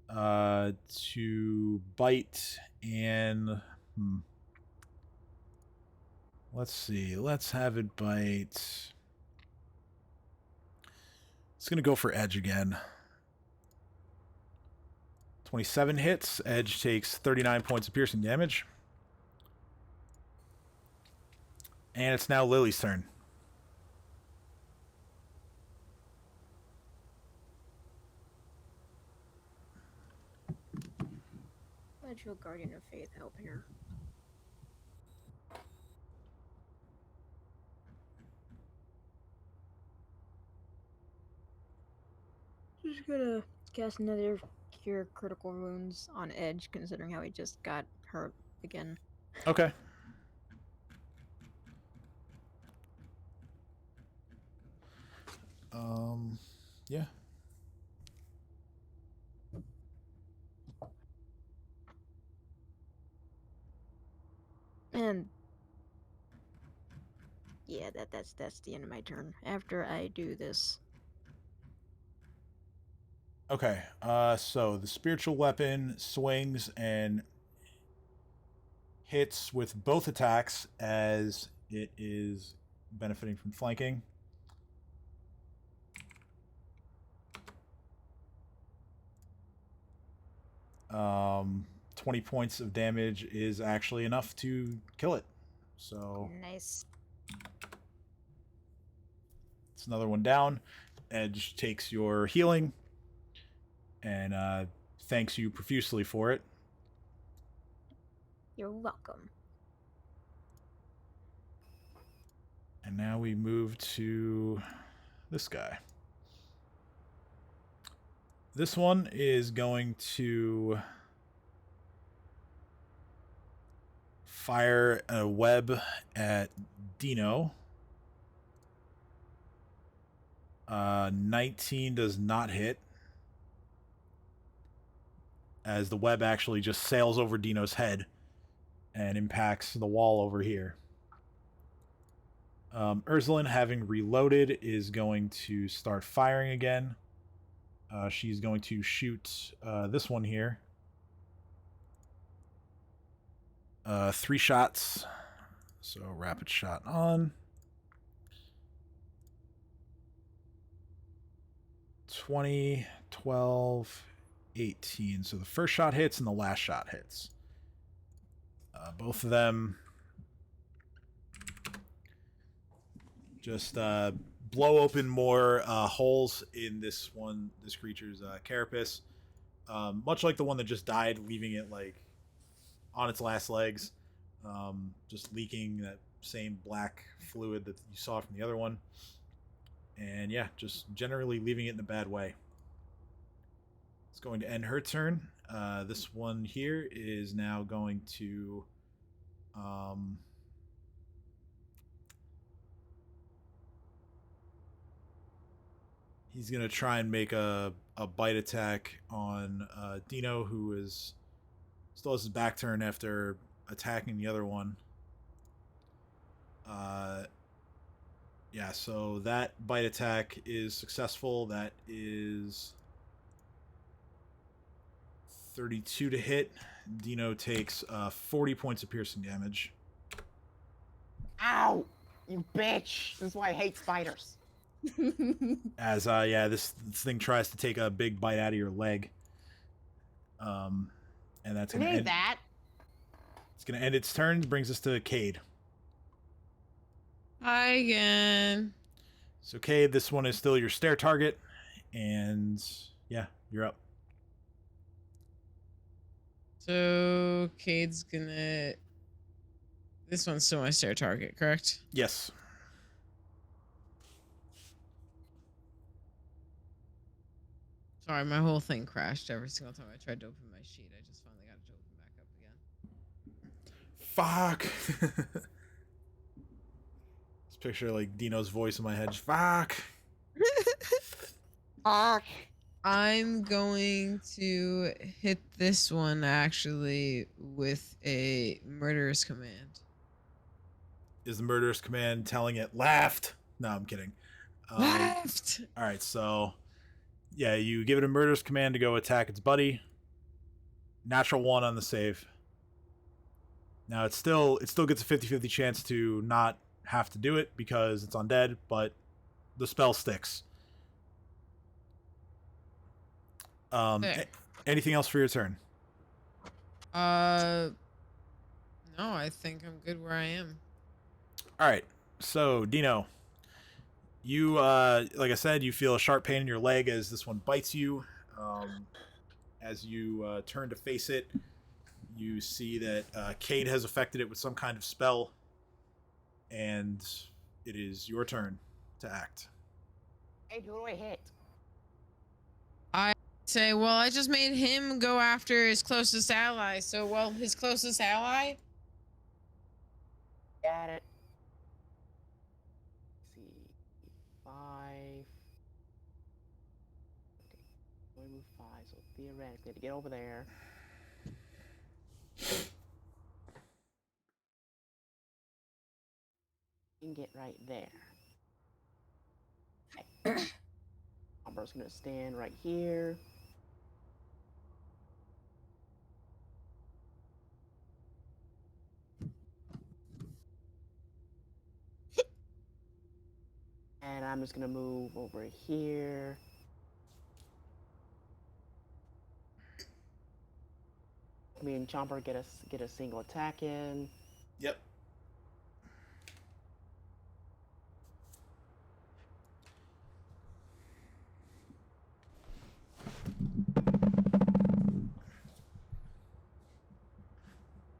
to bite and let's see. Let's have it bite. It's gonna go for Edge again. 27 hits. Edge takes 39 points of piercing damage. And it's now Lily's turn. Let your Guardian of Faith help here. Just gonna cast another Cure Critical Wounds on Edge, considering how he just got hurt again. Okay. Yeah. And yeah, that's the end of my turn. After I do this. Okay. So the spiritual weapon swings and hits with both attacks as it is benefiting from flanking. Um, 20 points of damage is actually enough to kill it. So Nice. it's another one down. Edge takes your healing and thanks you profusely for it. You're welcome. And now we move to this guy. This one is going to fire a web at Dino. 19 does not hit, as the web actually just sails over Dino's head and impacts the wall over here. Ursulin, having reloaded, is going to start firing again. She's going to shoot this one here. 3 shots. So rapid shot on. 20, 12, 18. So the first shot hits and the last shot hits. Both of them just blow open more holes in this creature's carapace. Much like the one that just died, leaving it like on its last legs, just leaking that same black fluid that you saw from the other one. And yeah, just generally leaving it in a bad way. It's going to end her turn. This one here is now going to he's going to try and make a bite attack on Dino, who is still has his back turn after attacking the other one. Yeah, so that bite attack is successful. That is 32 to hit. Dino takes 40 points of piercing damage. Ow! You bitch! This is why I hate spiders. As this thing tries to take a big bite out of your leg. And that's gonna end that. It's gonna end its turn. Brings us to Cade. Hi again. So Cade, this one is still your stare target, and yeah, you're up. So Cade's gonna. This one's still my stare target, correct? Yes. Sorry, my whole thing crashed every single time I tried to open my sheet. I just finally got it to open back up again. Fuck. This picture like Dino's voice in my head. Fuck. Fuck. I'm going to hit this one actually with a murderous command. Is the murderous command telling it laughed? No, I'm kidding. Left. All right, so yeah, you give it a murderous command to go attack its buddy. Natural 1 on the save. Now it still gets a 50-50 chance to not have to do it because it's undead, but the spell sticks. There. Anything else for your turn? No, I think I'm good where I am. All right. So, Dino, you like I said, you feel a sharp pain in your leg as this one bites you. As you turn to face it, you see that Cade has affected it with some kind of spell, and it is your turn to act. Hey, who do I hit? I say, well, I just made him go after his closest ally. So, well, his closest ally. Got it. Let's see. 5. Okay. So we move 5, so theoretically to get over there. You can get right there. Okay. Umber's gonna stand right here. And I'm just gonna move over here. Me and Chomper get a single attack in. Yep.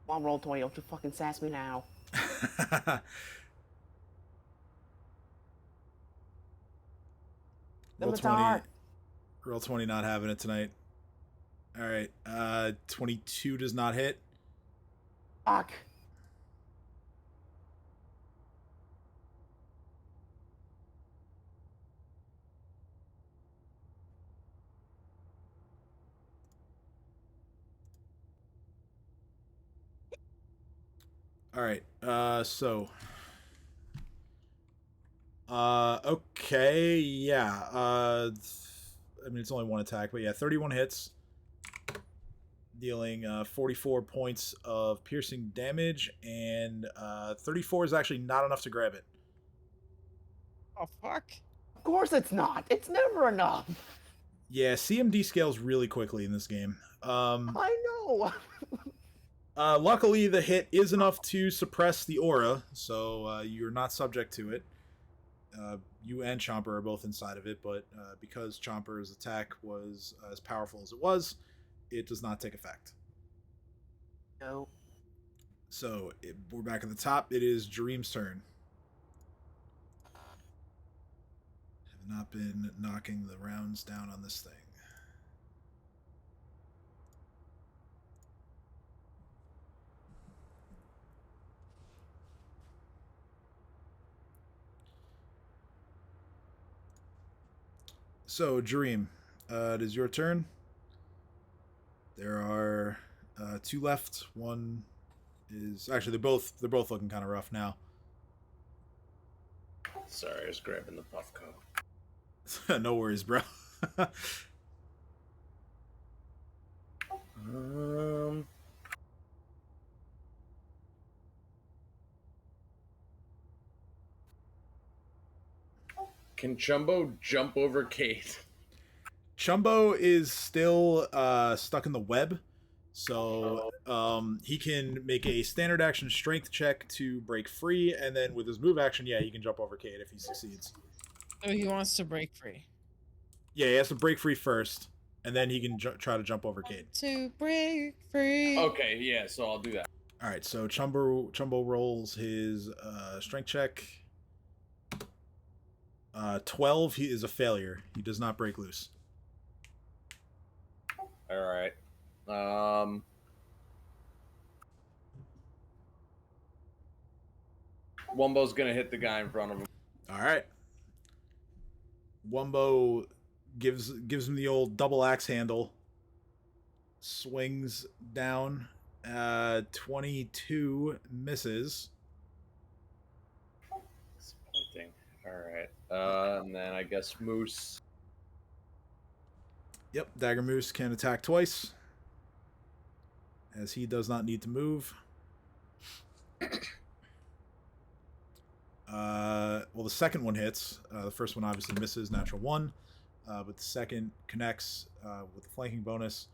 Come on, roll 20. Don't you fucking sass me now. Roll 20. Scimitar. Roll 20 not having it tonight. All right. 22 does not hit. Fuck. All right. Okay, yeah. I mean, it's only one attack, but yeah, 31 hits, dealing 44 points of piercing damage, and 34 is actually not enough to grab it. Oh, fuck. Of course it's not. It's never enough. Yeah, CMD scales really quickly in this game. I know. Luckily, the hit is enough to suppress the aura, so you're not subject to it. You and Chomper are both inside of it, but because Chomper's attack was as powerful as it was, it does not take effect. No. So we're back at the top. It is Dream's turn. Have not been knocking the rounds down on this thing. So, Dream, it is your turn. There are 2 left. One is actually they're both looking kind of rough now. Sorry, I was grabbing the puff coat. No worries, bro. Can Chumbo jump over Kate? Chumbo is still stuck in the web, so he can make a standard action strength check to break free, and then with his move action, yeah, he can jump over Kate if he succeeds. So he wants to break free. Yeah, he has to break free first, and then he can try to jump over Kate. To break free. Okay, yeah, so I'll do that. All right, so Chumbo rolls his strength check. 12, he is a failure. He does not break loose. All right. Wumbo's gonna hit the guy in front of him. All right. Wumbo gives him the old double axe handle. Swings down. 22 misses. Disappointing. All right. And then I guess Moose. Yep, Dagger Moose can attack twice. as he does not need to move. Well, the second one hits. The first one obviously misses, natural 1. But the second connects with the flanking bonus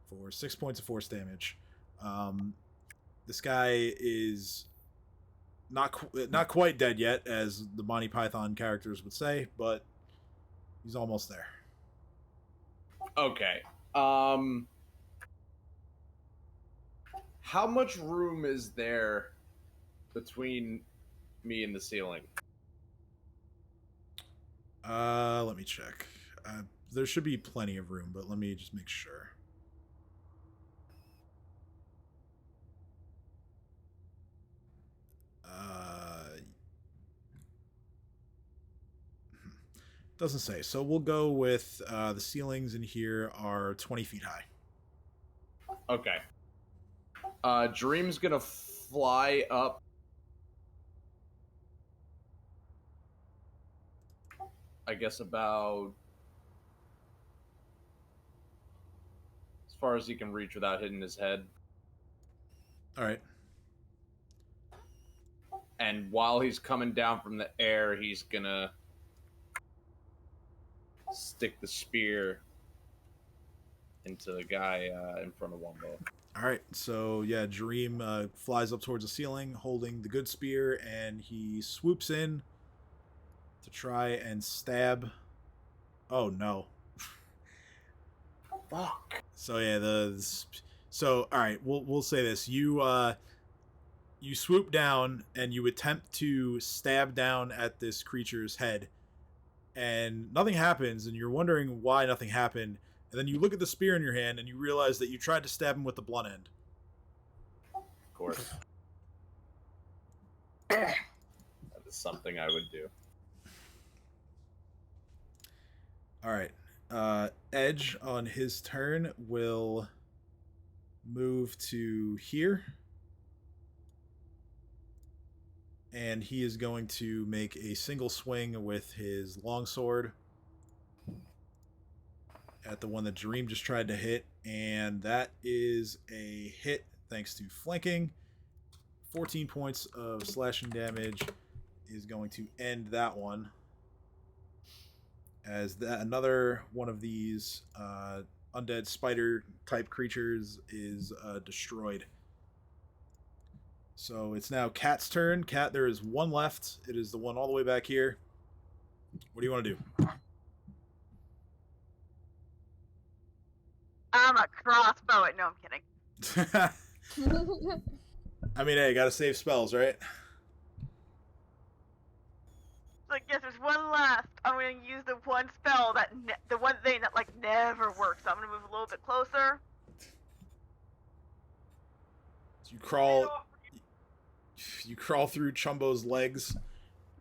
for 6 points of force damage. This guy is not quite dead yet, as the Monty Python characters would say, but he's almost there. Okay. How much room is there between me and the ceiling? Let me check. There should be plenty of room, but let me just make sure. Doesn't say. So we'll go with the ceilings in here are 20 feet high. Okay. Dream's gonna fly up. I guess about as far as he can reach without hitting his head. All right. And while he's coming down from the air, he's gonna stick the spear into the guy in front of Wumbo. All right. So yeah, Dream flies up towards the ceiling, holding the good spear, and he swoops in to try and stab. Oh no. Fuck. So yeah, so all right, we'll say this. You swoop down and you attempt to stab down at this creature's head, and nothing happens, and you're wondering why nothing happened. And then you look at the spear in your hand and you realize that you tried to stab him with the blunt end. Of course. That is something I would do. All right. Edge on his turn will move to here. And he is going to make a single swing with his longsword at the one that Dream just tried to hit. And that is a hit thanks to flanking. 14 points of slashing damage is going to end that one. As another one of these undead spider type creatures is destroyed. So it's now Cat's turn. Cat, there is one left. It is the one all the way back here. What do you want to do? I'm a crossbow it. No, I'm kidding. I mean, hey, gotta save spells, right? So I guess there's one left. I'm gonna use the one spell that the one thing that like never works. So I'm gonna move a little bit closer. So you crawl through Chumbo's legs,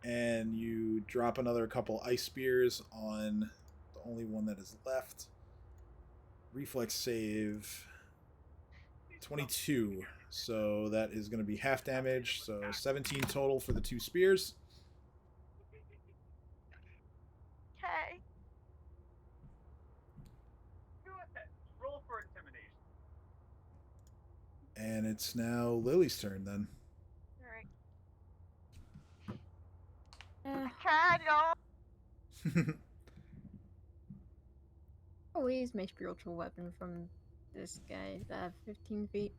and you drop another couple ice spears on the only one that is left. Reflex save 22, so that is going to be half damage, so 17 total for the 2 spears. Okay. Roll for intimidation. And it's now Lily's turn then. Alright. I tried it all. Always my spiritual weapon from this guy. 15 feet.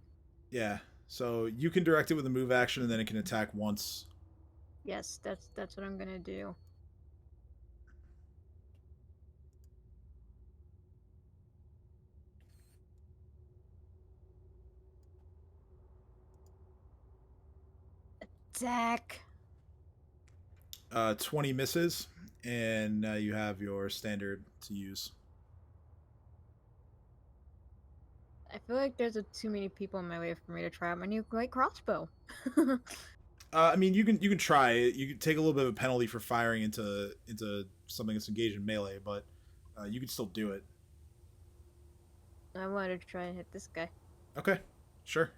Yeah, so you can direct it with a move action, and then it can attack once. Yes, that's what I'm gonna do. Attack. 20 misses, and now you have your standard to use. I feel like there's too many people in my way for me to try out my new light crossbow. I mean, you can try it. You can take a little bit of a penalty for firing into something that's engaged in melee, but you can still do it. I wanted to try and hit this guy. Okay, sure.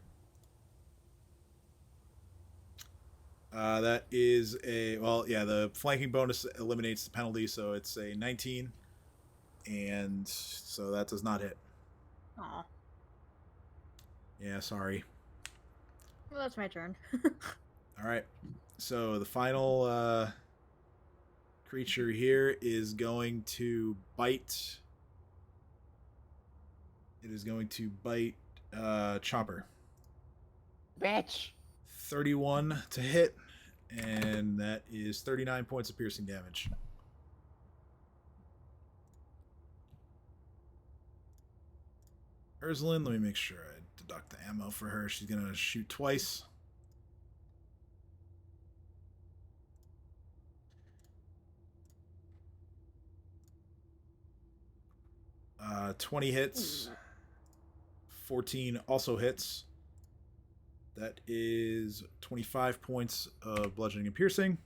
That is the flanking bonus eliminates the penalty, so it's a 19, and so that does not hit. Aw. Yeah, sorry. Well, that's my turn. All right. So the final creature here is going to bite. It is going to bite Chopper. Bitch. 31 to hit, and that is 39 points of piercing damage. Ursuline, let me make sure I deduct the ammo for her. She's going to shoot twice. 20 hits. 14 also hits. That is 25 points of bludgeoning and piercing,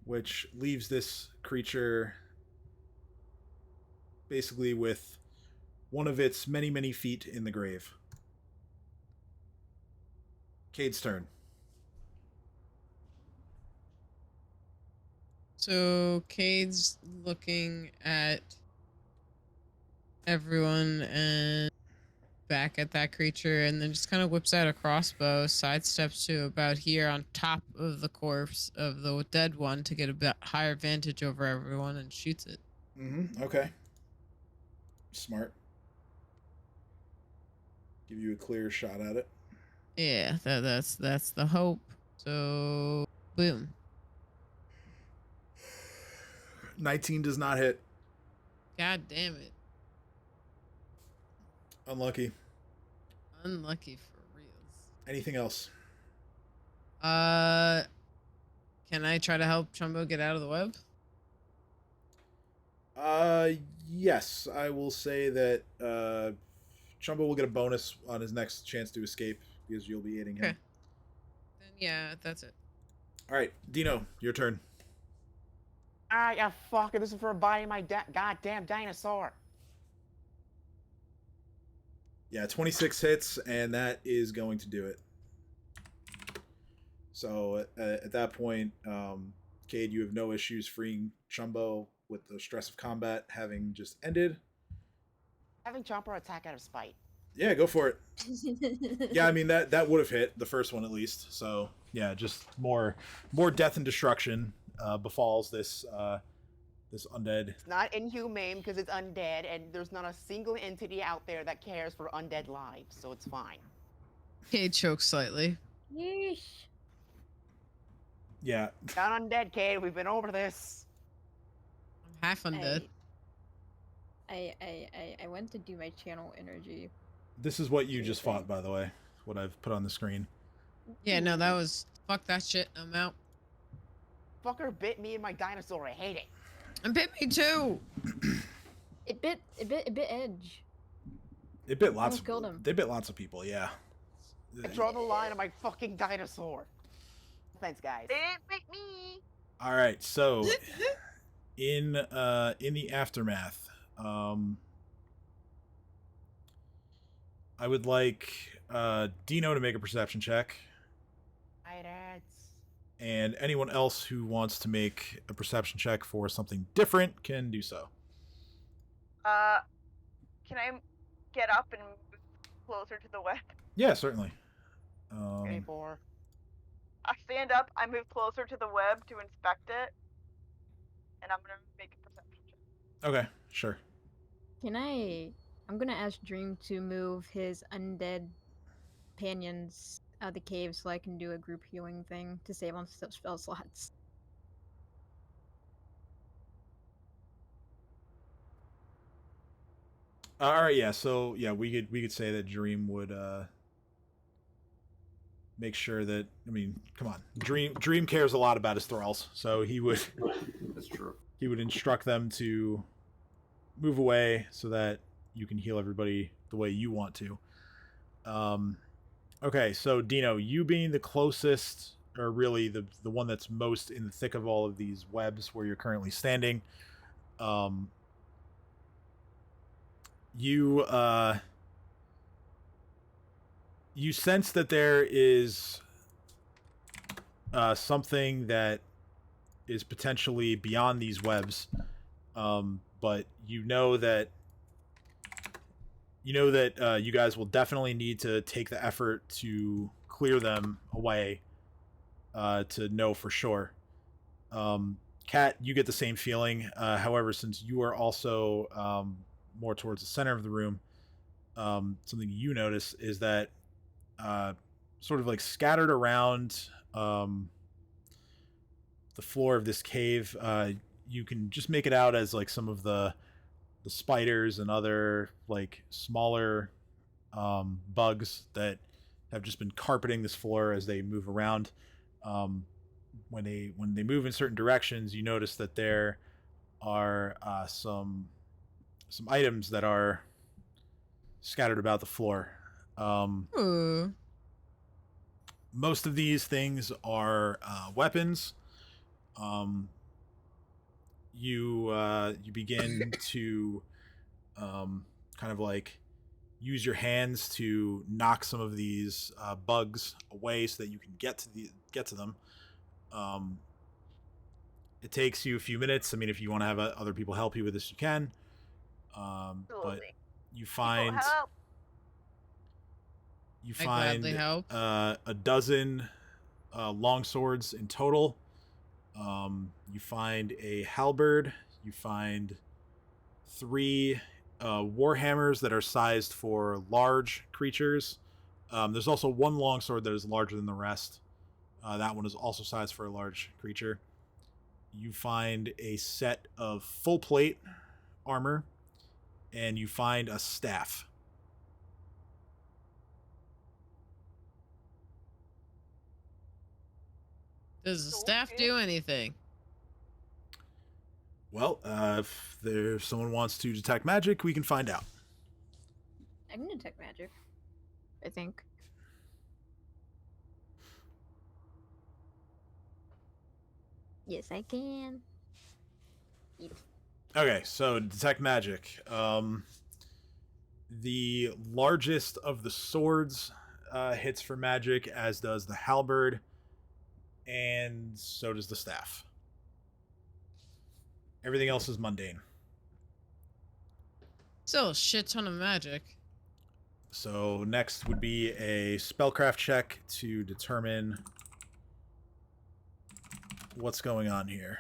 which leaves this creature basically with one of its many, many feet in the grave. Cade's turn. So Cade's looking at everyone and back at that creature, and then just kind of whips out a crossbow, sidesteps to about here on top of the corpse of the dead one to get a bit higher vantage over everyone, and shoots it. Okay. Smart. Give you a clear shot at it. Yeah, that's the hope. So, boom. 19 does not hit. God damn it. Unlucky. Unlucky for reals. Anything else? Can I try to help Chumbo get out of the web? Yes. I will say that Chumbo will get a bonus on his next chance to escape because you'll be aiding him. Okay. Then yeah, that's it. All right, Dino, your turn. Ah, yeah, fuck it. This is for biting my goddamn dinosaur. Yeah, 26 hits, and that is going to do it. So at that point, Cade, you have no issues freeing Chumbo with the stress of combat having just ended. Having Chomper attack out of spite. Yeah, go for it. Yeah, I mean that would have hit the first one at least. So yeah, just more death and destruction befalls this this undead. It's not inhumane because it's undead, and there's not a single entity out there that cares for undead lives, so it's fine. Cade chokes slightly. Yeesh. Yeah. Not undead, Cade. We've been over this. I'm half undead. I went to do my channel energy. This is what you just fought, by the way. What I've put on the screen. Yeah, no, that was fuck that shit. I'm out. Fucker bit me and my dinosaur. I hate it. And bit me too. It bit Edge. It bit lots Almost killed him. They bit lots of people, yeah. I draw the line on my fucking dinosaur. Thanks, guys. They didn't bite me. All right, so in the aftermath, I would like Dino to make a perception check. Hi, dads. And anyone else who wants to make a perception check for something different can do so. Can I get up and move closer to the web? Yeah, certainly. 24. I stand up, I move closer to the web to inspect it, and I'm gonna make a perception check. Okay, sure. I'm gonna ask Dream to move his undead companions out of the cave so I can do a group healing thing to save on spell slots. All right, yeah. So yeah, we could say that Dream would make sure that, I mean, come on, Dream cares a lot about his thralls, so he would. That's true. He would instruct them to move away so that you can heal everybody the way you want to. Okay, so Dino, you being the closest, or really the one that's most in the thick of all of these webs where you're currently standing, you sense that there is something that is potentially beyond these webs, but you know that You know that you guys will definitely need to take the effort to clear them away to know for sure. Kat, you get the same feeling. However, since you are also more towards the center of the room, something you notice is that sort of like scattered around the floor of this cave, you can just make it out as like some of the spiders and other like smaller bugs that have just been carpeting this floor as they move around. When they move in certain directions, you notice that there are some items that are scattered about the floor. Ooh. Most of these things are weapons. Um, you begin to kind of like use your hands to knock some of these bugs away so that you can get to them. It takes you a few minutes. I mean, if you want to have other people help you with this, you can. But Absolutely. you People find help. you I gladly find help. a dozen long swords in total. You find a halberd. You find 3 warhammers that are sized for large creatures. There's also 1 longsword that is larger than the rest. That one is also sized for a large creature. You find a set of full plate armor, and you find a staff. Does the staff do anything? Well, if someone wants to detect magic, we can find out. I can detect magic, I think. Yes, I can. Okay, so detect magic. The largest of the swords hits for magic, as does the halberd, and so does the staff. Everything else is mundane. Still a shit ton of magic. So next would be a spellcraft check to determine what's going on here.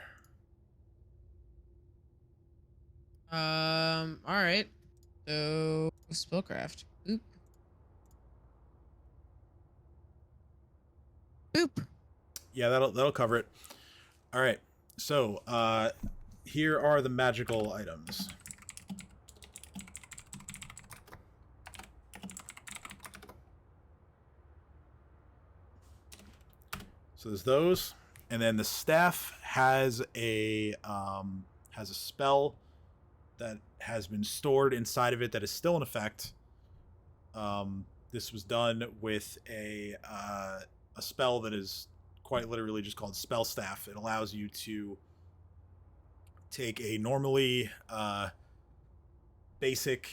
All right. So spellcraft. Boop. Boop. Yeah, that'll cover it. All right. So here are the magical items. So there's those, and then the staff has a spell that has been stored inside of it that is still in effect. This was done with a spell that is quite literally just called Spell Staff. It allows you to take a normally basic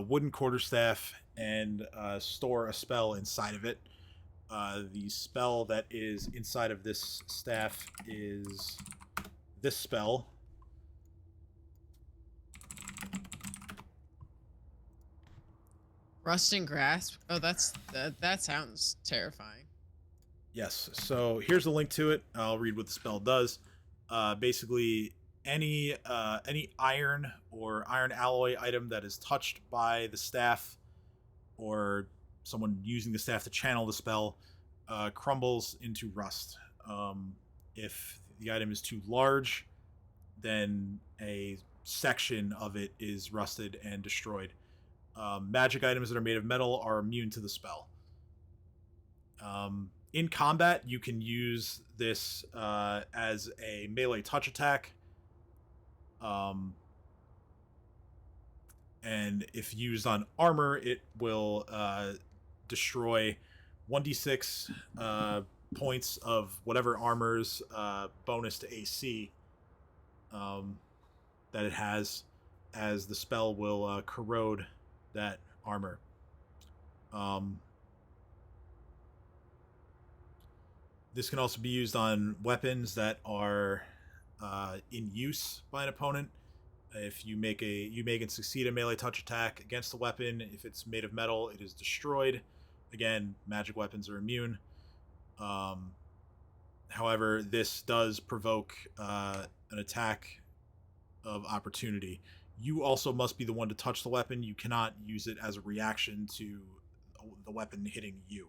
wooden quarterstaff and store a spell inside of it. The spell that is inside of this staff is this spell. Rust and grasp. Oh, that sounds terrifying. Yes. So here's a link to it. I'll read what the spell does. Basically, any iron or iron alloy item that is touched by the staff or someone using the staff to channel the spell crumbles into rust. If the item is too large, then a section of it is rusted and destroyed. Magic items that are made of metal are immune to the spell. In combat, you can use this as a melee touch attack. And if used on armor, it will destroy 1d6 points of whatever armor's bonus to AC that it has, as the spell will corrode that armor. This can also be used on weapons that are in use by an opponent. If you make it succeed a melee touch attack against the weapon, if it's made of metal, it is destroyed. Again, magic weapons are immune. However, this does provoke an attack of opportunity. You also must be the one to touch the weapon. You cannot use it as a reaction to the weapon hitting you.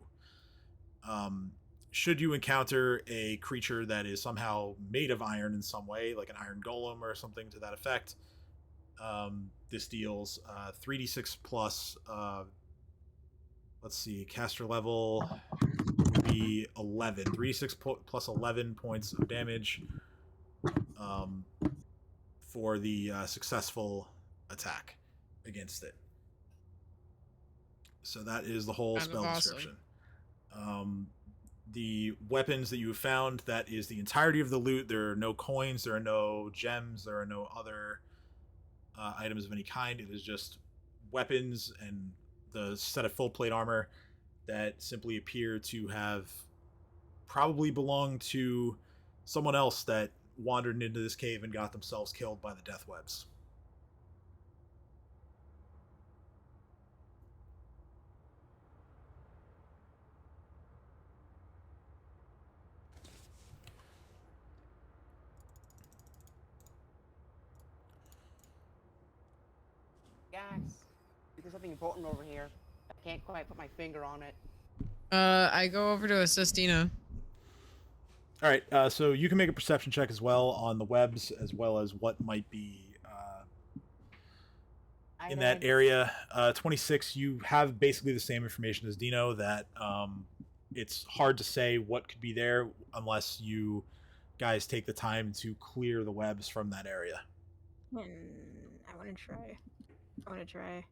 Should you encounter a creature that is somehow made of iron in some way, like an iron golem or something to that effect, this deals 3d6 plus, let's see, caster level would be 11. 3d6 plus 11 points of damage for the successful attack against it. So that is the whole spell description. The weapons that you have found, that is the entirety of the loot. There are no coins, there are no gems, there are no other items of any kind. It is just weapons and the set of full plate armor that simply appear to have probably belonged to someone else that wandered into this cave and got themselves killed by the death webs. Guys, there's something important over here. I can't quite put my finger on it. I go over to assist Dino. All right, so you can make a perception check as well on the webs, as well as what might be in that area. 26, you have basically the same information as Dino, that it's hard to say what could be there unless you guys take the time to clear the webs from that area. I want to try.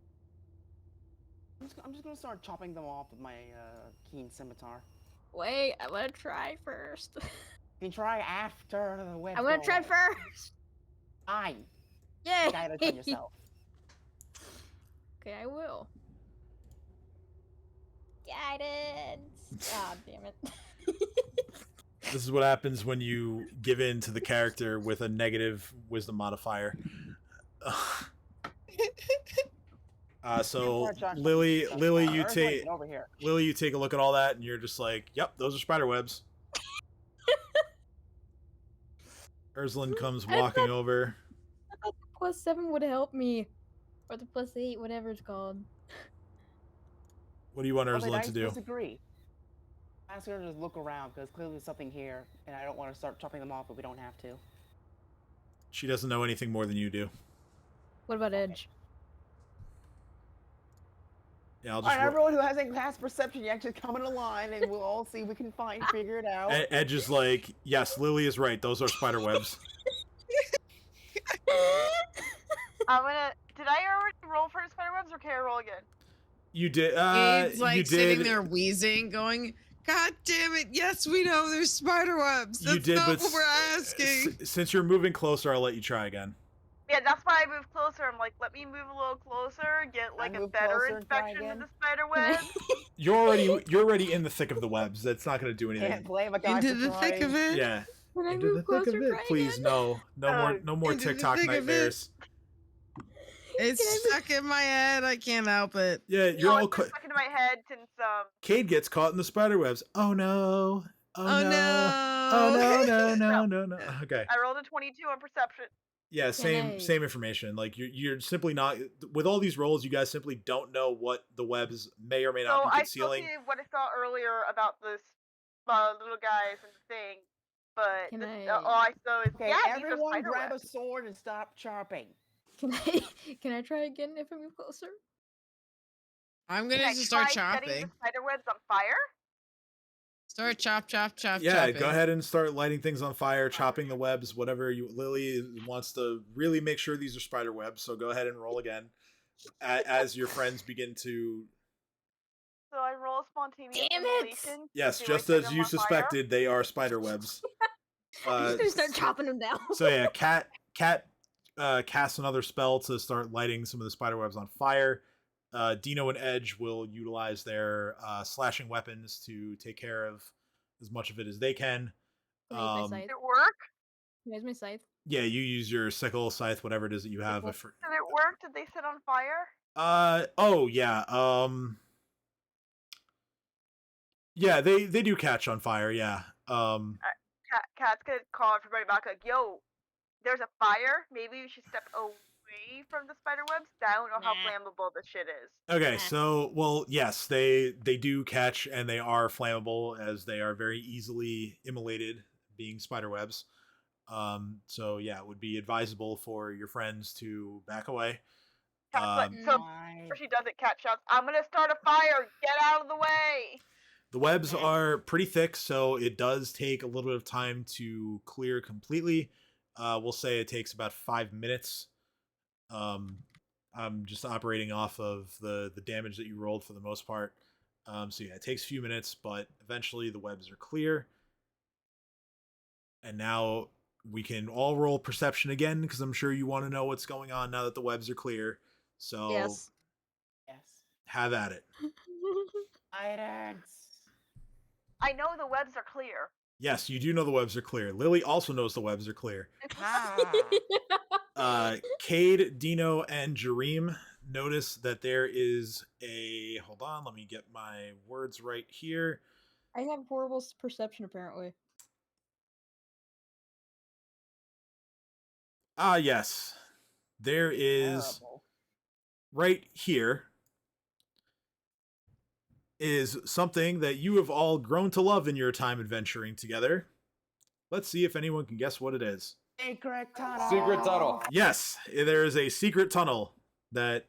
I'm just gonna start chopping them off with my keen scimitar. Wait, I want to try first. You can try after the web. I want to try first. Fine. Yeah. Guidance on yourself. Okay, I will. Guidance. Ah, damn it. This is what happens when you give in to the character with a negative wisdom modifier. So Lily, you take a look at all that, and you're just like, "Yep, those are spider webs." Urslan comes walking over. I thought the +7 would help me, or the +8, whatever it's called. What do you want Urslan to do? Disagree. I'm just gonna just look around because clearly there's something here, and I don't want to start chopping them off, but we don't have to. She doesn't know anything more than you do. What about Edge? Yeah, I'll just. Alright, everyone who has a class perception, you actually come in a line, and we'll all see if we can figure it out. Edge is like, yes, Lily is right. Those are spider webs. I'm gonna. Did I already roll for spider webs, or can I roll again? You did. It's like you did. sitting there wheezing, going, "God damn it! Yes, we know there's spider webs. That's not what we're asking." Since you're moving closer, I'll let you try again. Yeah, that's why I moved closer. I'm like, let me move a little closer, get like a better inspection of the spider webs. You're already in the thick of the webs. That's not going to do anything. Can't blame a guy Into for the trying. thick of it. Yeah. When I Into move the thick closer, of it, try please. again. No more Into the TikTok thick of it. nightmares. It's stuck in my head. I can't help it. Yeah, you're all. It's been stuck into my head since Cade gets caught in the spider webs. Oh no. Oh no. Oh no. Okay. I rolled a 22 on perception. Yeah, same information. Like you're simply not, with all these rolls, you guys simply don't know what the webs may or may not be concealing. So I spoke to what I saw earlier about this little guys and the thing, but all I saw is okay, everyone grab a sword and stop chopping. Can I try again if I move closer? I'm gonna just start chopping. Setting the spider webs on fire. Start chop. Yeah, chopping. go ahead and start lighting things on fire, chopping the webs, whatever you. Lily wants to really make sure these are spider webs, so go ahead and roll again, as your friends begin to. So I roll a spontaneous Damn immolation. Yes, just as you suspected, they are spider webs. I'm just gonna start chopping them down. So yeah, Cat casts another spell to start lighting some of the spider webs on fire. Dino and Edge will utilize their slashing weapons to take care of as much of it as they can. Can I use my scythe? Did it work? Can I use my scythe? Yeah, you use your sickle, scythe, whatever it is that you have. Did it work? Did they set on fire? Oh yeah. Yeah, they do catch on fire. Yeah. Cat's gonna call everybody back like, yo, there's a fire. Maybe you should step away from the spider webs. I don't know how flammable this shit is. Okay, so well, yes, they do catch and they are flammable as they are very easily immolated, being spider webs. So yeah, it would be advisable for your friends to back away. So before she does it, Cat shouts, "I'm gonna start a fire. Get out of the way!" The webs are pretty thick, so it does take a little bit of time to clear completely. We'll say it takes about 5 minutes. I'm just operating off of the damage that you rolled for the most part. So yeah, it takes a few minutes, but eventually the webs are clear. And now we can all roll perception again, because I'm sure you want to know what's going on now that the webs are clear. So Yes. have at it. I know the webs are clear. Yes, you do know the webs are clear. Lily also knows the webs are clear. Cade, Dino, and Jareem notice that there is a... Hold on, let me get my words right here. I have horrible perception, apparently. Ah, yes. There is... Right here is something that you have all grown to love in your time adventuring together. Let's see if anyone can guess what it is. Secret tunnel. Secret tunnel. Yes, there is a secret tunnel that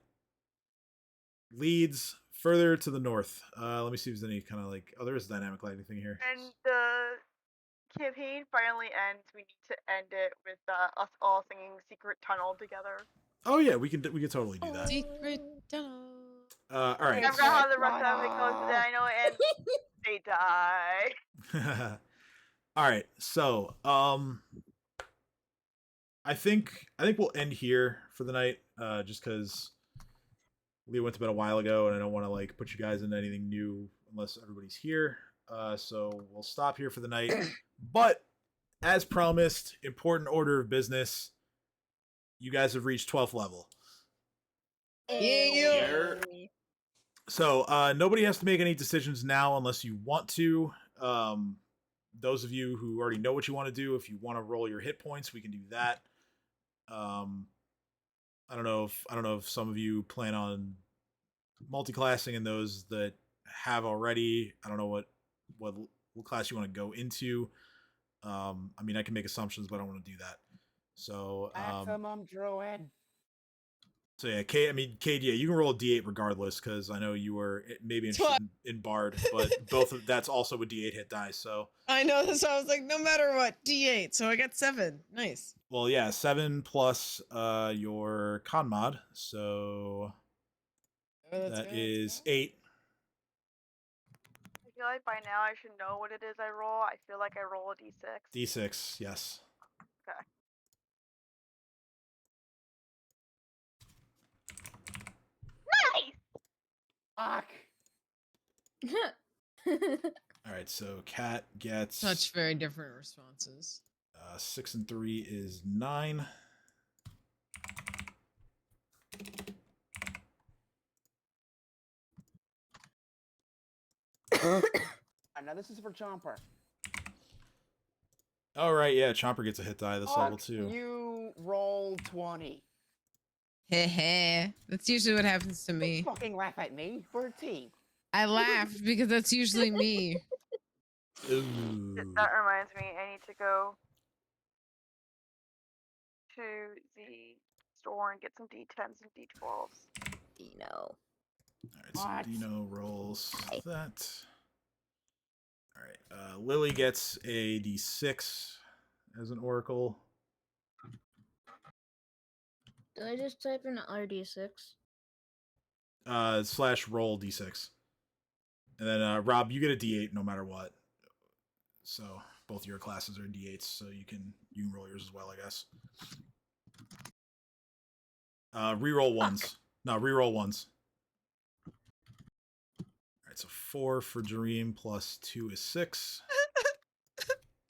leads further to the north. Let me see if there's any kind of like... Oh, there is dynamic lighting thing here. And the campaign finally ends. We need to end it with us all singing "Secret Tunnel" together. Oh yeah, we can totally do that. Secret tunnel. All right. I forgot how the rest of it goes, but then I know it ends. They die. All right. So, I think we'll end here for the night, just because Leah went to bed a while ago, and I don't want to like put you guys into anything new unless everybody's here. So we'll stop here for the night. But as promised, important order of business. You guys have reached 12th level. Yeah. So nobody has to make any decisions now unless you want to. Those of you who already know what you want to do, if you want to roll your hit points, we can do that. I don't know if some of you plan on multi-classing, and those that have already, I don't know what class you want to go into. I mean, I can make assumptions, but I don't want to do that. So Maximum druid. So yeah, Cade, yeah, you can roll a D8 regardless, because I know you were maybe interested in Bard, but that's also a D8 hit die. So I know this. I was like, no matter what, D8. So I got 7. Nice. Well, yeah, 7 plus your con mod, so that is 8. I feel like by now I should know what it is I roll. I feel like I roll a D6. D6, yes. Okay. Nice! Fuck! Alright, so Cat gets... Such very different responses. 6 and 3 is 9. Now this is for Chomper. Oh, right, yeah, Chomper gets a hit die this level, too. You roll 20. Heh. That's usually what happens to me. Don't fucking laugh at me. We're a team. I laughed because that's usually me. Ooh. That reminds me, I need to go to the store and get some D10s and D12s. Dino. Alright, so Dino rolls that. Alright, Lily gets a D6 as an oracle. Did I just type in RD6? / roll D6. And then, Rob, you get a D8 no matter what. So, both your classes are D8s, so you can roll yours as well, I guess. Reroll ones. No, reroll ones. Alright, so 4 for Jareem plus 2 is 6.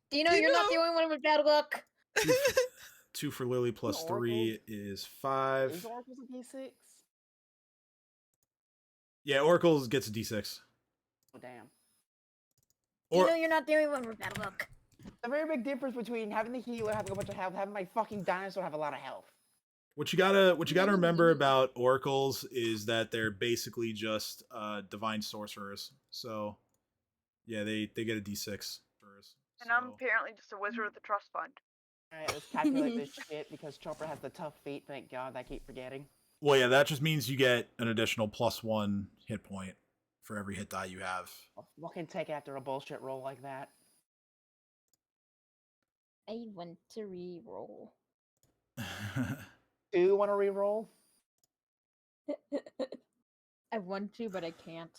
Dino, you're not the only one with bad luck. 2 for Lily plus 3 is 5. Is Oracle's a D6? Yeah, Oracles gets a D6. Oh damn. You know you're not the only one with bad luck. A very big difference between having the healer having a bunch of health, having my fucking dinosaur have a lot of health. What you gotta remember about oracles is that they're basically just divine sorcerers. So yeah, they get a D6 first. And I'm apparently just a wizard with a trust fund. Alright, let's calculate this shit because Chopper has the tough feat, thank God, I keep forgetting. Well, yeah, that just means you get an additional +1 hit point for every hit die you have. What can take after a bullshit roll like that? I want to re-roll. Do you want to re-roll? I want to, but I can't.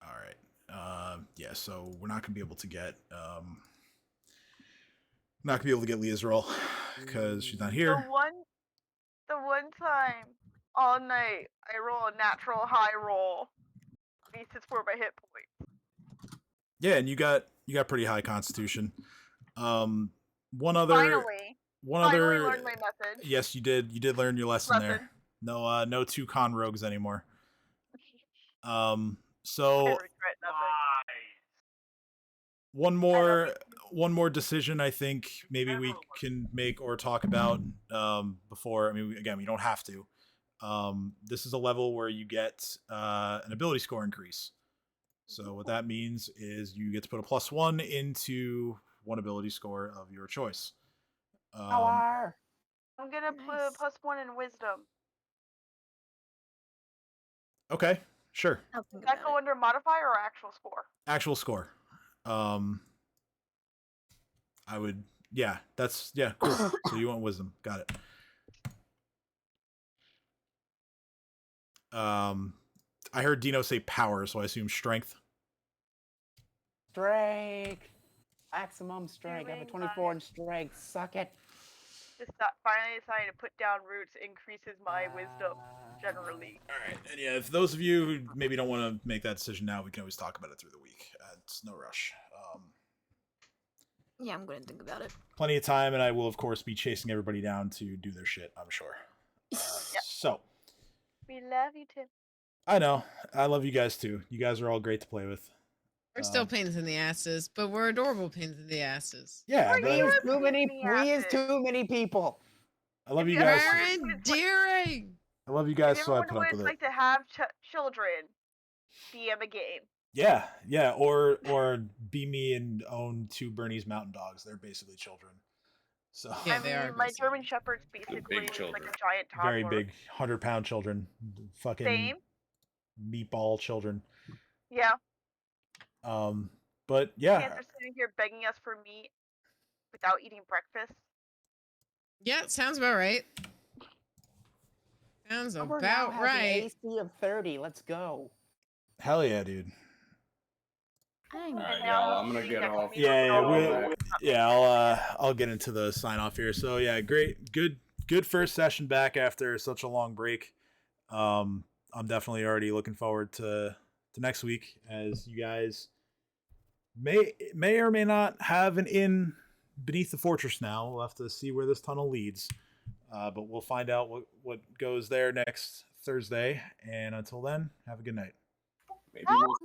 All right. Yeah, so we're not gonna be able to get Leah's roll because she's not here. The one time all night I roll a natural high roll. D6 my hit point. Yeah, and you got pretty high constitution. One other Finally learned my message. Yes, you did. You did learn your lesson there. No 2 con rogues anymore. So I regret nothing. one more decision I think maybe we can make or talk about before. I mean, again, we don't have to. This is a level where you get an ability score increase. So what that means is you get to put a +1 into one ability score of your choice. Power! I'm gonna put a +1 in wisdom. Okay, sure. Does that go under modifier or actual score? Actual score. I would, yeah, cool. So you want wisdom. Got it. I heard Dino say power, so I assume strength. Strength! Maximum strength. I have a 24 in strength. Suck it. Finally deciding to put down roots increases my wisdom generally. Alright, and yeah, if those of you who maybe don't want to make that decision now, we can always talk about it through the week. It's no rush. Yeah, I'm going to think about it. Plenty of time, and I will, of course, be chasing everybody down to do their shit, I'm sure. Yep. So. We love you, Tim. I know. I love you guys, too. You guys are all great to play with. We're still pains in the asses, but we're adorable pains in the asses. Yeah, we is too many people. I love you guys. Very endearing. I love you guys, so I put up with it. If everyone would like to have children, DM a game. Yeah, or be me and own 2 Bernese Mountain Dogs. They're basically children. So yeah, they are. My German Shepherd's basically like a giant toddler. Very big, 100-pound children. Fucking Same. Meatball children. Yeah. But yeah. You guys are sitting here begging us for meat without eating breakfast. Yeah, sounds about right. Sounds about right. AC of 30. Let's go. Hell yeah, dude. Alright, y'all, I'm gonna get off. I'll get into the sign off here. So yeah, good first session back after such a long break. I'm definitely already looking forward to next week, as you guys may or may not have an inn beneath the fortress now. We'll have to see where this tunnel leads, but we'll find out what goes there next Thursday. And until then, have a good night. Maybe we'll